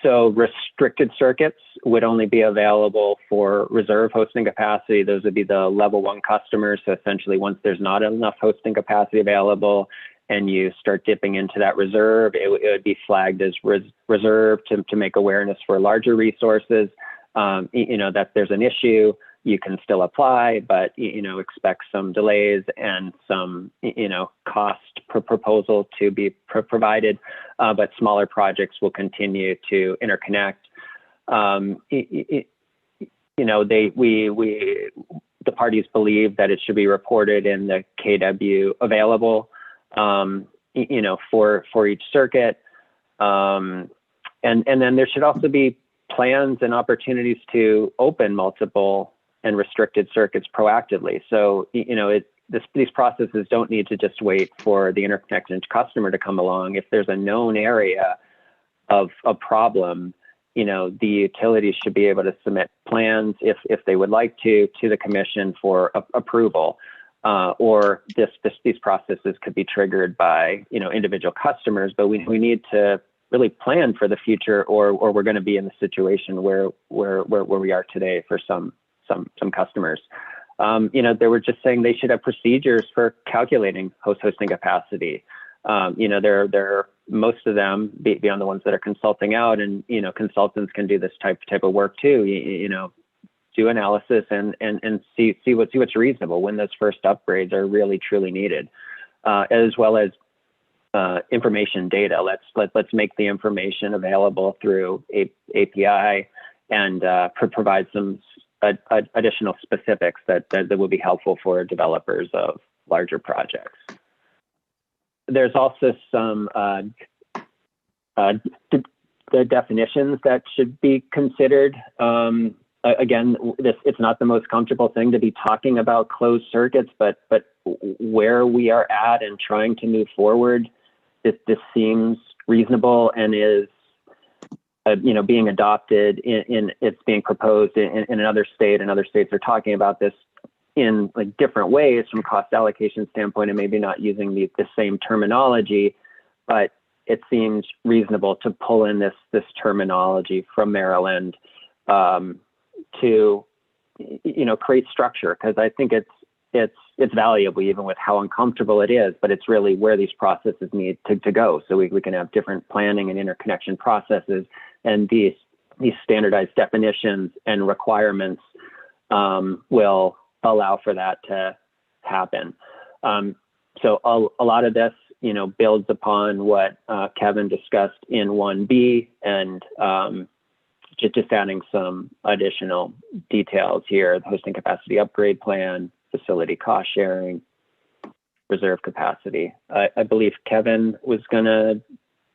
So restricted circuits would only be available for reserve hosting capacity. Those would be the level 1 customers. So essentially, once there's not enough hosting capacity available and you start dipping into that reserve, it would be flagged as reserve to make awareness for larger resources, that there's an issue. You can still apply, but expect some delays and some cost per proposal to be provided. But smaller projects will continue to interconnect. The parties believe that it should be reported in the KW available, for each circuit, and then there should also be plans and opportunities to open multiple and restricted circuits proactively. So, these processes don't need to just wait for the interconnection customer to come along. If there's a known area of a problem, the utilities should be able to submit plans if they would like to the commission for approval. Or these processes could be triggered by individual customers, but we need to really plan for the future, or we're going to be in the situation where we are today for some customers. They were just saying they should have procedures for calculating hosting capacity. Most of them, beyond the ones that are consulting out, and consultants can do this type of work too. Do analysis and see what's reasonable when those first upgrades are really truly needed, as well as information data. Let's make the information available through API and provide some additional specifics that will be helpful for developers of larger projects. There's also some the definitions that should be considered. Again, it's not the most comfortable thing to be talking about closed circuits, but where we are at and trying to move forward, this seems reasonable and is being adopted it's being proposed in another state, and other states are talking about this in like different ways from cost allocation standpoint, and maybe not using the same terminology, but it seems reasonable to pull in this terminology from Maryland to create structure, because I think it's valuable even with how uncomfortable it is, but it's really where these processes need to go, so we can have different planning and interconnection processes, and these standardized definitions and requirements will allow for that to happen. So a lot of this builds upon what Kevin discussed in 1B, and just adding some additional details here: the hosting capacity upgrade plan, facility cost sharing, reserve capacity. I believe Kevin was going to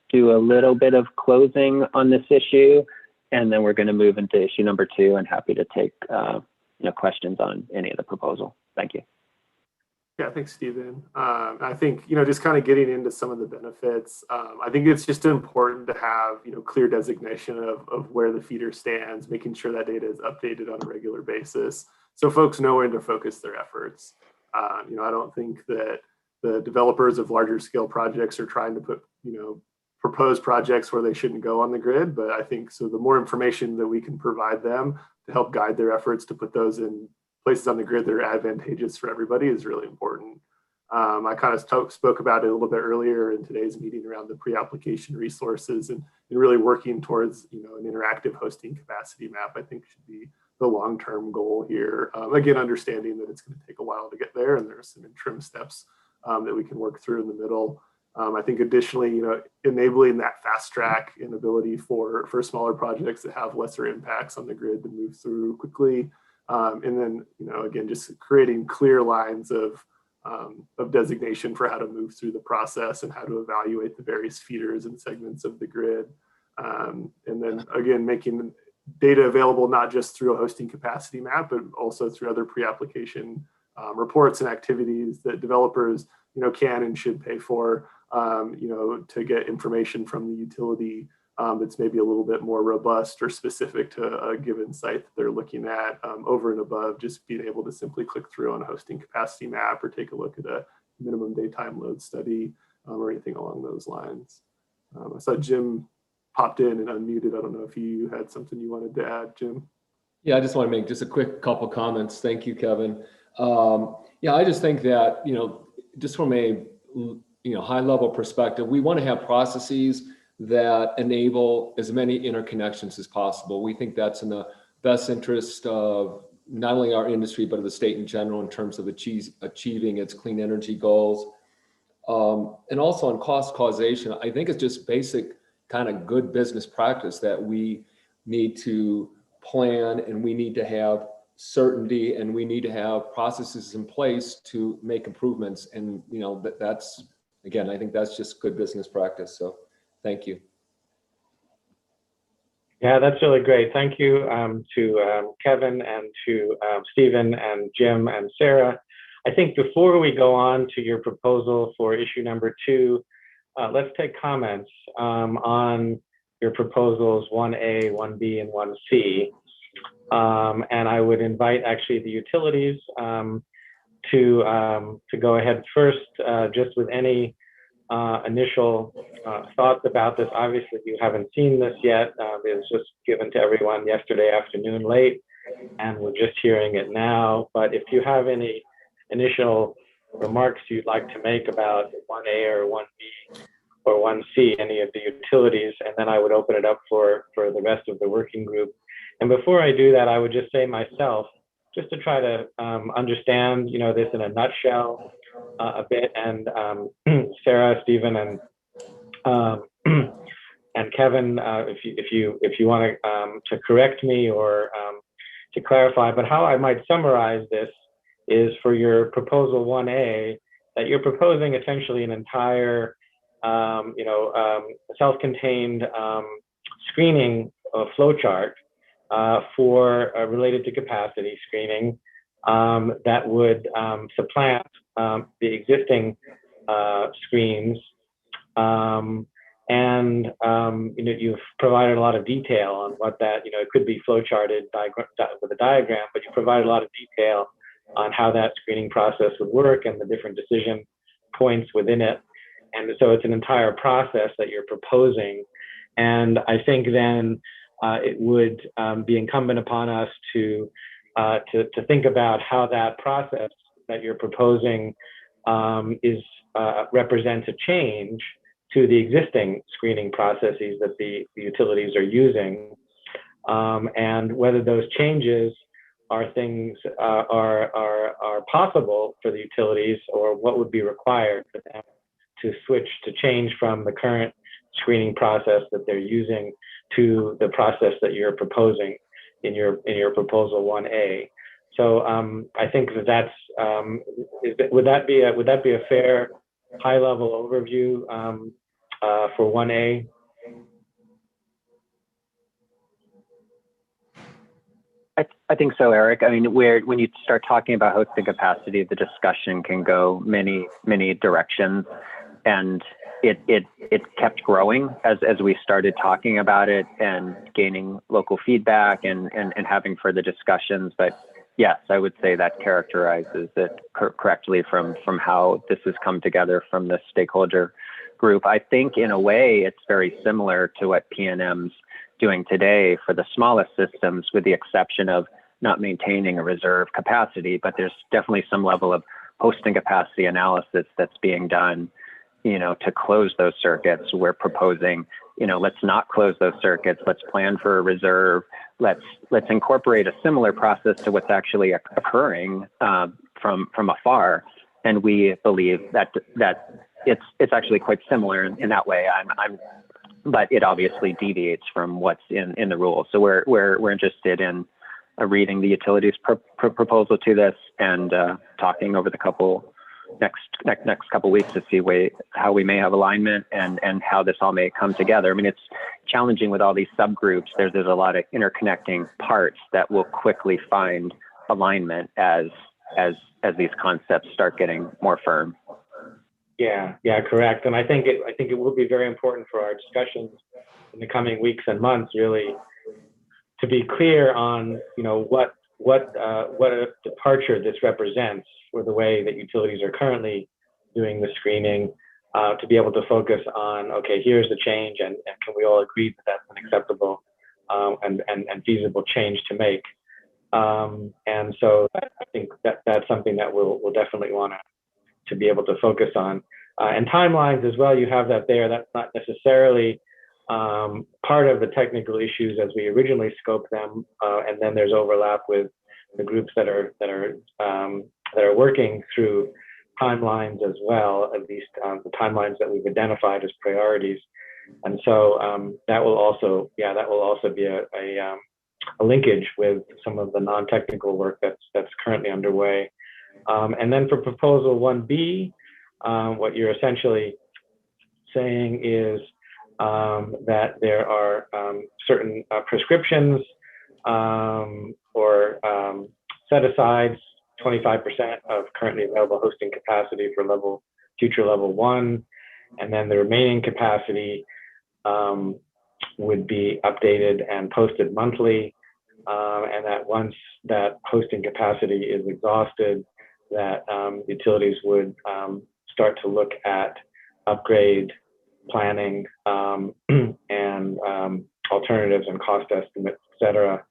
do a little bit of closing on this issue, and then we're going to move into issue number 2, and happy to take questions on any of the proposal. Thank you. Yeah, thanks, Stephen. I think, just kind of getting into some of the benefits, I think it's just important to have, clear designation of where the feeder stands, making sure that data is updated on a regular basis so folks know where to focus their efforts. I don't think that the developers of larger scale projects are trying to put, propose projects where they shouldn't go on the grid, but I think so the more information that we can provide them to help guide their efforts to put those in places on the grid that are advantageous for everybody is really important. I kind of spoke about it a little bit earlier in today's meeting around the pre-application resources and really working towards an interactive hosting capacity map, I think should be the long-term goal here. Again, understanding that it's going to take a while to get there, and there's some interim steps that we can work through in the middle. I think additionally, enabling that fast track and ability for smaller projects that have lesser impacts on the grid to move through quickly. And then, again, just creating clear lines of designation for how to move through the process and how to evaluate the various feeders and segments of the grid. And then again, making data available not just through a hosting capacity map, but also through other pre-application reports and activities that developers can and should pay for, to get information from the utility that's maybe a little bit more robust or specific to a given site that they're looking at, over and above just being able to simply click through on a hosting capacity map or take a look at a minimum daytime load study or anything along those lines. I saw Jim popped in and unmuted. I don't know if you had something you wanted to add, Jim. Yeah, I just want to make just a quick couple comments. Thank you, Kevin. Yeah, I just think that, just from a high level perspective, we want to have processes that enable as many interconnections as possible. We think that's in the best interest of not only our industry, but of the state in general in terms of achieving its clean energy goals. And also on cost causation, I think it's just basic kind of good business practice that we need to plan, and we need to have certainty, and we need to have processes in place to make improvements. And that's, again, I think that's just good business practice. So thank you. Yeah, that's really great. Thank you to Kevin and to Stephen and Jim and Sarah. I think before we go on to your proposal for issue number 2, let's take comments on your proposals 1A, 1B, and 1C. And I would invite actually the utilities to go ahead first, just with any initial thoughts about this. Obviously, you haven't seen this yet. It was just given to everyone yesterday afternoon late. and we're just hearing it now. But if you have any initial remarks you'd like to make about 1A or 1B or 1C, any of the utilities, and then I would open it up for the rest of the working group. And before I do that, I would just say myself, just to try to understand, this in a nutshell a bit. And Sarah, Stephen, and and Kevin, if you want to correct me or to clarify, but how I might summarize this is for your proposal 1A, that you're proposing essentially an entire, self-contained screening flowchart for related to capacity screening that would supplant the existing screens. You've provided a lot of detail on what that, it could be flowcharted with a diagram, but you provided a lot of detail on how that screening process would work and the different decision points within it. And so it's an entire process that you're proposing. And I think then it would be incumbent upon us to think about how that process that you're proposing represents a change to the existing screening processes that the utilities are using, and whether those changes are things are possible for the utilities, or what would be required for them to change from the current screening process that they're using to the process that you're proposing in your proposal 1A. So I think that's would that be a fair high level overview for 1A? I think so, Eric. I mean, when you start talking about hosting capacity, the discussion can go many directions, and it kept growing as we started talking about it and gaining local feedback and having further discussions. But yes, I would say that characterizes it correctly from how this has come together from the stakeholder group. I think in a way it's very similar to what PNM's doing today for the smallest systems, with the exception of not maintaining a reserve capacity, but there's definitely some level of hosting capacity analysis that's being done, to close those circuits. We're proposing, let's not close those circuits. Let's plan for a reserve. Let's incorporate a similar process to what's actually occurring from afar. And we believe that it's actually quite similar in that way. But it obviously deviates from what's in the rules. So we're interested in reading the utilities proposal to this and talking over the next couple weeks to see how we may have alignment and how this all may come together. I mean, it's challenging with all these subgroups. There's a lot of interconnecting parts that will quickly find alignment as these concepts start getting more firm. Yeah, correct. And I think it will be very important for our discussions in the coming weeks and months, really, to be clear on what a departure this represents for the way that utilities are currently doing the screening, to be able to focus on, okay, here's the change, and can we all agree that that's an acceptable and feasible change to make. And so I think that's something that we'll definitely want to be able to focus on. And timelines as well, you have that there. That's not necessarily part of the technical issues as we originally scoped them, and then there's overlap with the groups that are working through timelines as well, at least the timelines that we've identified as priorities. And so that will also be a linkage with some of the non-technical work that's currently underway. And then for proposal 1B, what you're essentially saying is that there are certain prescriptions or set-asides, 25% of currently available hosting capacity for future level 1, and then the remaining capacity would be updated and posted monthly, and that once that hosting capacity is exhausted, that utilities would start to look at upgrade planning and alternatives and cost estimates, et cetera.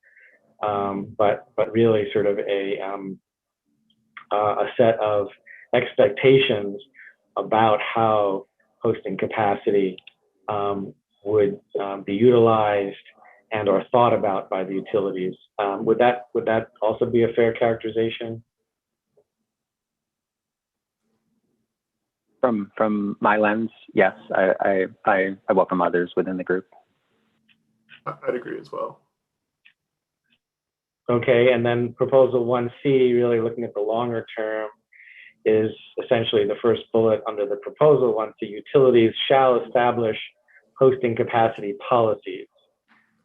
but really sort of a set of expectations about how hosting capacity would be utilized and or thought about by the utilities. Would that also be a fair characterization? From my lens, yes, I welcome others within the group. I'd agree as well. Okay, and then proposal 1C, really looking at the longer term, is essentially the first bullet under the proposal 1C. Utilities shall establish hosting capacity policies,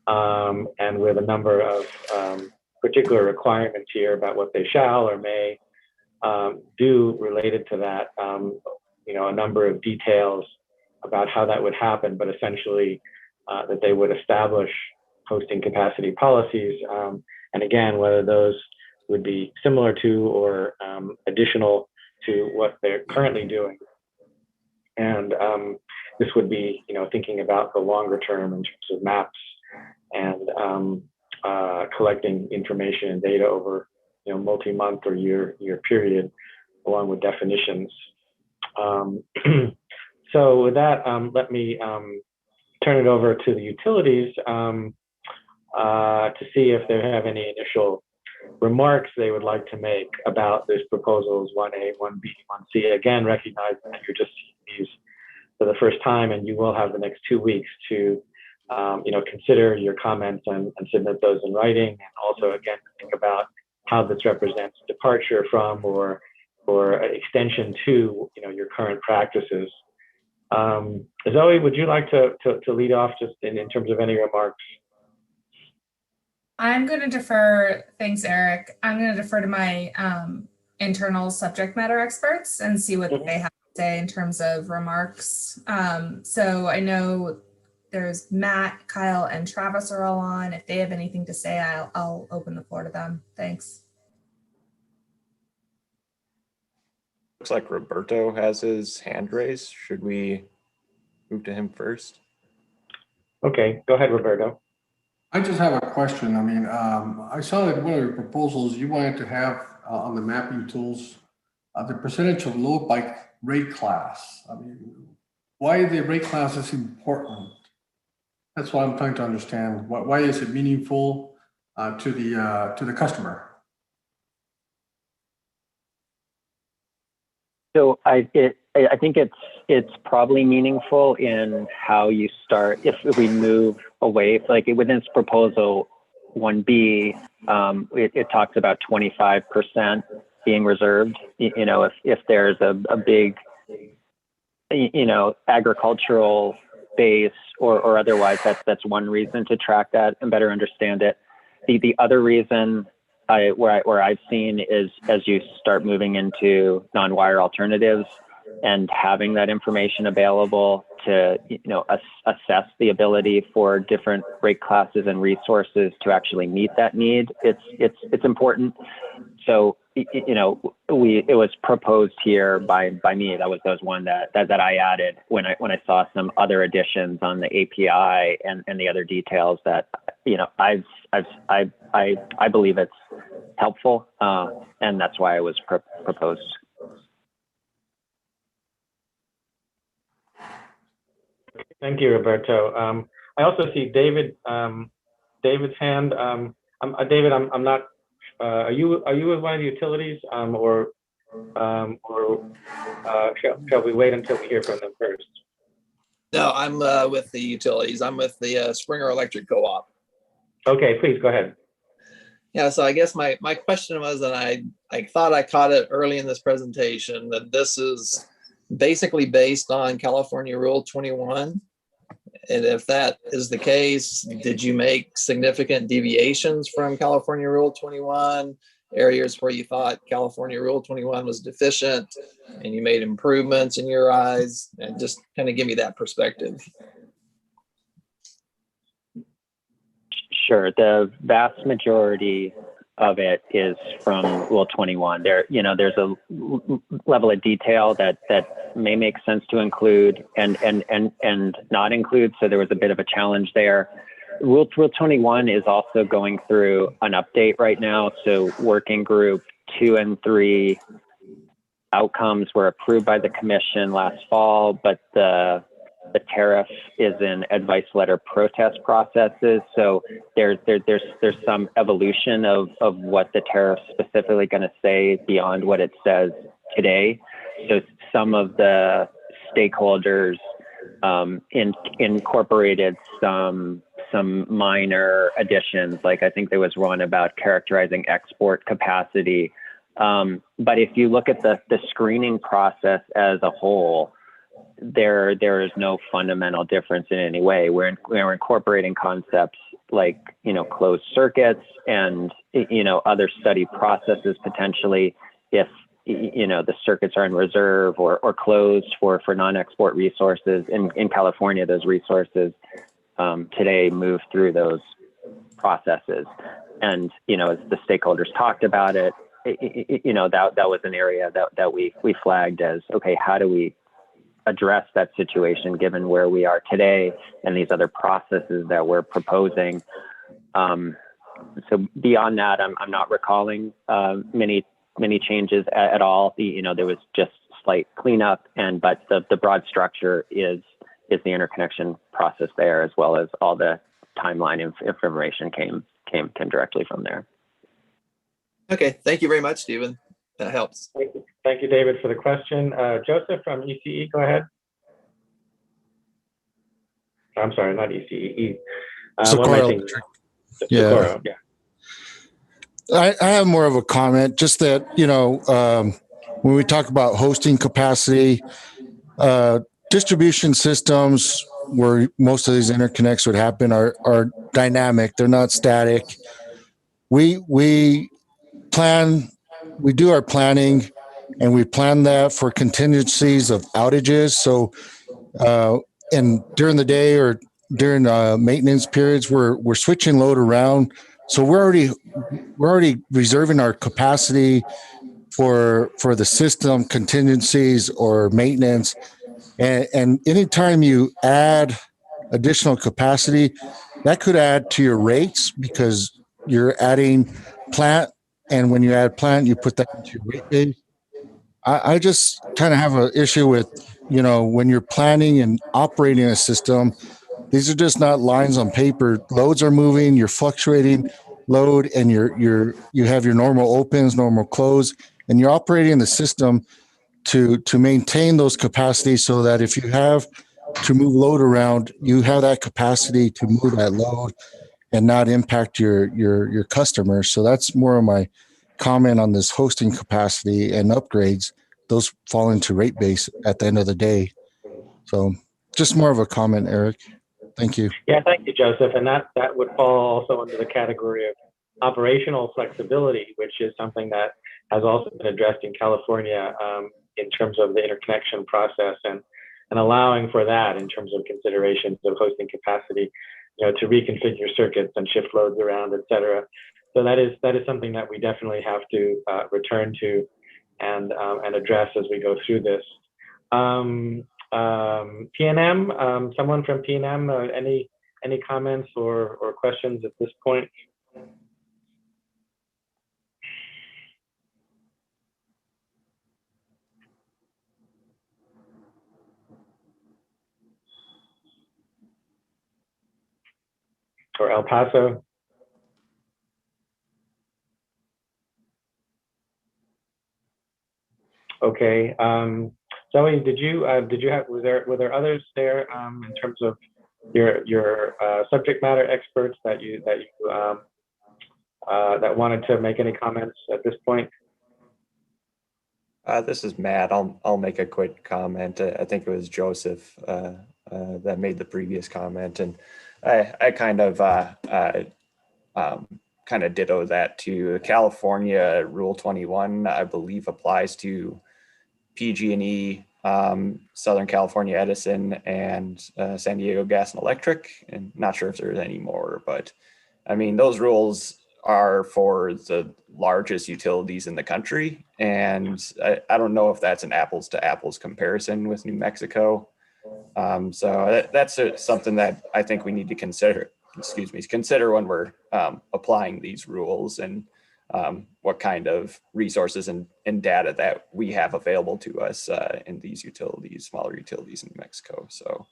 and with a number of particular requirements here about what they shall or may do related to that. A number of details about how that would happen, but essentially that they would establish hosting capacity policies. And again, whether those would be similar to or additional to what they're currently doing. And this would be, thinking about the longer term in terms of maps and collecting information and data over, multi-month or year period, along with definitions. So with that, let me turn it over to the utilities to see if they have any initial remarks they would like to make about this proposals 1A, 1B, 1C. Again, recognizing that you're just seeing these for the first time, and you will have the next 2 weeks to consider your comments and submit those in writing, and also again think about how this represents departure from or extension to your current practices. Zoe, would you like to lead off just in terms of any remarks? I'm going to defer, thanks Eric, I'm going to defer to my internal subject matter experts and see what they have to say in terms of remarks. So I know there's Matt, Kyle, and Travis are all on. If they have anything to say, I'll open the floor to them. Thanks. Looks like Roberto has his hand raised. Should we move to him first? Okay, go ahead, Roberto. I just have a question. I mean, I saw that one of your proposals you wanted to have on the mapping tools, the percentage of load by rate class. I mean, why the rate class is important? That's what I'm trying to understand. Why is it meaningful to the customer? So I think it's probably meaningful in how you start. If we move away, like within this proposal 1B, it talks about 25% being reserved. If there's a big, agricultural base or otherwise, that's one reason to track that and better understand it. The other reason where I've seen is as you start moving into non-wire alternatives and having that information available to assess the ability for different rate classes and resources to actually meet that need, it's important. So it was proposed here by me. That was one that I added when I saw some other additions on the API and the other details that I believe it's helpful, and that's why it was proposed. Thank you, Roberto. I also see David's hand. David, I'm not. Are you with one of the utilities, or shall we wait until we hear from them first? No, I'm with the utilities. I'm with the Springer Electric Co-op. Okay, please go ahead. Yeah, so I guess my question was, and I thought I caught it early in this presentation, that this is basically based on California Rule 21. And if that is the case, did you make significant deviations from California Rule 21, areas where you thought California Rule 21 was deficient and you made improvements in your eyes? And just kind of give me that perspective. Sure. The vast majority of it is from Rule 21. There's a level of detail that may make sense to include and not include. So there was a bit of a challenge there. Rule 21 is also going through an update right now. So working group 2 and 3 outcomes were approved by the commission last fall, but the tariff is in advice letter protest processes. So there's some evolution of what the tariff's specifically going to say beyond what it says today. So some of the stakeholders incorporated some minor additions. Like I think there was one about characterizing export capacity. But if you look at the screening process as a whole, there is no fundamental difference in any way. We're incorporating concepts like, closed circuits and, other study processes potentially if, the circuits are in reserve or closed for non-export resources. In California, those resources today move through those processes. And, as the stakeholders talked about it, that was an area that we flagged as, okay, how do we address that situation given where we are today and these other processes that we're proposing. So beyond that, I'm not recalling many changes at all. There was just slight cleanup, but the broad structure is the interconnection process there, as well as all the timeline information came directly from there. Okay, thank you very much, Stephen. That helps. Thank you, David, for the question. Joseph from ECE, go ahead. I'm sorry, not ECE. Socorro. Yeah. Socorro, yeah. I have more of a comment, just that, when we talk about hosting capacity, distribution systems where most of these interconnects would happen are dynamic. They're not static. We do our planning, and we plan that for contingencies of outages. So, and during the day or during maintenance periods, we're switching load around. So we're already reserving our capacity for the system contingencies or maintenance. And anytime you add additional capacity, that could add to your rates because you're adding plant. And when you add plant, you put that into your rate base. I just kind of have an issue with, when you're planning and operating a system, these are just not lines on paper. Loads are moving, you're fluctuating load, and you have your normal opens, normal close, and you're operating the system to maintain those capacities so that if you have to move load around, you have that capacity to move that load and not impact your customers. So that's more of my comment on this hosting capacity and upgrades. Those fall into rate base at the end of the day. So just more of a comment, Eric. Thank you. Yeah, thank you, Joseph. And that would fall also under the category of operational flexibility, which is something that has also been addressed in California in terms of the interconnection process and allowing for that in terms of considerations of hosting capacity, to reconfigure circuits and shift loads around, et cetera. So that is something that we definitely have to return to and address as we go through this. PNM, someone from PNM, any comments or questions at this point? Or El Paso? Okay. Zoe, were there others there in terms of your subject matter experts that wanted to make any comments at this point? This is Matt. I'll make a quick comment. I think it was Joseph that made the previous comment, and I kind of ditto that too. California Rule 21, I believe, applies to PG&E, Southern California Edison, and San Diego Gas and Electric. And not sure if there's any more, but I mean, those rules are for the largest utilities in the country. And I don't know if that's an apples to apples comparison with New Mexico. So that's something that I think we need to consider excuse me, consider when we're applying these rules, and what kind of resources and data that we have available to us in these utilities, smaller utilities in New Mexico. So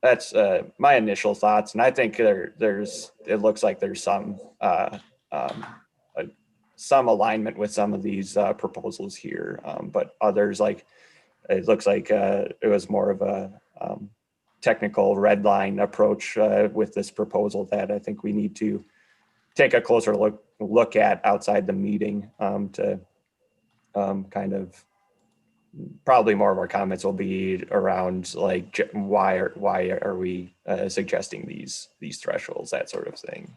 that's my initial thoughts, and I think it looks like there's some alignment with some of these proposals here, but others, like it looks like it was more of a technical red line approach with this proposal that I think we need to take a closer look at outside the meeting to kind of, probably more of our comments will be around like why are we suggesting these thresholds, that sort of thing,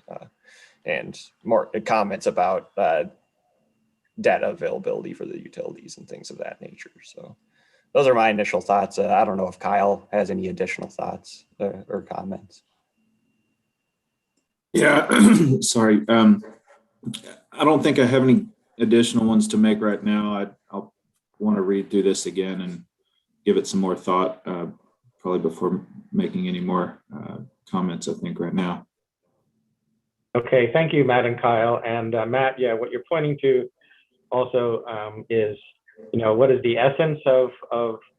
and more comments about data availability for the utilities and things of that nature. So those are my initial thoughts. I don't know if Kyle has any additional thoughts or comments. Yeah, sorry. I don't think I have any additional ones to make right now. I'll want to read through this again and give it some more thought, probably before making any more comments, I think, right now. Okay, thank you, Matt and Kyle. And Matt, yeah, what you're pointing to also is, what is the essence of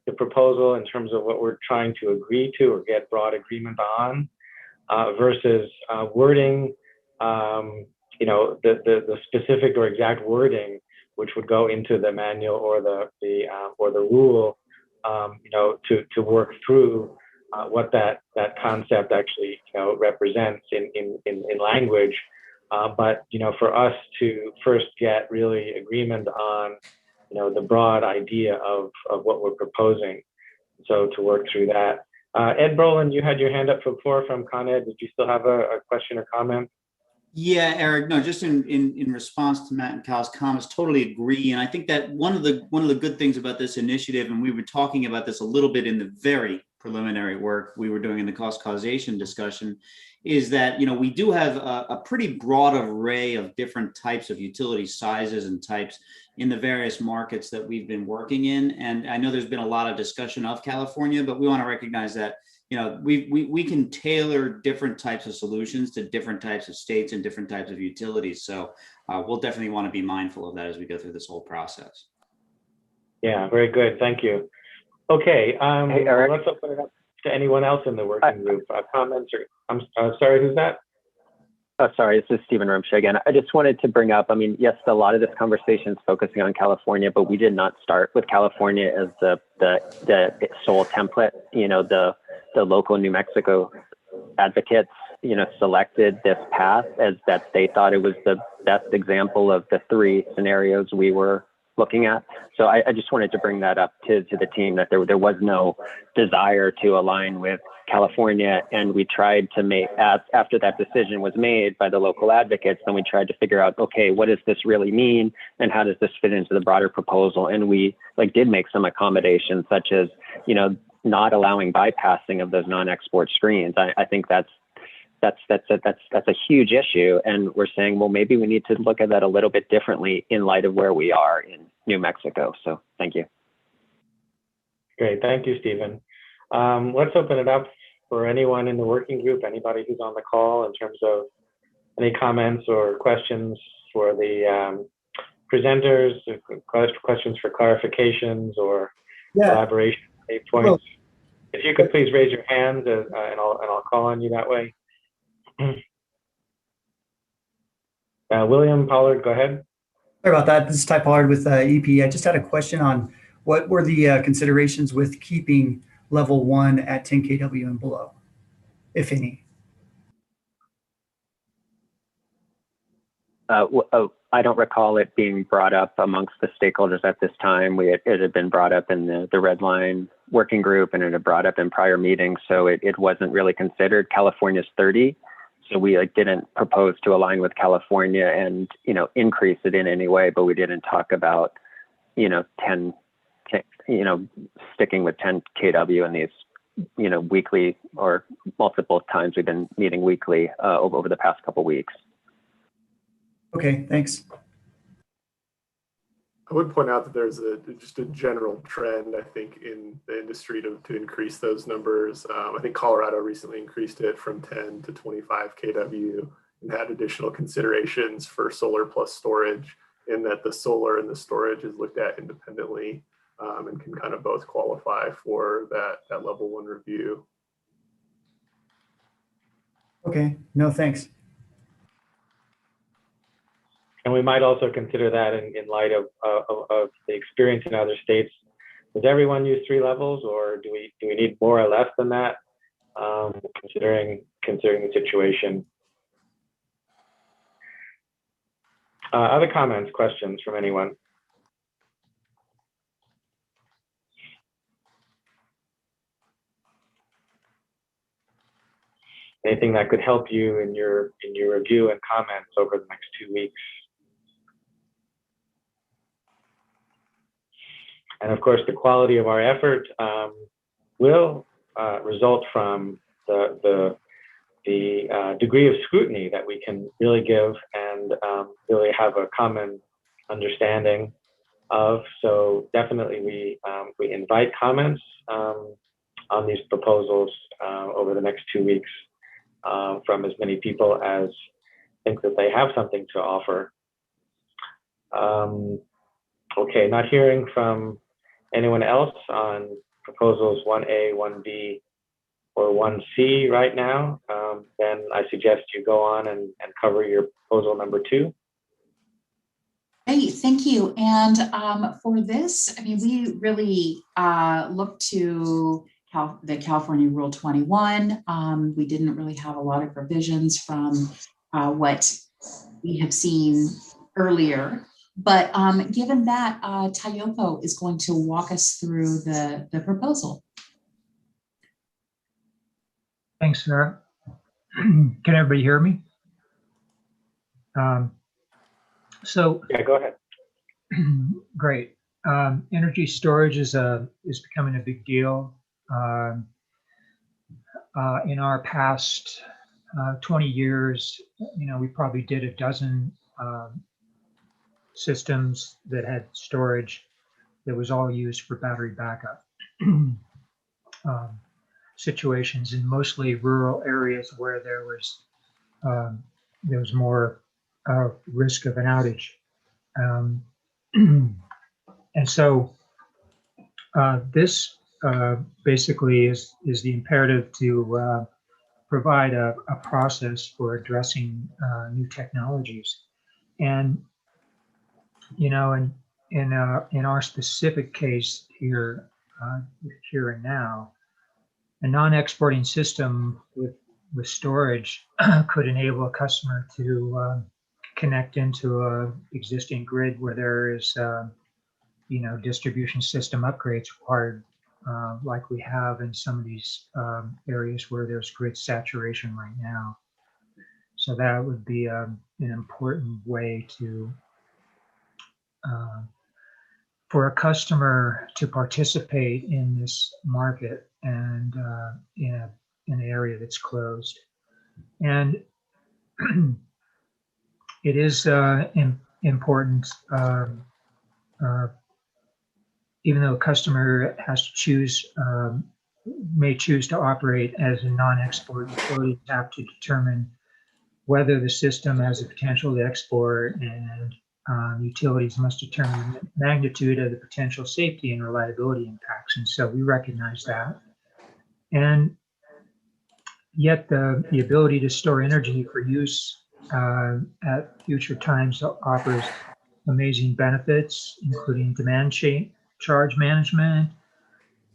the proposal in terms of what we're trying to agree to or get broad agreement on, versus wording, the specific or exact wording which would go into the manual or the rule, to work through what that concept actually represents in language. But for us to first get really agreement on the broad idea of what we're proposing, so to work through that. Ed Brolin, you had your hand up before from Con Ed. Did you still have a question or comment? Yeah, Eric, no, just in response to Matt and Kyle's comments, totally agree. And I think that one of the good things about this initiative, and we were talking about this a little bit in the very preliminary work we were doing in the cost causation discussion, is that we do have a pretty broad array of different types of utility sizes and types in the various markets that we've been working in. And I know there's been a lot of discussion of California, but we want to recognize that we can tailor different types of solutions to different types of states and different types of utilities. So we'll definitely want to be mindful of that as we go through this whole process. Yeah, very good. Thank you. Okay, Hey, Eric. let's open it up to anyone else in the working group. Comments or, I'm sorry, who's that? Oh, sorry, this is Stephen Rumsche again. I just wanted to bring up, yes, a lot of this conversation is focusing on California, but we did not start with California as the sole template. The local New Mexico advocates, selected this path as that they thought it was the best example of the three scenarios we were looking at. So I just wanted to bring that up to the team, that there was no desire to align with California. And we tried to make, after that decision was made by the local advocates, then we tried to figure out, okay, what does this really mean? And how does this fit into the broader proposal? And we did make some accommodations, such as, not allowing bypassing of those non-export screens. I think that's a huge issue. And we're saying, well, maybe we need to look at that a little bit differently in light of where we are in New Mexico. So thank you. Great, thank you, Stephen. Let's open it up for anyone in the working group, anybody who's on the call, in terms of any comments or questions for the presenters, questions for clarifications or collaboration points. Well, if you could please raise your hands and I'll call on you that way. William Pollard, go ahead. Sorry about that. This is Ty Pollard with EP. I just had a question on what were the considerations with keeping level 1 at 10 kW and below, if any? I don't recall it being brought up amongst the stakeholders at this time. It had been brought up in the Red Line working group, and it had brought up in prior meetings, so it wasn't really considered. California's 30, so we didn't propose to align with California and increase it in any way, but we didn't talk about 10, sticking with 10 kW in these weekly or multiple times we've been meeting weekly over the past couple weeks. Okay, thanks. I would point out that there's just a general trend, I think, in the industry to increase those numbers. I think Colorado recently increased it from 10 to 25 kW and had additional considerations for solar plus storage, in that the solar and the storage is looked at independently and can kind of both qualify for that level 1 review. Okay, no, thanks. And we might also consider that in light of the experience in other states. Does everyone use 3 levels, or do we need more or less than that? Considering the situation. Other comments, questions from anyone? Anything that could help you in your review and comments over the next 2 weeks? And of course, the quality of our effort will result from the degree of scrutiny that we can really give and really have a common understanding of. So definitely we invite comments on these proposals over the next 2 weeks from as many people as think that they have something to offer. Okay, not hearing from anyone else on proposals 1A, 1B, or 1C right now, then I suggest you go on and cover your proposal number 2. Great, thank you. And for this, I mean, we really look to the California Rule 21. We didn't really have a lot of revisions from what we have seen earlier. But given that, Tayopo is going to walk us through the proposal. Thanks, Sarah. Can everybody hear me? So yeah, go ahead. Great. Energy storage is becoming a big deal. In our past 20 years, we probably did a dozen systems that had storage that was all used for battery backup situations in mostly rural areas where there was more risk of an outage. And so this basically is the imperative to provide a process for addressing new technologies. And in our specific case here, here and now, a non-exporting system with storage could enable a customer to connect into a existing grid where there is, distribution system upgrades required, like we have in some of these areas where there's grid saturation right now. So that would be an important way to for a customer to participate in this market and in an area that's closed. And it is important, even though a customer has to choose, may choose to operate as a non-export, utilities have to determine whether the system has the potential to export, and utilities must determine the magnitude of the potential safety and reliability impacts. And so we recognize that. And yet the ability to store energy for use at future times offers amazing benefits, including demand charge management,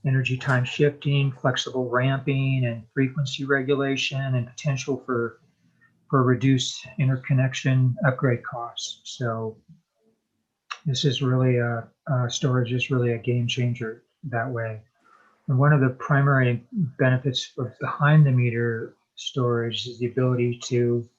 energy time shifting, flexible ramping, and frequency regulation, and potential for reduced interconnection upgrade costs. So this is really storage is really a game changer that way. And one of the primary benefits of behind the meter storage is the ability to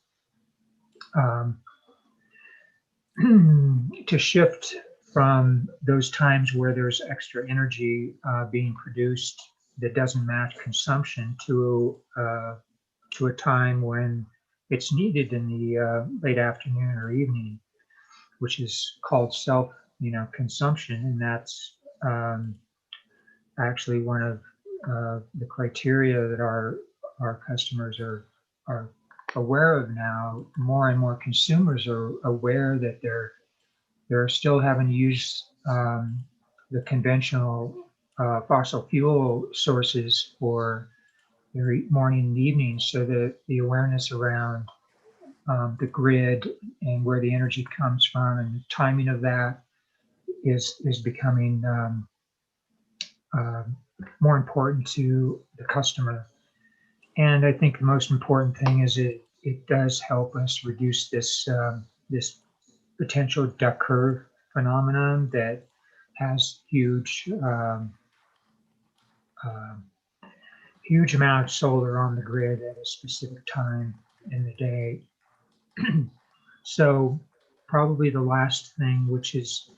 to shift from those times where there's extra energy being produced that doesn't match consumption to a time when it's needed in the late afternoon or evening, which is called consumption, and that's actually one of the criteria that our customers are aware of now. More and more consumers are aware that they're still having to use the conventional fossil fuel sources for their morning and evening, so that the awareness around the grid and where the energy comes from and the timing of that is becoming more important to the customer. And I think the most important thing is it does help us reduce this this potential duck curve phenomenon that has huge huge amount of solar on the grid at a specific time in the day. So probably the last thing, which is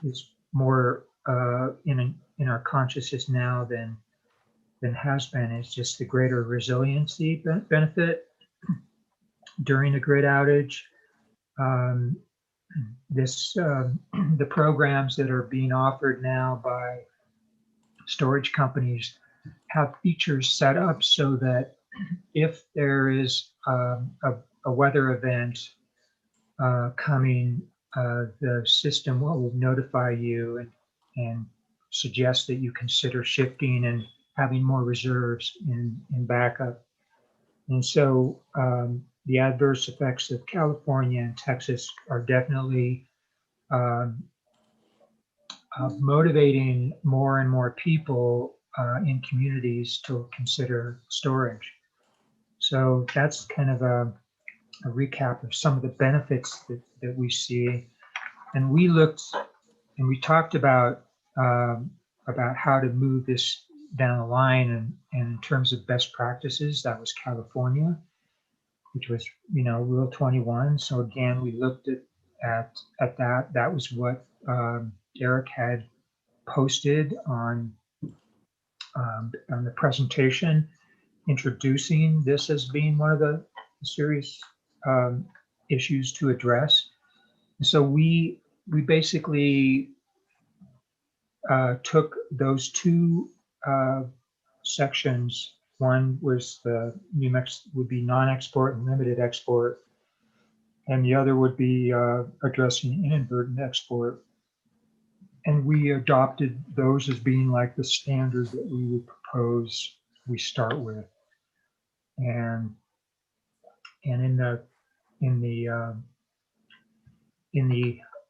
more in our consciousness now than has been, is just the greater resiliency benefit during a grid outage. The programs that are being offered now by storage companies have features set up so that if there is a weather event coming, the system will notify you and suggest that you consider shifting and having more reserves in backup. And so the adverse effects of California and Texas are definitely motivating more and more people in communities to consider storage. So that's kind of a recap of some of the benefits that we see. And we looked and we talked about how to move this down the line, and in terms of best practices, that was California, which was Rule 21. So again, we looked at that. That was what Eric had posted on the presentation, introducing this as being one of the serious issues to address. So we basically took those two sections. One was the would be non-export and limited export, and the other would be addressing inadvertent export. And we adopted those as being like the standard that we would propose we start with. And in the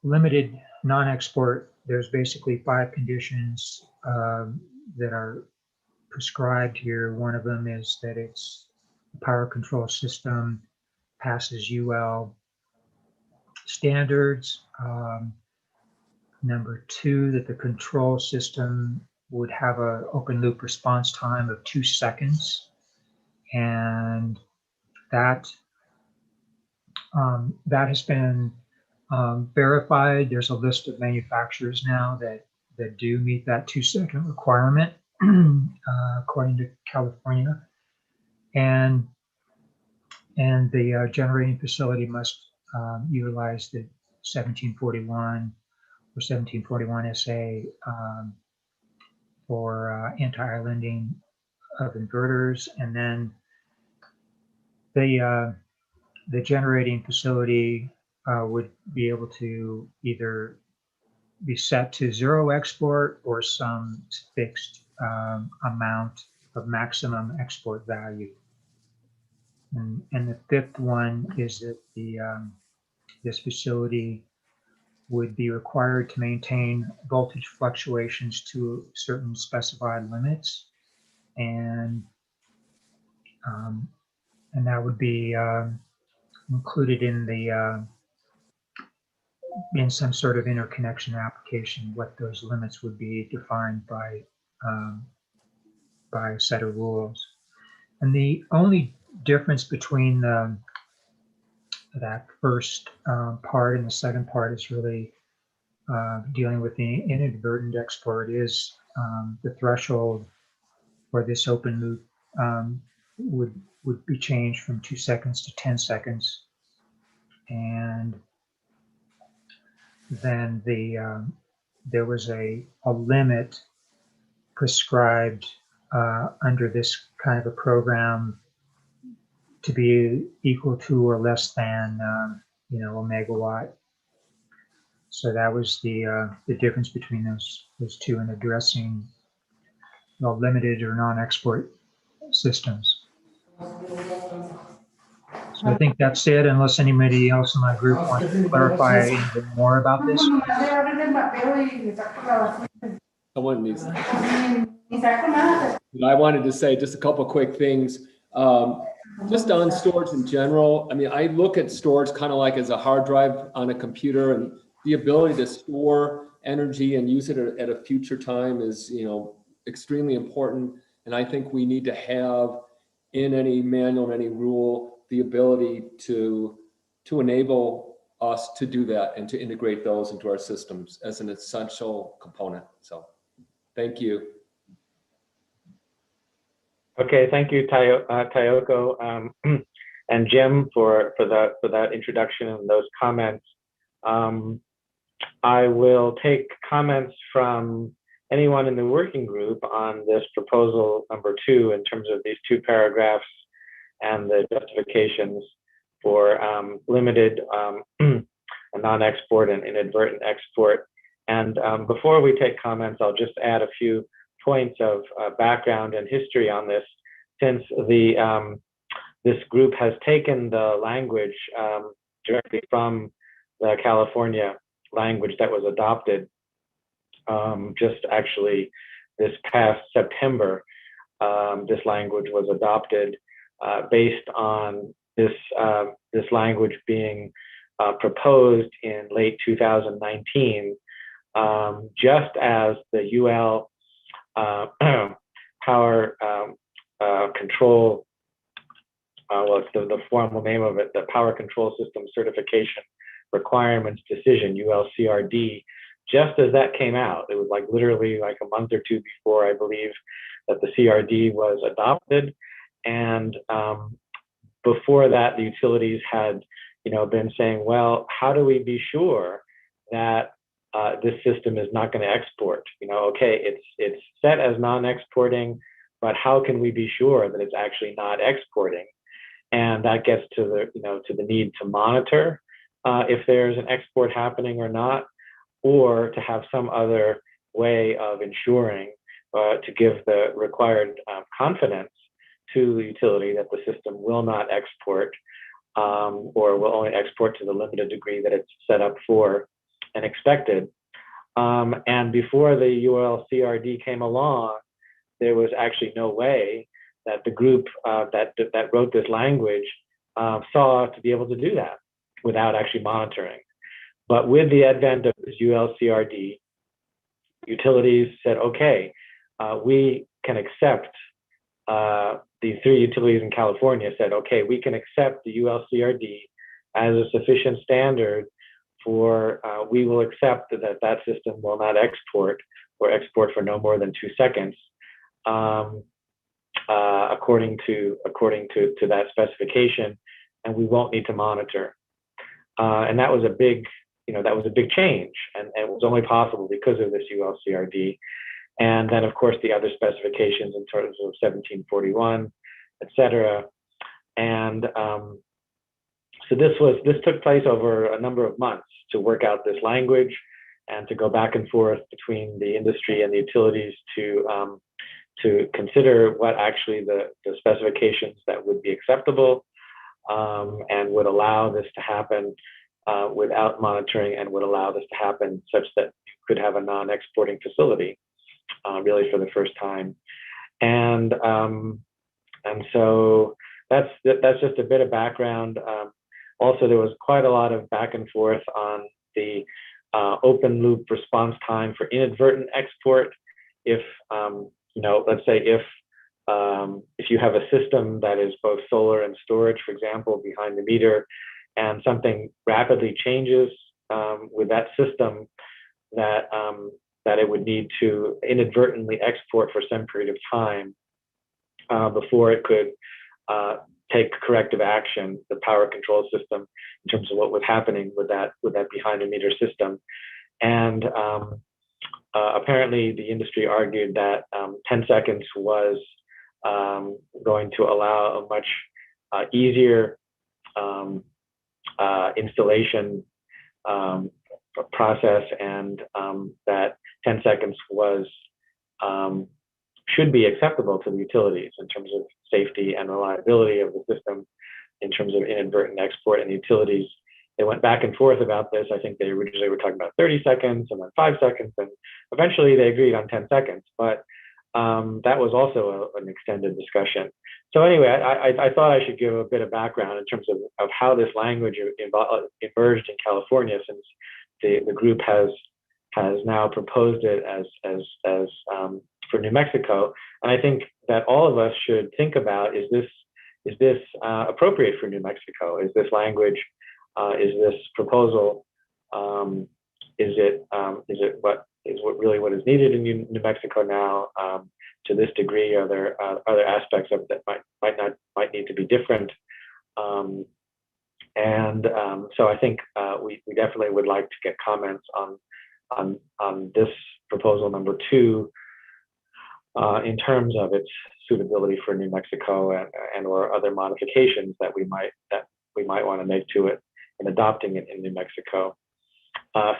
limited non-export, there's basically 5 conditions that are prescribed here. One of them is that it's the power control system passes UL standards. Number 2, that the control system would have an open loop response time of 2 seconds. And that has been verified. There's a list of manufacturers now that do meet that 2-second requirement, according to California. And the generating facility must utilize the 1741 or 1741 SA for anti-islanding of inverters. And then the generating facility would be able to either be set to 0 export or some fixed amount of maximum export value. And the 5th one is that this facility would be required to maintain voltage fluctuations to certain specified limits, and that would be included in some sort of interconnection application. What those limits would be defined by a set of rules. And the only difference between that first part and the second part is really dealing with the inadvertent export. Is the threshold for this open loop would be changed from 2 seconds to 10 seconds, and then the there was a limit prescribed under this kind of a program to be equal to or less than, a megawatt. So that was the difference between those two in addressing limited or non-export systems. So I think that's it, unless anybody else in my group wants to clarify anything more about this. Someone needs I wanted to say just a couple quick things. Just on storage in general, I mean, I look at storage kind of like as a hard drive on a computer, and the ability to store energy and use it at a future time is, extremely important. And I think we need to have in any manual, any rule, the ability to enable us to do that and to integrate those into our systems as an essential component. So thank you. Okay, thank you, Tayoko, and Jim for that introduction and those comments. I will take comments from anyone in the working group on this proposal number 2 in terms of these 2 paragraphs and the justifications for limited non-export and inadvertent export. And before we take comments, I'll just add a few points of background and history on this, since this group has taken the language directly from the California language that was adopted just actually this past September. This language was adopted based on this language being proposed in late 2019, just as the UL power control, well, it's the formal name of it, the Power Control System Certification Requirements Decision, ULCRD. Just as that came out, it was like literally like a month or 2 before, I believe, that the CRD was adopted. And before that, the utilities had, been saying, well, how do we be sure that this system is not going to export? Okay, it's set as non-exporting, but how can we be sure that it's actually not exporting? And that gets to the need to monitor if there's an export happening or not, or to have some other way of ensuring to give the required confidence to the utility that the system will not export or will only export to the limited degree that it's set up for and expected. And before the ULCRD came along, there was actually no way that the group that wrote this language saw to be able to do that without actually monitoring. But with the advent of this ULCRD, utilities said, okay, we can accept, the 3 utilities in California said, okay, we can accept the ULCRD as a sufficient standard for, we will accept that system will not export or export for no more than 2 seconds, according to that specification, and we won't need to monitor. And that was a big, that was a big change, and it was only possible because of this ULCRD. And then, of course, the other specifications in terms of 1741, et cetera. And so this took place over a number of months to work out this language and to go back and forth between the industry and the utilities to consider what actually the specifications that would be acceptable and would allow this to happen without monitoring, and would allow this to happen such that you could have a non-exporting facility really for the first time. And so that's just a bit of background. Also, there was quite a lot of back and forth on the open loop response time for inadvertent export. If let's say if you have a system that is both solar and storage, for example, behind the meter, and something rapidly changes with that system, that it would need to inadvertently export for some period of time before it could take corrective action, the power control system, in terms of what was happening with that behind the meter system. And apparently the industry argued that 10 seconds was going to allow a much easier installation process, and that 10 seconds was should be acceptable to the utilities in terms of safety and reliability of the system, in terms of inadvertent export. And the utilities, they went back and forth about this. I think they originally were talking about 30 seconds and then 5 seconds, and eventually they agreed on 10 seconds. But that was also an extended discussion. So anyway, I thought I should give a bit of background in terms of how this language emerged in California, since the group has now proposed it as for New Mexico. And I think that all of us should think about, is this appropriate for New Mexico? Is this language, is this proposal, is what is needed in New Mexico now? To this degree, are there other aspects of it that might need to be different? So I think we definitely would like to get comments on this proposal number 2 in terms of its suitability for New Mexico and or other modifications that we might want to make to it in adopting it in New Mexico.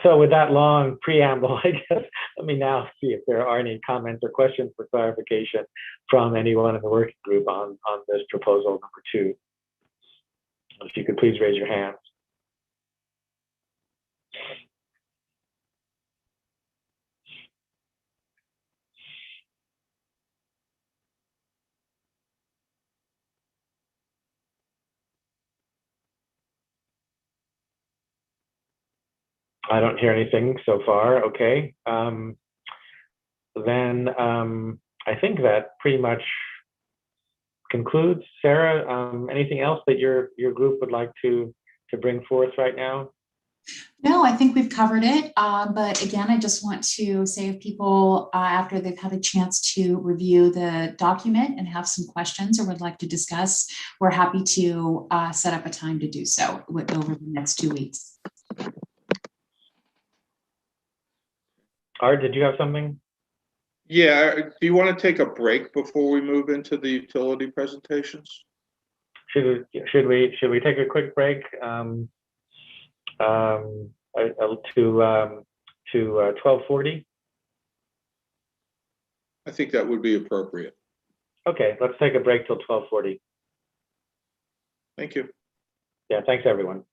So with that long preamble, I guess let me now see if there are any comments or questions for clarification from anyone in the working group on this proposal number 2. If you could please raise your hands. I don't hear anything so far. Okay. Then I think that pretty much concludes. Sarah, anything else that your group would like to bring forth right now? No, I think we've covered it. But again, I just want to say, if people, after they've had a chance to review the document and have some questions or would like to discuss, we're happy to set up a time to do so over the next 2 weeks. Art, did you have something? Yeah, do you want to take a break before we move into the utility presentations? Should we take a quick break to 12:40? I think that would be appropriate. Okay, let's take a break till 12:40. Thank you. Yeah, thanks everyone.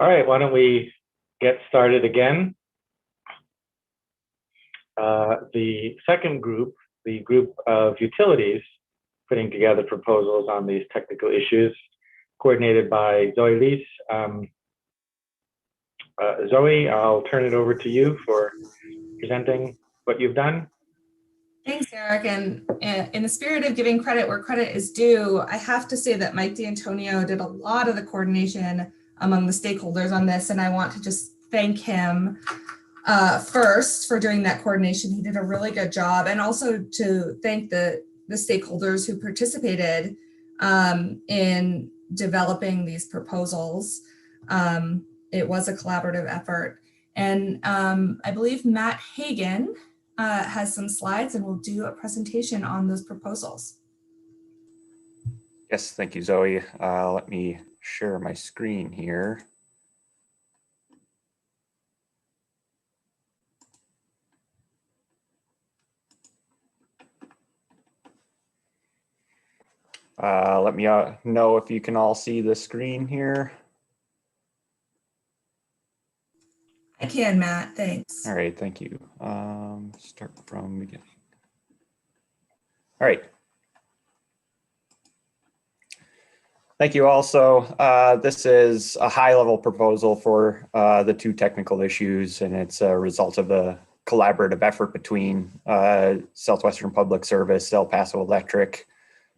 All right, why don't we get started again? The second group, the group of utilities, putting together proposals on these technical issues, coordinated by Zoe Lees. Zoe, I'll turn it over to you for presenting what you've done. Thanks, Eric. And in the spirit of giving credit where credit is due, I have to say that Mike D'Antonio did a lot of the coordination among the stakeholders on this, and I want to just thank him first for doing that coordination. He did a really good job, and also to thank the stakeholders who participated in developing these proposals. It was a collaborative effort. And I believe Matt Hagan has some slides and will do a presentation on those proposals. Yes, thank you, Zoe. Let me share my screen here. Let me know if you can all see the screen here. I can, Matt, thanks. All right, thank you. Start from beginning. All right. Thank you also. This is a high-level proposal for the two technical issues, and it's a result of a collaborative effort between Southwestern Public Service, El Paso Electric,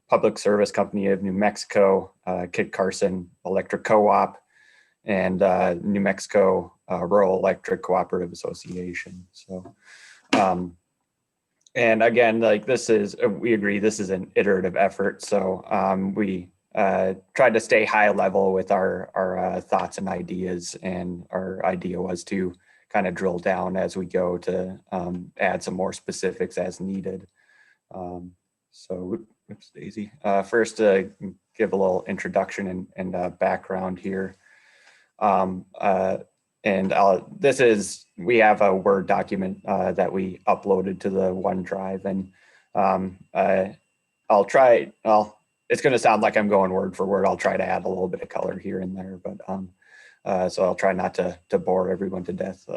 Public Service Company of New Mexico, Kit Carson Electric Co-op, and New Mexico Rural Electric Cooperative Association. So, and again, like this is, we agree this is an iterative effort. So we tried to stay high level with our thoughts and ideas, and our idea was to kind of drill down as we go to add some more specifics as needed. So, oops, Daisy. First, give a little introduction and background here. This is, we have a Word document that we uploaded to the OneDrive, and I'll try, well, it's going to sound like I'm going word for word. I'll try to add a little bit of color here and there, but so I'll try not to bore everyone to death.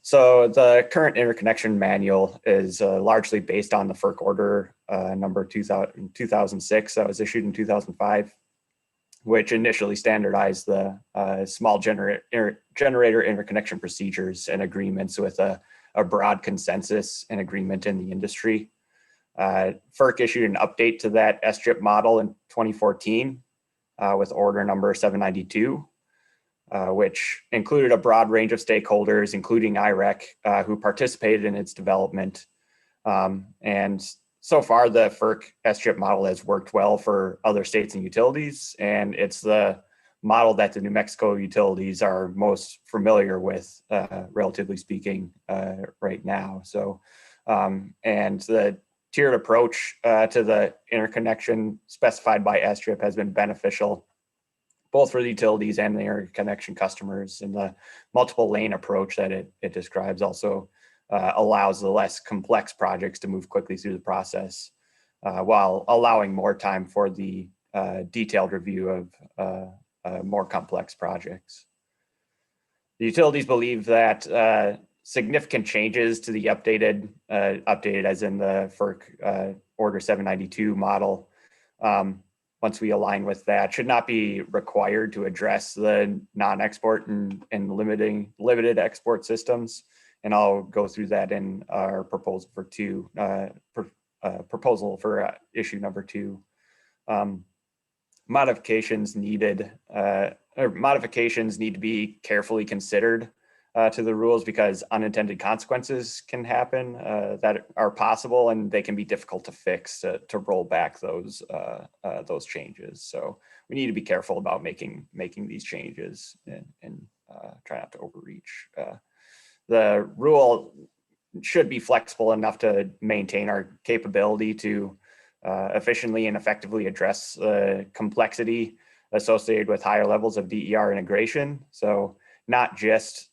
So the current interconnection manual is largely based on the FERC order number 2006 that was issued in 2005, which initially standardized the small generator interconnection procedures and agreements with a broad consensus and agreement in the industry. FERC issued an update to that SGIP model in 2014 with order number 792. Which included a broad range of stakeholders, including IREC, who participated in its development. And so far, the FERC SGIP model has worked well for other states and utilities, and it's the model that the New Mexico utilities are most familiar with, relatively speaking, right now. So, and the tiered approach to the interconnection specified by SGIP has been beneficial both for the utilities and the interconnection customers, and the multiple lane approach that it describes also allows the less complex projects to move quickly through the process while allowing more time for the detailed review of more complex projects. The utilities believe that significant changes to the updated as in the FERC Order 792 model, once we align with that, should not be required to address the non-export and limited export systems. And I'll go through that in our proposal for issue number 2. Modifications need to be carefully considered to the rules, because unintended consequences can happen that are possible, and they can be difficult to fix to roll back those changes. So we need to be careful about making these changes and try not to overreach. The rule should be flexible enough to maintain our capability to efficiently and effectively address the complexity associated with higher levels of DER integration. So not just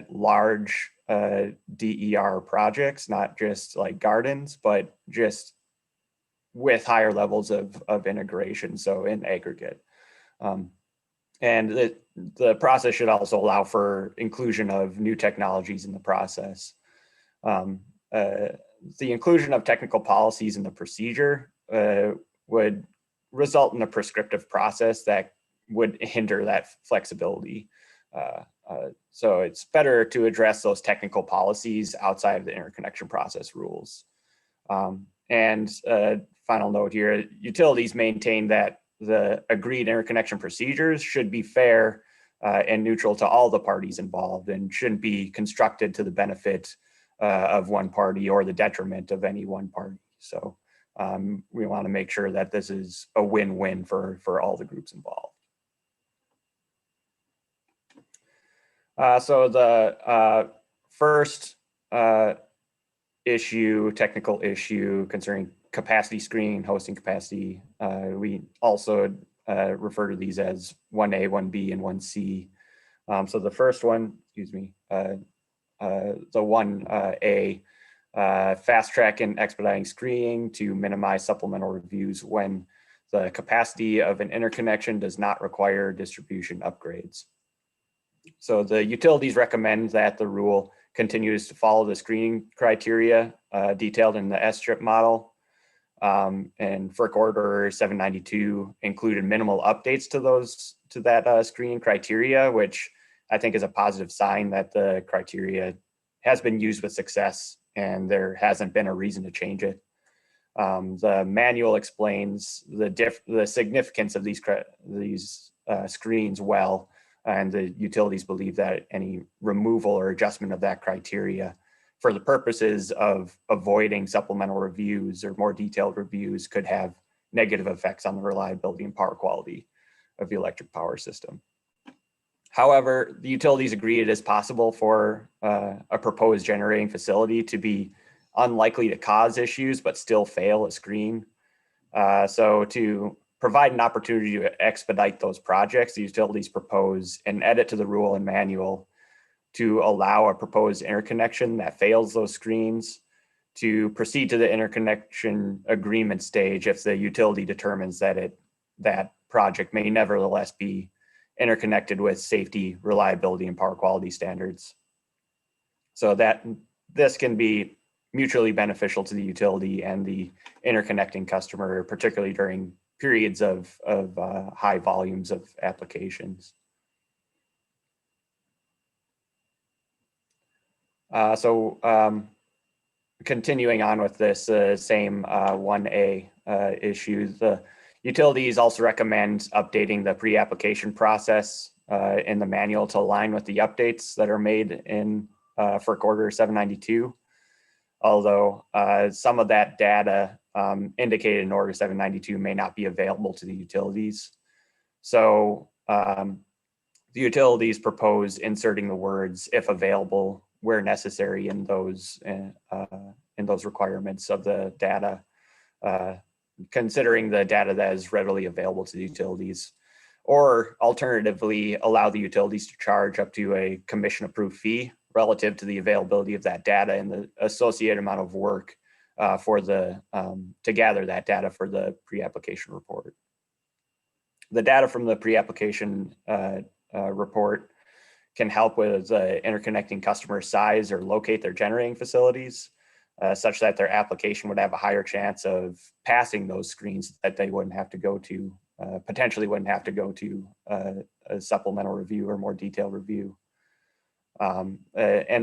large DER projects, not just like gardens, but just with higher levels of integration, so in aggregate. And the process should also allow for inclusion of new technologies in the process. The inclusion of technical policies in the procedure would result in a prescriptive process that would hinder that flexibility. So it's better to address those technical policies outside of the interconnection process rules. And final note here, utilities maintain that the agreed interconnection procedures should be fair and neutral to all the parties involved and shouldn't be constructed to the benefit of one party or the detriment of any one party. So we want to make sure that this is a win-win for all the groups involved. So the first technical issue concerning capacity screening, hosting capacity, we also refer to these as 1A, 1B, and 1C. So the first one, the 1A, fast track and expediting screening to minimize supplemental reviews when the capacity of an interconnection does not require distribution upgrades. So the utilities recommend that the rule continues to follow the screening criteria detailed in the S-strip model. And FERC Order 792 included minimal updates to that screening criteria, which I think is a positive sign that the criteria has been used with success and there hasn't been a reason to change it. The manual explains the significance of these screens well, and the utilities believe that any removal or adjustment of that criteria for the purposes of avoiding supplemental reviews or more detailed reviews could have negative effects on the reliability and power quality of the electric power system. However, the utilities agree it is possible for a proposed generating facility to be unlikely to cause issues, but still fail a screen. So to provide an opportunity to expedite those projects, the utilities propose an edit to the rule and manual to allow a proposed interconnection that fails those screens to proceed to the interconnection agreement stage if the utility determines that that project may nevertheless be interconnected with safety, reliability, and power quality standards. So that this can be mutually beneficial to the utility and the interconnecting customer, particularly during periods of high volumes of applications. Continuing on with this same 1A issue, the utilities also recommend updating the pre-application process in the manual to align with the updates that are made in FERC Order 792. Although some of that data indicated in Order 792 may not be available to the utilities. So the utilities propose inserting the words "if available" where necessary in those requirements of the data, considering the data that is readily available to the utilities, or alternatively allow the utilities to charge up to a commission-approved fee relative to the availability of that data and the associated amount of work to gather that data for the pre-application report. The data from the pre-application report can help with interconnecting customer size or locate their generating facilities, such that their application would have a higher chance of passing those screens that they wouldn't have to go to, potentially wouldn't have to go to a supplemental review or more detailed review. And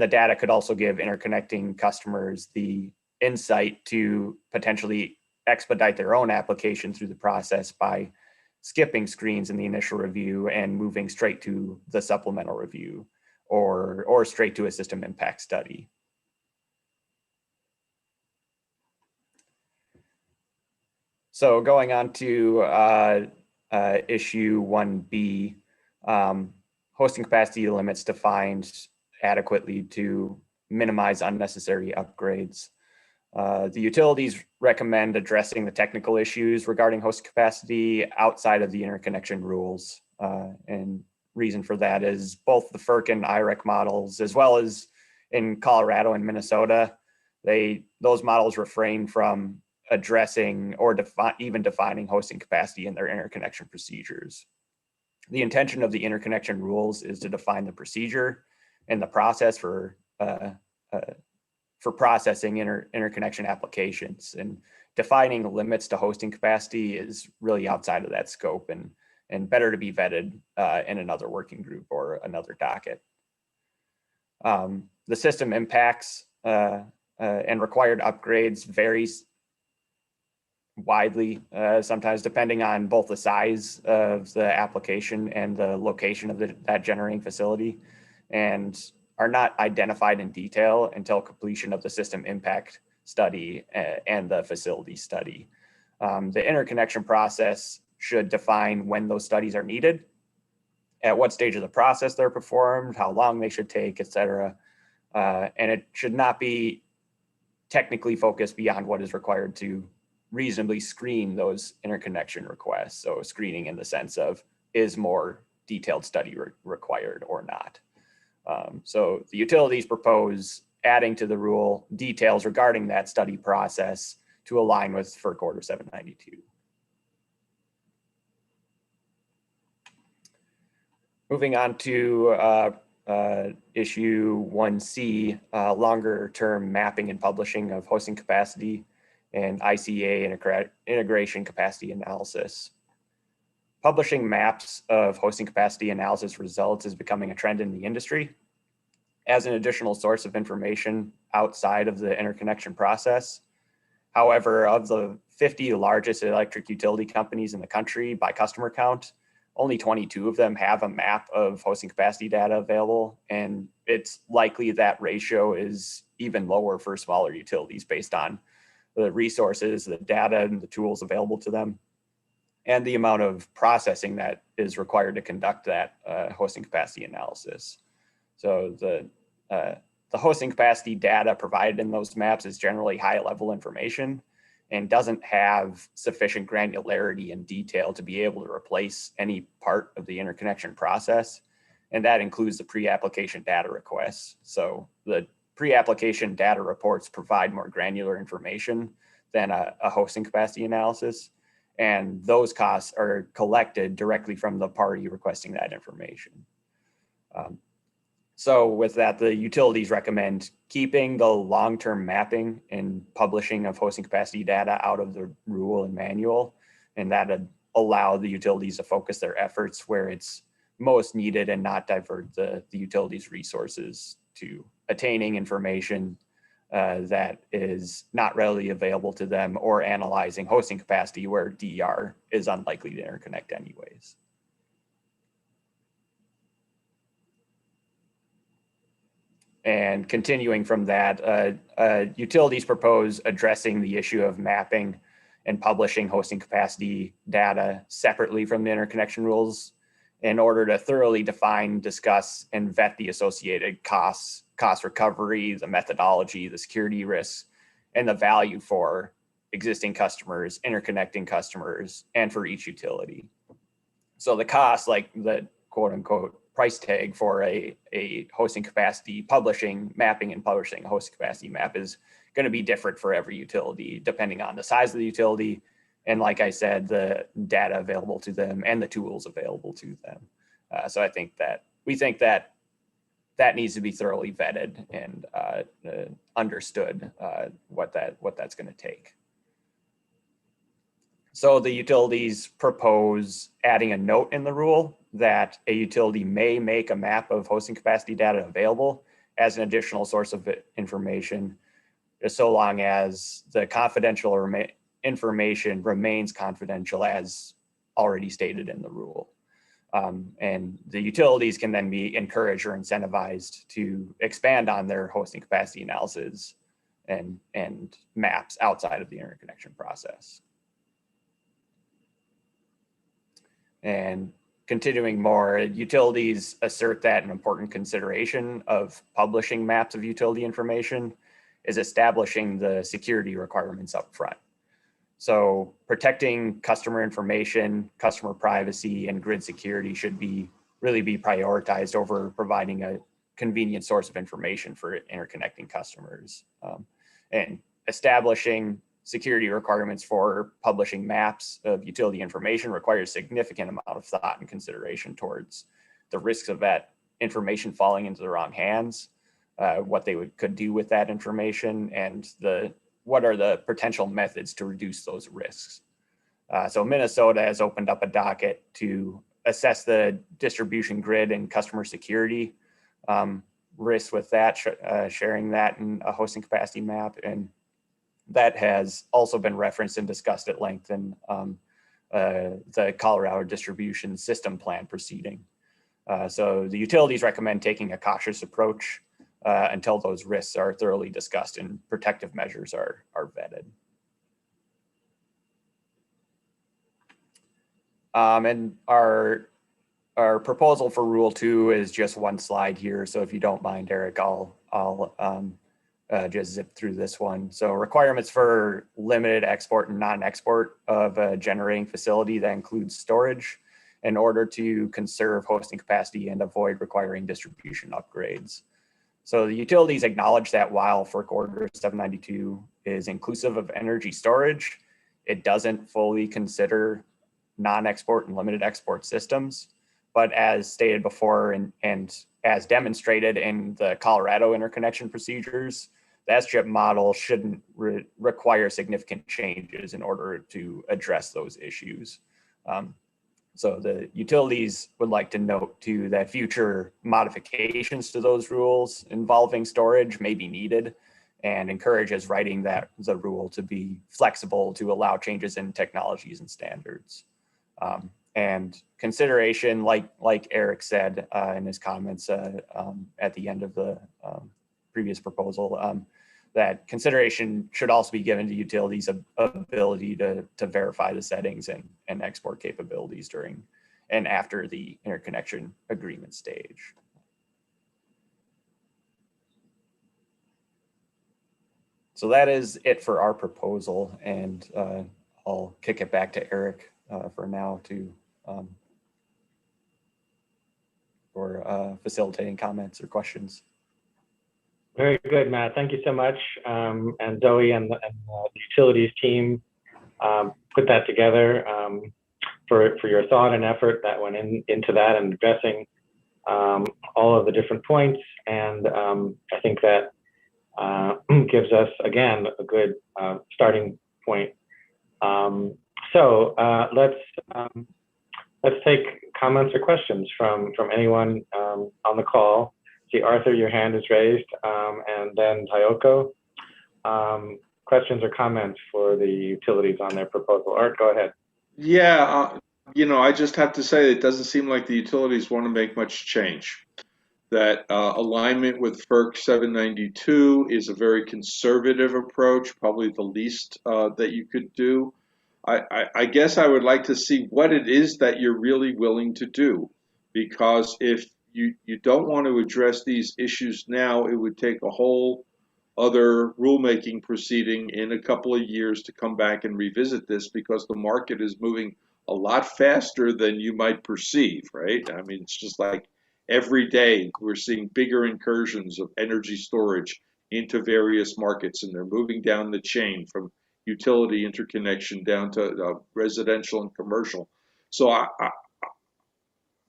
the data could also give interconnecting customers the insight to potentially expedite their own application through the process by skipping screens in the initial review and moving straight to the supplemental review or straight to a system impact study. So going on to issue 1B, hosting capacity limits defined adequately to minimize unnecessary upgrades. The utilities recommend addressing the technical issues regarding host capacity outside of the interconnection rules. And reason for that is both the FERC and IREC models, as well as in Colorado and Minnesota, those models refrain from addressing or even defining hosting capacity in their interconnection procedures. The intention of the interconnection rules is to define the procedure and the process for processing interconnection applications, and defining limits to hosting capacity is really outside of that scope, and better to be vetted in another working group or another docket. The system impacts and required upgrades varies widely, sometimes depending on both the size of the application and the location of that generating facility, and are not identified in detail until completion of the system impact study and the facility study. The interconnection process should define when those studies are needed, at what stage of the process they're performed, how long they should take, et cetera. And it should not be technically focused beyond what is required to reasonably screen those interconnection requests. So screening in the sense of, is more detailed study required or not? So the utilities propose adding to the rule details regarding that study process to align with FERC Order 792. Moving on to issue 1C, longer term mapping and publishing of hosting capacity and ICA integration capacity analysis. Publishing maps of hosting capacity analysis results is becoming a trend in the industry as an additional source of information outside of the interconnection process. However, of the 50 largest electric utility companies in the country by customer count, only 22 of them have a map of hosting capacity data available, and it's likely that ratio is even lower for smaller utilities based on the resources, the data, and the tools available to them, and the amount of processing that is required to conduct that hosting capacity analysis. So the hosting capacity data provided in those maps is generally high-level information and doesn't have sufficient granularity and detail to be able to replace any part of the interconnection process. And that includes the pre-application data requests. So the pre-application data reports provide more granular information than a hosting capacity analysis. And those costs are collected directly from the party requesting that information. So with that, the utilities recommend keeping the long-term mapping and publishing of hosting capacity data out of the rule and manual, and that would allow the utilities to focus their efforts where it's most needed and not divert the utilities' resources to attaining information that is not readily available to them, or analyzing hosting capacity where DER is unlikely to interconnect anyways. And continuing from that, utilities propose addressing the issue of mapping and publishing hosting capacity data separately from the interconnection rules in order to thoroughly define, discuss, and vet the associated costs, cost recovery, the methodology, the security risks, and the value for existing customers, interconnecting customers, and for each utility. So the cost, like the quote unquote price tag for a hosting capacity mapping and publishing a hosting capacity map, is going to be different for every utility depending on the size of the utility, and like I said, the data available to them and the tools available to them. So we think that needs to be thoroughly vetted and understood what that's going to take. So the utilities propose adding a note in the rule that a utility may make a map of hosting capacity data available as an additional source of information, so long as the confidential information remains confidential as already stated in the rule. And the utilities can then be encouraged or incentivized to expand on their hosting capacity analysis and maps outside of the interconnection process. And continuing more, utilities assert that an important consideration of publishing maps of utility information is establishing the security requirements up front. So protecting customer information, customer privacy, and grid security should really be prioritized over providing a convenient source of information for interconnecting customers. And establishing security requirements for publishing maps of utility information requires significant amount of thought and consideration towards the risks of that information falling into the wrong hands, what they could do with that information, and what are the potential methods to reduce those risks. So Minnesota has opened up a docket to assess the distribution grid and customer security risks with that, sharing that in a hosting capacity map. And that has also been referenced and discussed at length in the Colorado Distribution System Plan proceeding. So the utilities recommend taking a cautious approach until those risks are thoroughly discussed and protective measures are vetted. And our proposal for Rule 2 is just one slide here. So if you don't mind, Eric, I'll just zip through this one. So requirements for limited export and non-export of a generating facility that includes storage in order to conserve hosting capacity and avoid requiring distribution upgrades. So the utilities acknowledge that while FERC Order 792 is inclusive of energy storage, it doesn't fully consider non-export and limited export systems. But as stated before and as demonstrated in the Colorado interconnection procedures, the SCHIP model shouldn't require significant changes in order to address those issues. So the utilities would like to note too that future modifications to those rules involving storage may be needed, and encourages writing the rule to be flexible to allow changes in technologies and standards. And consideration, like Eric said in his comments at the end of the previous proposal, that consideration should also be given to utilities' ability to verify the settings and export capabilities during and after the interconnection agreement stage. So that is it for our proposal, and I'll kick it back to Eric for now for facilitating comments or questions. Very good, Matt. Thank you so much. And Zoe and the utilities team put that together for your thought and effort that went into that and addressing all of the different points. And I think that gives us, again, a good starting point. So let's take comments or questions from anyone on the call. See, Arthur, your hand is raised, and then Tayoko. Questions or comments for the utilities on their proposal? Art, go ahead. Yeah, I just have to say it doesn't seem like the utilities want to make much change. That alignment with FERC 792 is a very conservative approach, probably the least that you could do. I guess I would like to see what it is that you're really willing to do, because if you don't want to address these issues now, it would take a whole other rulemaking proceeding in a couple of years to come back and revisit this, because the market is moving a lot faster than you might perceive, right? I mean, it's just like every day we're seeing bigger incursions of energy storage into various markets, and they're moving down the chain from utility interconnection down to residential and commercial. So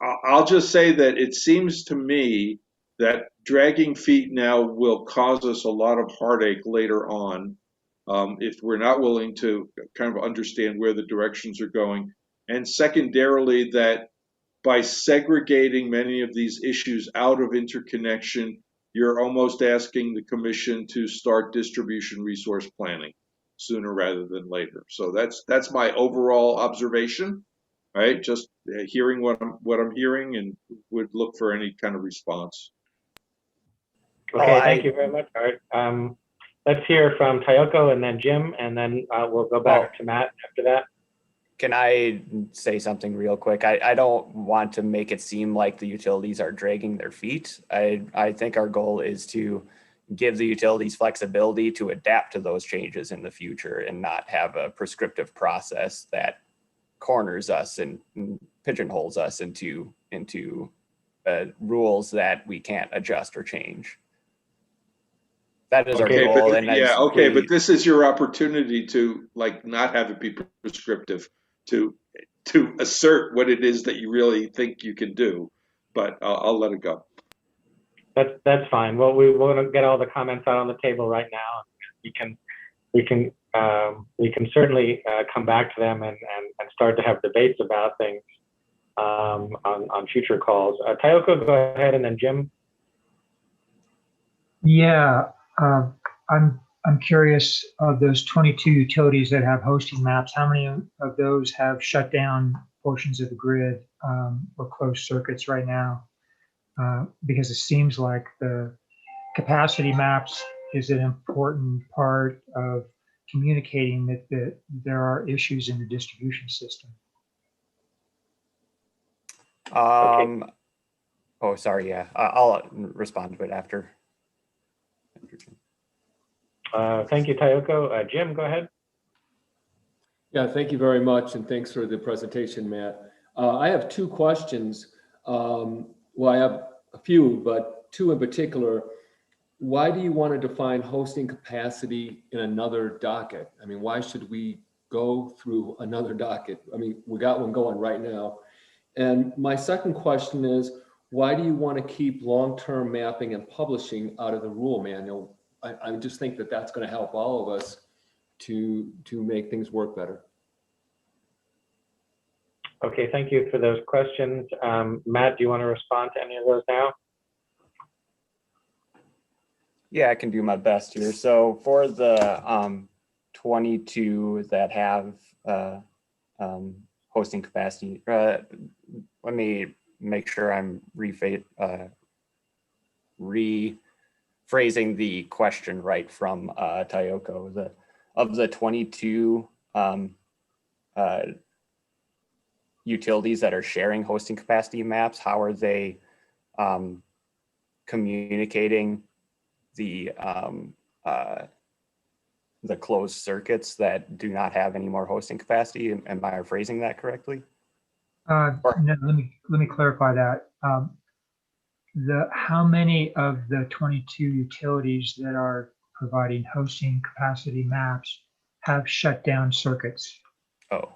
I'll just say that it seems to me that dragging feet now will cause us a lot of heartache later on if we're not willing to kind of understand where the directions are going. And secondarily, that by segregating many of these issues out of interconnection, you're almost asking the commission to start distribution resource planning sooner rather than later. So that's my overall observation. Right, just hearing what I'm hearing, and would look for any kind of response. Okay, thank you very much, Art. Let's hear from Tayoko and then Jim, and then we'll go back to Matt after that. Can I say something real quick? I don't want to make it seem like the utilities are dragging their feet. I think our goal is to give the utilities flexibility to adapt to those changes in the future and not have a prescriptive process that corners us and pigeonholes us into rules that we can't adjust or change. that is our Okay, goal. but And yeah, as okay, we, but this is your opportunity to like not have it be prescriptive, to assert what it is that you really think you can do. But I'll let it go. That's fine. Well, we will get all the comments out on the table right now. We can certainly come back to them and start to have debates about things on future calls. Tayoko, go ahead, and then Jim. Yeah, I'm curious of those 22 utilities that have hosting maps. How many of those have shut down portions of the grid or closed circuits right now? Because it seems like the capacity maps is an important part of communicating that there are issues in the distribution system. oh, sorry. Yeah, I'll respond to it after. Thank you, Tayoko. Jim, go ahead. Yeah, thank you very much, and thanks for the presentation, Matt. I have two questions. Well, I have a few, but two in particular. Why do you want to define hosting capacity in another docket? I mean, why should we go through another docket? I mean, we got one going right now. And my second question is, why do you want to keep long-term mapping and publishing out of the rule manual? I just think that that's going to help all of us to make things work better. Okay, thank you for those questions. Matt, do you want to respond to any of those now? Yeah, I can do my best here. So for the 22 that have hosting capacity, let me make sure I'm rephrasing the question right from Tayoko. Of the 22 utilities that are sharing hosting capacity maps, how are they communicating the closed circuits that do not have any more hosting capacity? Am I phrasing that correctly? No, let me clarify that. How many of the 22 utilities that are providing hosting capacity maps have shut down circuits? Oh.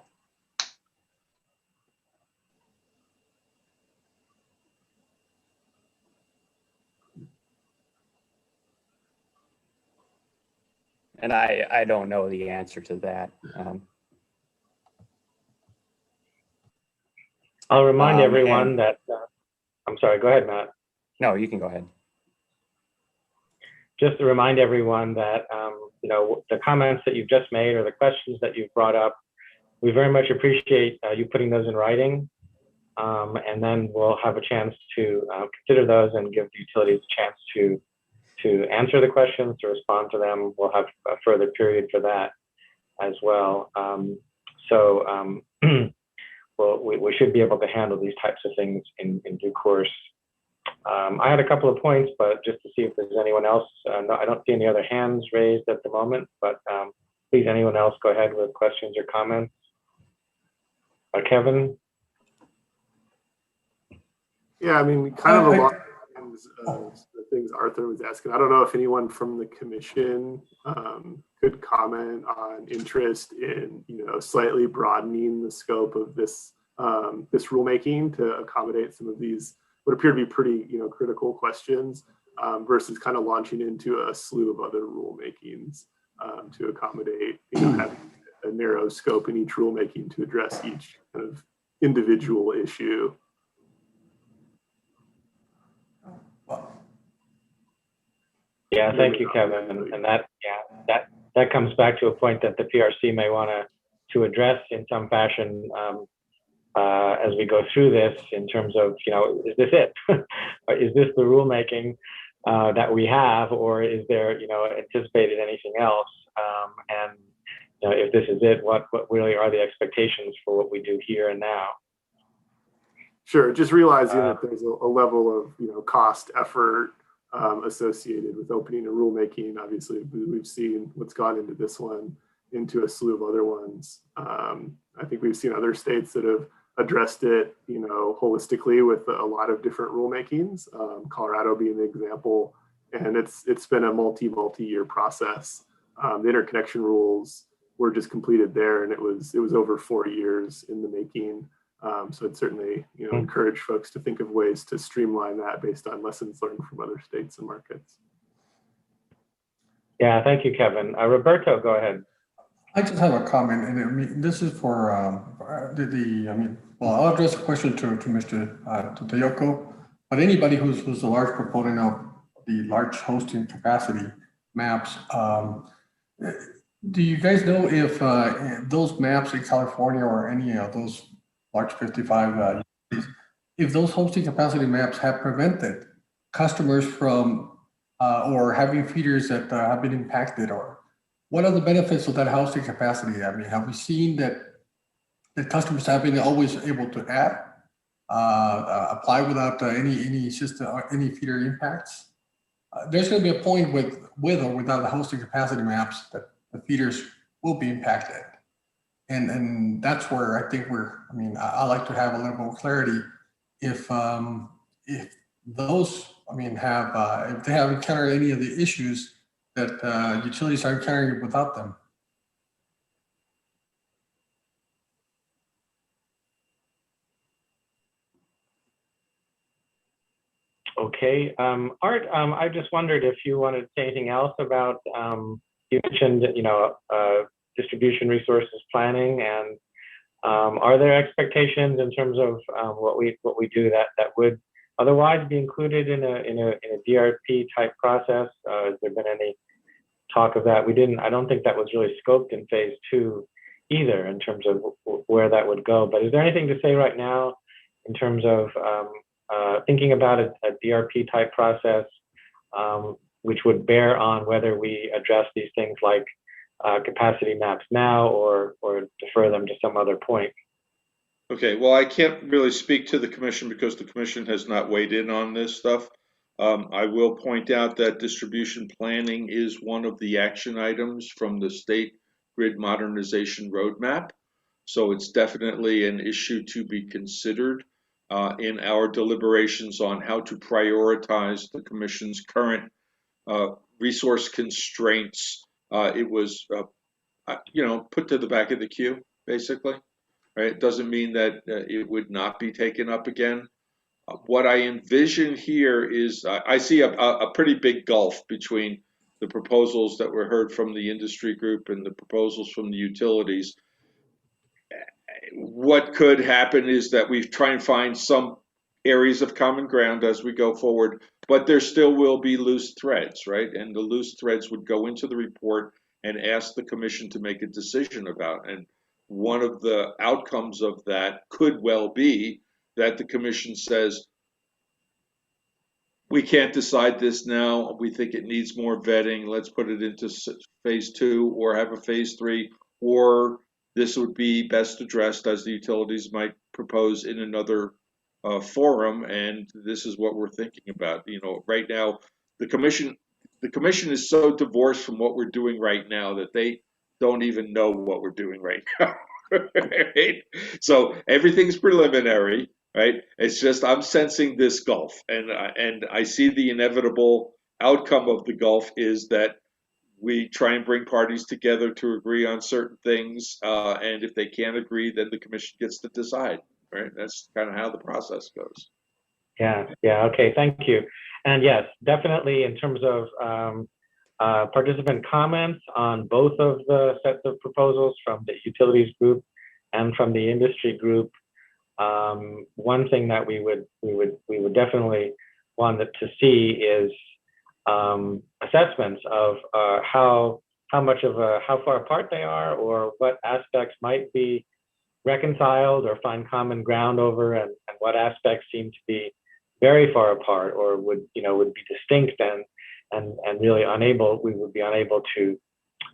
And I don't know the answer to that. I'll remind everyone that, I'm sorry, go ahead, Matt. No, you can go ahead. Just to remind everyone that, you know, the comments that you've just made or the questions that you've brought up, we very much appreciate you putting those in writing. And then we'll have a chance to consider those and give the utilities a chance to answer the questions, to respond to them. We'll have a further period for that as well. Well, we should be able to handle these types of things in due course. I had a couple of points, but just to see if there's anyone else. No, I don't see any other hands raised at the moment, but please, anyone else go ahead with questions or comments. Kevin? Yeah, I mean, kind of along the things Arthur was asking. I don't know if anyone from the commission could comment on interest in, you know, slightly broadening the scope of this this rulemaking to accommodate some of these what appear to be pretty, you know, critical questions versus kind of launching into a slew of other rulemakings to accommodate, you know, having a narrow scope in each rulemaking to address each kind of individual issue. Yeah, thank you, Kevin. And that, yeah, that comes back to a point that the PRC may want to address in some fashion as we go through this, in terms of, you know, is this it? Is this the rulemaking that we have, or is there, you know, anticipated anything else? And you know, if this is it, what really are the expectations for what we do here and now? Sure, just realizing that there's a level of, you know, cost, effort associated with opening a rulemaking. Obviously, we've seen what's gone into this one, into a slew of other ones. I think we've seen other states that have addressed it, you know, holistically with a lot of different rulemakings. Colorado being the example, and it's been a multi-year process. The interconnection rules were just completed there, and it was over 4 years in the making. So I'd certainly encourage folks to think of ways to streamline that based on lessons learned from other states and markets. Yeah, thank you, Kevin. Roberto, go ahead. I just have a comment, and I mean, this is for well, I'll address a question to Mr. Tayoko, but anybody who's a large proponent of the large hosting capacity maps, do you guys know if those maps in California or any of those large 55, if those hosting capacity maps have prevented customers from or having feeders that have been impacted, or what are the benefits of that hosting capacity? I mean, have we seen that the customers have been always able to add, apply without any system or any feeder impacts? There's going to be a point with or without the hosting capacity maps that the feeders will be impacted. And that's where I think I like to have a little more clarity if those, if they have encountered any of the issues that utilities are encountering without them. Okay, Art, I just wondered if you wanted to say anything else about, you mentioned, distribution resources planning, and are there expectations in terms of what we do that would otherwise be included in a DRP type process? Has there been any talk of that? I don't think that was really scoped in phase 2 either in terms of where that would go, but is there anything to say right now in terms of thinking about a DRP type process, which would bear on whether we address these things like capacity maps now or defer them to some other point? Okay, well, I can't really speak to the commission because the commission has not weighed in on this stuff. I will point out that distribution planning is one of the action items from the state grid modernization roadmap. So it's definitely an issue to be considered in our deliberations on how to prioritize the commission's current resource constraints. It was, put to the back of the queue, basically. Right? It doesn't mean that it would not be taken up again. What I envision here is I see a pretty big gulf between the proposals that were heard from the industry group and the proposals from the utilities. What could happen is that we try and find some areas of common ground as we go forward, but there still will be loose threads, right? And the loose threads would go into the report and ask the commission to make a decision about. And one of the outcomes of that could well be that the commission says, we can't decide this now. We think it needs more vetting. Let's put it into phase 2 or have a phase 3, or this would be best addressed as the utilities might propose in another forum. And this is what we're thinking about. Right now, the commission is so divorced from what we're doing right now that they don't even know what we're doing right now. Right? So everything's preliminary, right? It's just I'm sensing this gulf, and I see the inevitable outcome of the gulf is that we try and bring parties together to agree on certain things, and if they can't agree, then the commission gets to decide. Right? That's kind of how the process goes. Yeah. Okay. Thank you. And yes, definitely in terms of participant comments on both of the sets of proposals from the utilities group and from the industry group. One thing that we would definitely want to see is assessments of how far apart they are, or what aspects might be reconciled or find common ground over, and what aspects seem to be very far apart or would be distinct and really we would be unable to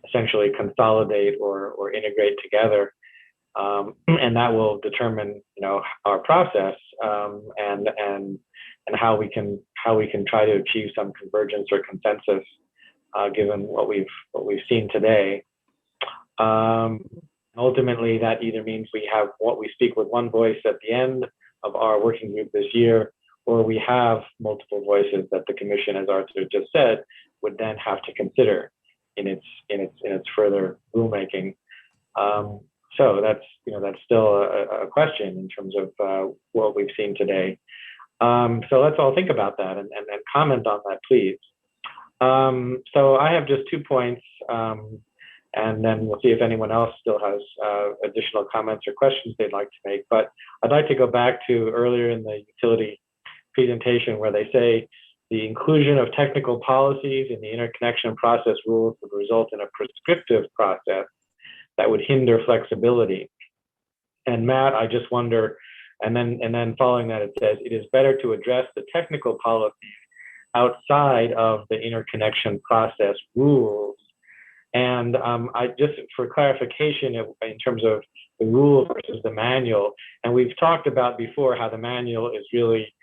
essentially consolidate or integrate together. And that will determine, our process and how we can try to achieve some convergence or consensus, given what we've seen today. Ultimately, that either means we speak with one voice at the end of our working group this year, or we have multiple voices that the commission, as Arthur just said, would then have to consider in its further rulemaking. So that's still a question in terms of what we've seen today. So let's all think about that and comment on that, please. So I have just 2 points, and then we'll see if anyone else still has additional comments or questions they'd like to make. But I'd like to go back to earlier in the utility presentation where they say the inclusion of technical policies in the interconnection process rules would result in a prescriptive process that would hinder flexibility. And Matt, I just wonder, and then following that, it says it is better to address the technical policies outside of the interconnection process rules. And I just, for clarification, in terms of the rule versus the manual, and we've talked about before how the manual is really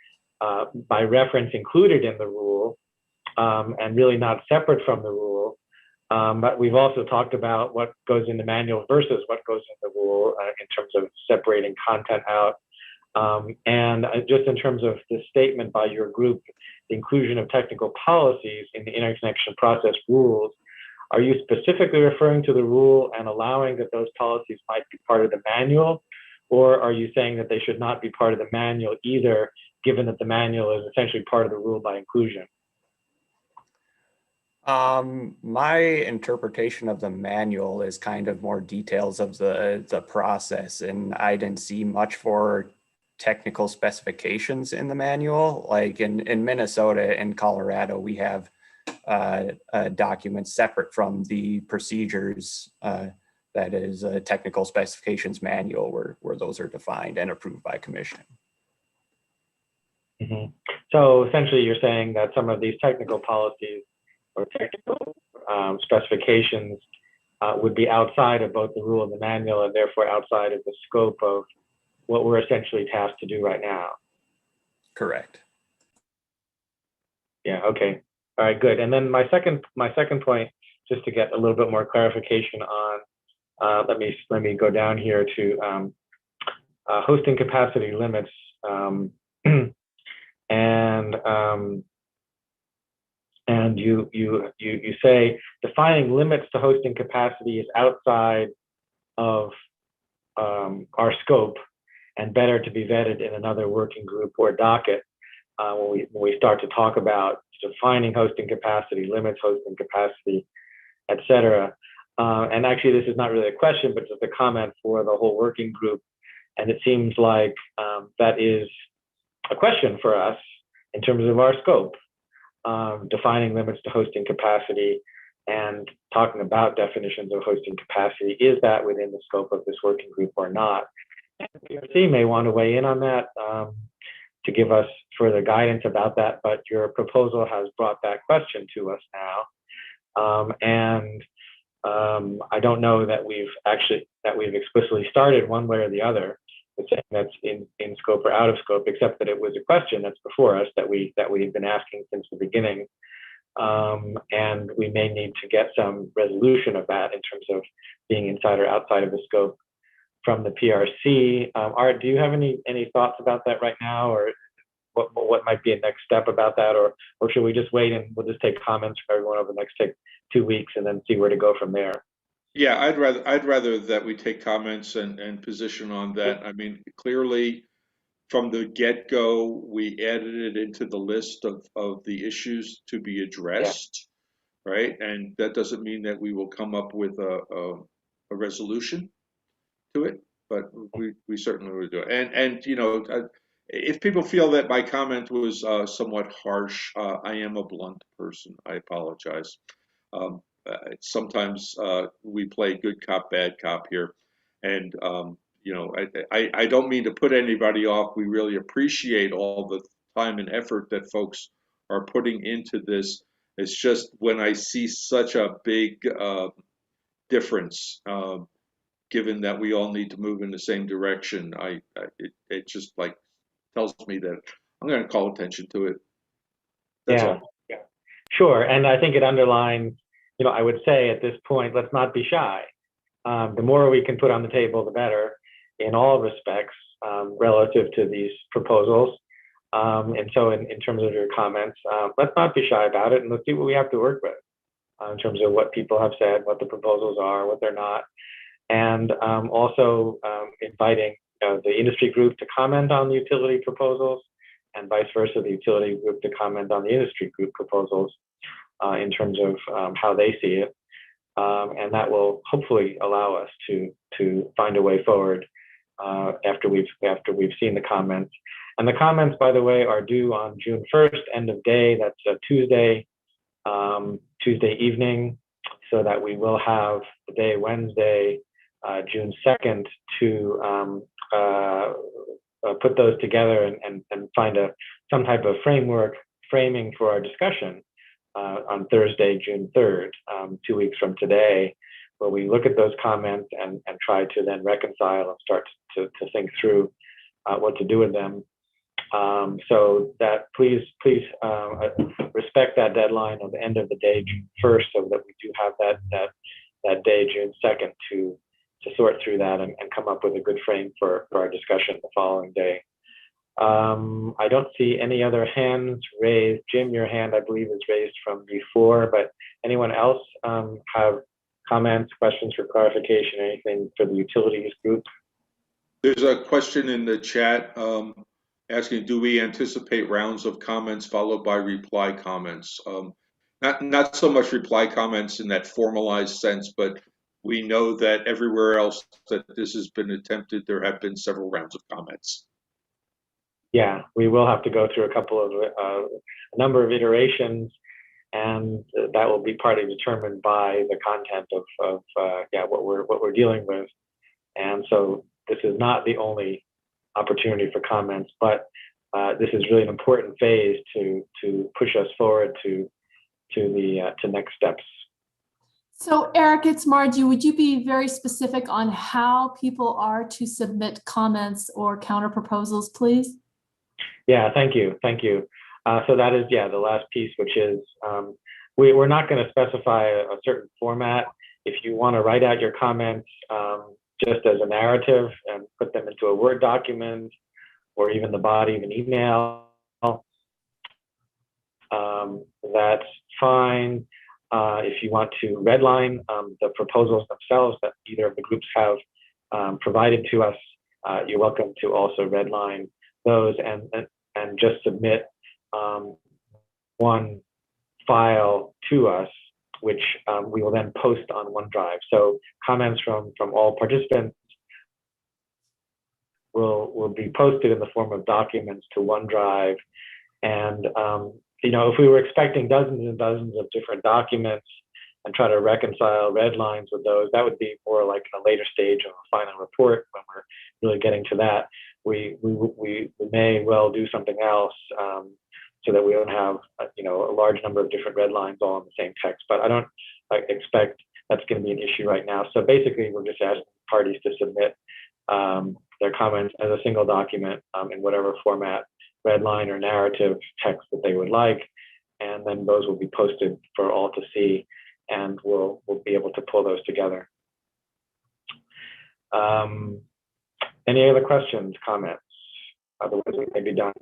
by reference included in the rule and really not separate from the rule. But we've also talked about what goes in the manual versus what goes in the rule in terms of separating content out. And just in terms of the statement by your group, the inclusion of technical policies in the interconnection process rules, are you specifically referring to the rule and allowing that those policies might be part of the manual? Or are you saying that they should not be part of the manual either, given that the manual is essentially part of the rule by inclusion? My interpretation of the manual is kind of more details of the process, and I didn't see much for technical specifications in the manual. Like in Minnesota and Colorado, we have documents separate from the procedures that is a technical specifications manual where those are defined and approved by commission. Mm-hmm. So essentially you're saying that some of these technical policies or technical specifications would be outside of both the rule and the manual, and therefore outside of the scope of what we're essentially tasked to do right now. Correct. Yeah, okay. All right, good. And then my second point, just to get a little bit more clarification on, let me go down here to hosting capacity limits. And you say defining limits to hosting capacity is outside of our scope and better to be vetted in another working group or docket when we start to talk about defining hosting capacity, limits hosting capacity, et cetera. And actually, this is not really a question, but just a comment for the whole working group. And it seems like that is a question for us in terms of our scope, defining limits to hosting capacity and talking about definitions of hosting capacity. Is that within the scope of this working group or not? PRC may want to weigh in on that to give us further guidance about that, but your proposal has brought that question to us now. I don't know that we've explicitly started one way or the other, saying that's in scope or out of scope, except that it was a question that's before us that we've been asking since the beginning. And we may need to get some resolution of that in terms of being inside or outside of the scope from the PRC. Art, do you have any thoughts about that right now, or what might be a next step about that, or should we just wait and we'll just take comments from everyone over the next 2 weeks and then see where to go from there? Yeah, I'd rather that we take comments and position on that. I mean, clearly from the get-go, we added it into the list of the issues to be addressed, right? And that doesn't mean that we will come up with a resolution to it, but we certainly would do it. And you know, if people feel that my comment was somewhat harsh, I am a blunt person. I apologize. Sometimes we play good cop, bad cop here, and you know, I don't mean to put anybody off. We really appreciate all the time and effort that folks are putting into this. It's just when I see such a big difference, given that we all need to move in the same direction, it just like tells me that I'm going to call attention to it. That's all. Yeah, sure. And I think it underlines, you know, I would say at this point, let's not be shy. The more we can put on the table, the better in all respects relative to these proposals. And so in terms of your comments, let's not be shy about it, and let's see what we have to work with in terms of what people have said, what the proposals are, what they're not, and also inviting the industry group to comment on the utility proposals, and vice versa, the utility group to comment on the industry group proposals in terms of how they see it. And that will hopefully allow us to find a way forward after we've seen the comments. And the comments, by the way, are due on June 1st, end of day. That's a Tuesday evening, so that we will have the day Wednesday, June 2nd, to put those together and find some type of framing for our discussion on Thursday, June 3rd, 2 weeks from today, where we look at those comments and try to then reconcile and start to think through what to do with them. So that please respect that deadline of the end of the day, June 1st, so that we do have that day, June 2nd, to sort through that and come up with a good frame for our discussion the following day. I don't see any other hands raised. Jim, your hand, I believe, is raised from before, but anyone else have comments, questions for clarification, anything for the utilities group? There's a question in the chat asking, do we anticipate rounds of comments followed by reply comments? Not so much reply comments in that formalized sense, but we know that everywhere else that this has been attempted, there have been several rounds of comments. Yeah, we will have to go through a number of iterations, and that will be partly determined by the content of what we're dealing with. And so this is not the only opportunity for comments, but this is really an important phase to push us forward to next steps. So Eric, it's Margie. Would you be very specific on how people are to submit comments or counter proposals, please? Yeah, thank you. So that is, the last piece, which is we're not going to specify a certain format. If you want to write out your comments just as a narrative and put them into a Word document or even the body of an email, that's fine. If you want to redline the proposals themselves that either of the groups have provided to us, you're welcome to also redline those and just submit one file to us, which we will then post on OneDrive. So comments from all participants will be posted in the form of documents to OneDrive. And if we were expecting dozens and dozens of different documents and try to reconcile red lines with those, that would be more like a later stage of a final report when we're really getting to that. We may well do something else so that we don't have a large number of different red lines all in the same text. But I don't expect that's going to be an issue right now. So basically, we're just asking parties to submit their comments as a single document in whatever format, red line or narrative text that they would like, and then those will be posted for all to see, and we'll be able to pull those together. Any other questions, comments? Otherwise, we may be done.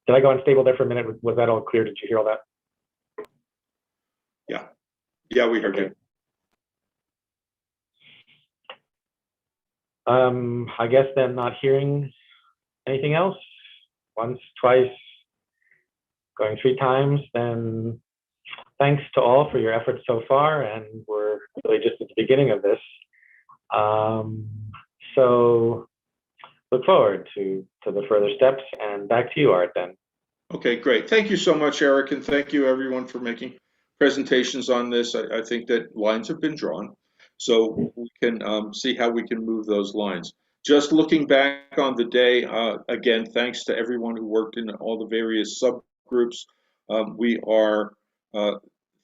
Did I go unstable there for a minute? Was that all clear? Did you hear all that? Yeah, we heard you. I guess then not hearing anything else, once, twice, going 3 times, then thanks to all for your efforts so far, and we're really just at the beginning of this. So look forward to the further steps, and back to you, Art, then. Okay, great. Thank you so much, Eric, and thank you everyone for making presentations on this. I think that lines have been drawn, so we can see how we can move those lines. Just looking back on the day, again, thanks to everyone who worked in all the various subgroups. We are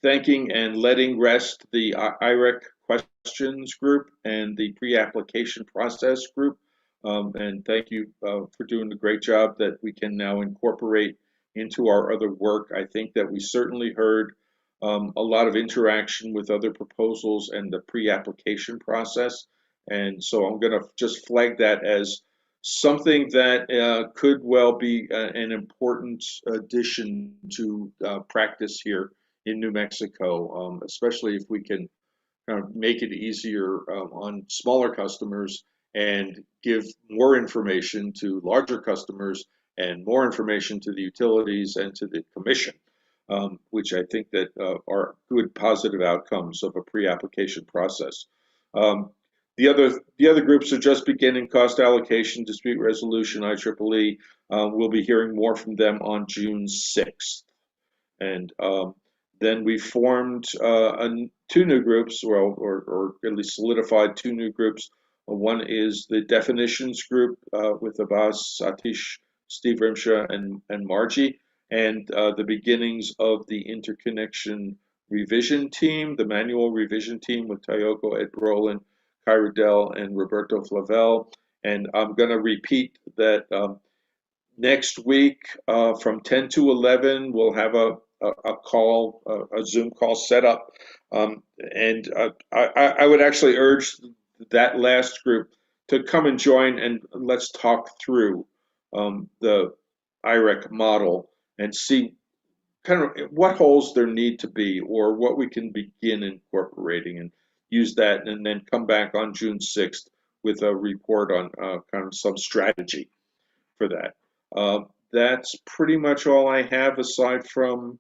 thanking and letting rest the IREC questions group and the pre-application process group. And thank you for doing a great job that we can now incorporate into our other work. I think that we certainly heard a lot of interaction with other proposals and the pre-application process. And so I'm going to just flag that as something that could well be an important addition to practice here in New Mexico, especially if we can kind of make it easier on smaller customers and give more information to larger customers and more information to the utilities and to the commission, which I think that are good positive outcomes of a pre-application process. The other groups are just beginning cost allocation, dispute resolution, IEEE. We'll be hearing more from them on June 6th. And then we formed two new groups, or at least solidified two new groups. One is the definitions group with Abbas, Satish, Steve Rimsha, and Margie, and the beginnings of the interconnection revision team, the manual revision team with Tayoko, Ed Brolin, Kyra Dell, and Roberto Flavel. And I'm going to repeat that next week from 10 to 11, we'll have a call, a Zoom call set up. And I would actually urge that last group to come and join, and let's talk through the IREC model and see kind of what holes there need to be or what we can begin incorporating, and use that, and then come back on June 6th with a report on kind of some strategy for that. That's pretty much all I have, aside from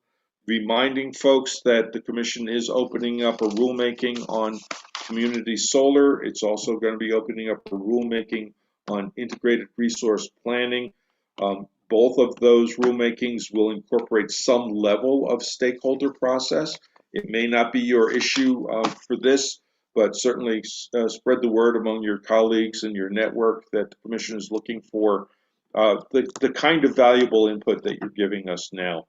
reminding folks that the commission is opening up a rulemaking on community solar. It's also going to be opening up a rulemaking on integrated resource planning. Both of those rulemakings will incorporate some level of stakeholder process. It may not be your issue for this, but certainly spread the word among your colleagues and your network that the commission is looking for the kind of valuable input that you're giving us now.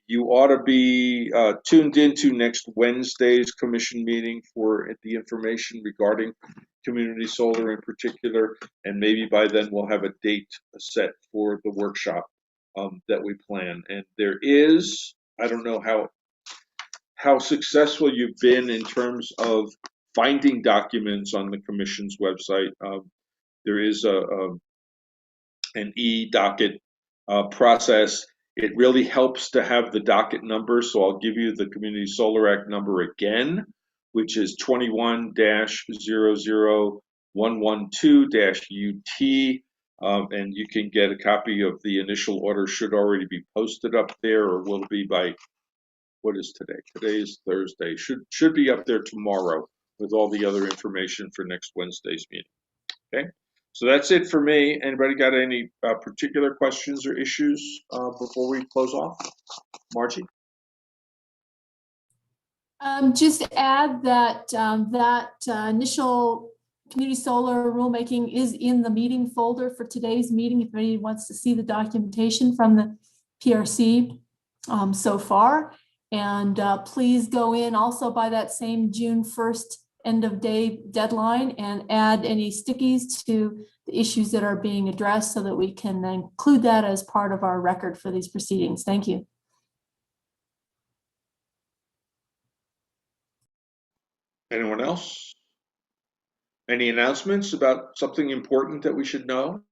You ought to be tuned into next Wednesday's commission meeting for the information regarding community solar in particular, and maybe by then we'll have a date set for the workshop that we plan. And there is, I don't know how successful you've been in terms of finding documents on the commission's website. There is an e-docket process. It really helps to have the docket number, so I'll give you the Community Solar Act number again, which is 21-00112-UT, and you can get a copy of the initial order. Should already be posted up there, or will be by, what is today? Today is Thursday. Should be up there tomorrow with all the other information for next Wednesday's meeting. Okay. So that's it for me. Anybody got any particular questions or issues before we close off? Margie? Just to add that initial community solar rulemaking is in the meeting folder for today's meeting. If anybody wants to see the documentation from the PRC so far. And please go in also by that same June 1st end of day deadline and add any stickies to the issues that are being addressed so that we can include that as part of our record for these proceedings. Thank you. Anyone else? Any announcements about something important that we should know?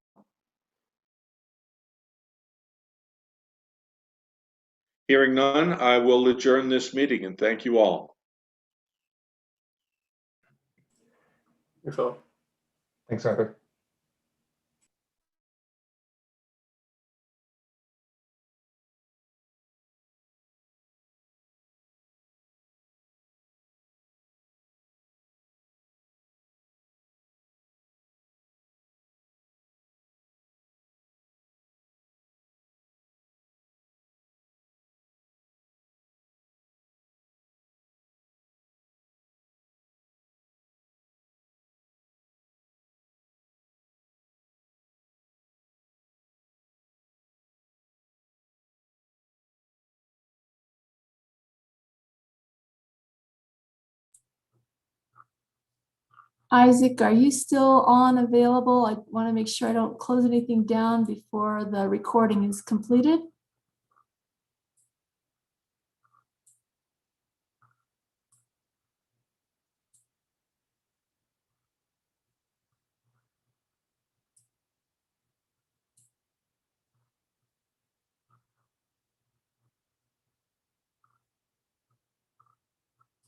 Hearing none, I will adjourn this meeting, and thank you all. Thanks all. Thanks, Arthur. Isaac, are you still on available? I want to make sure I don't close anything down before the recording is completed.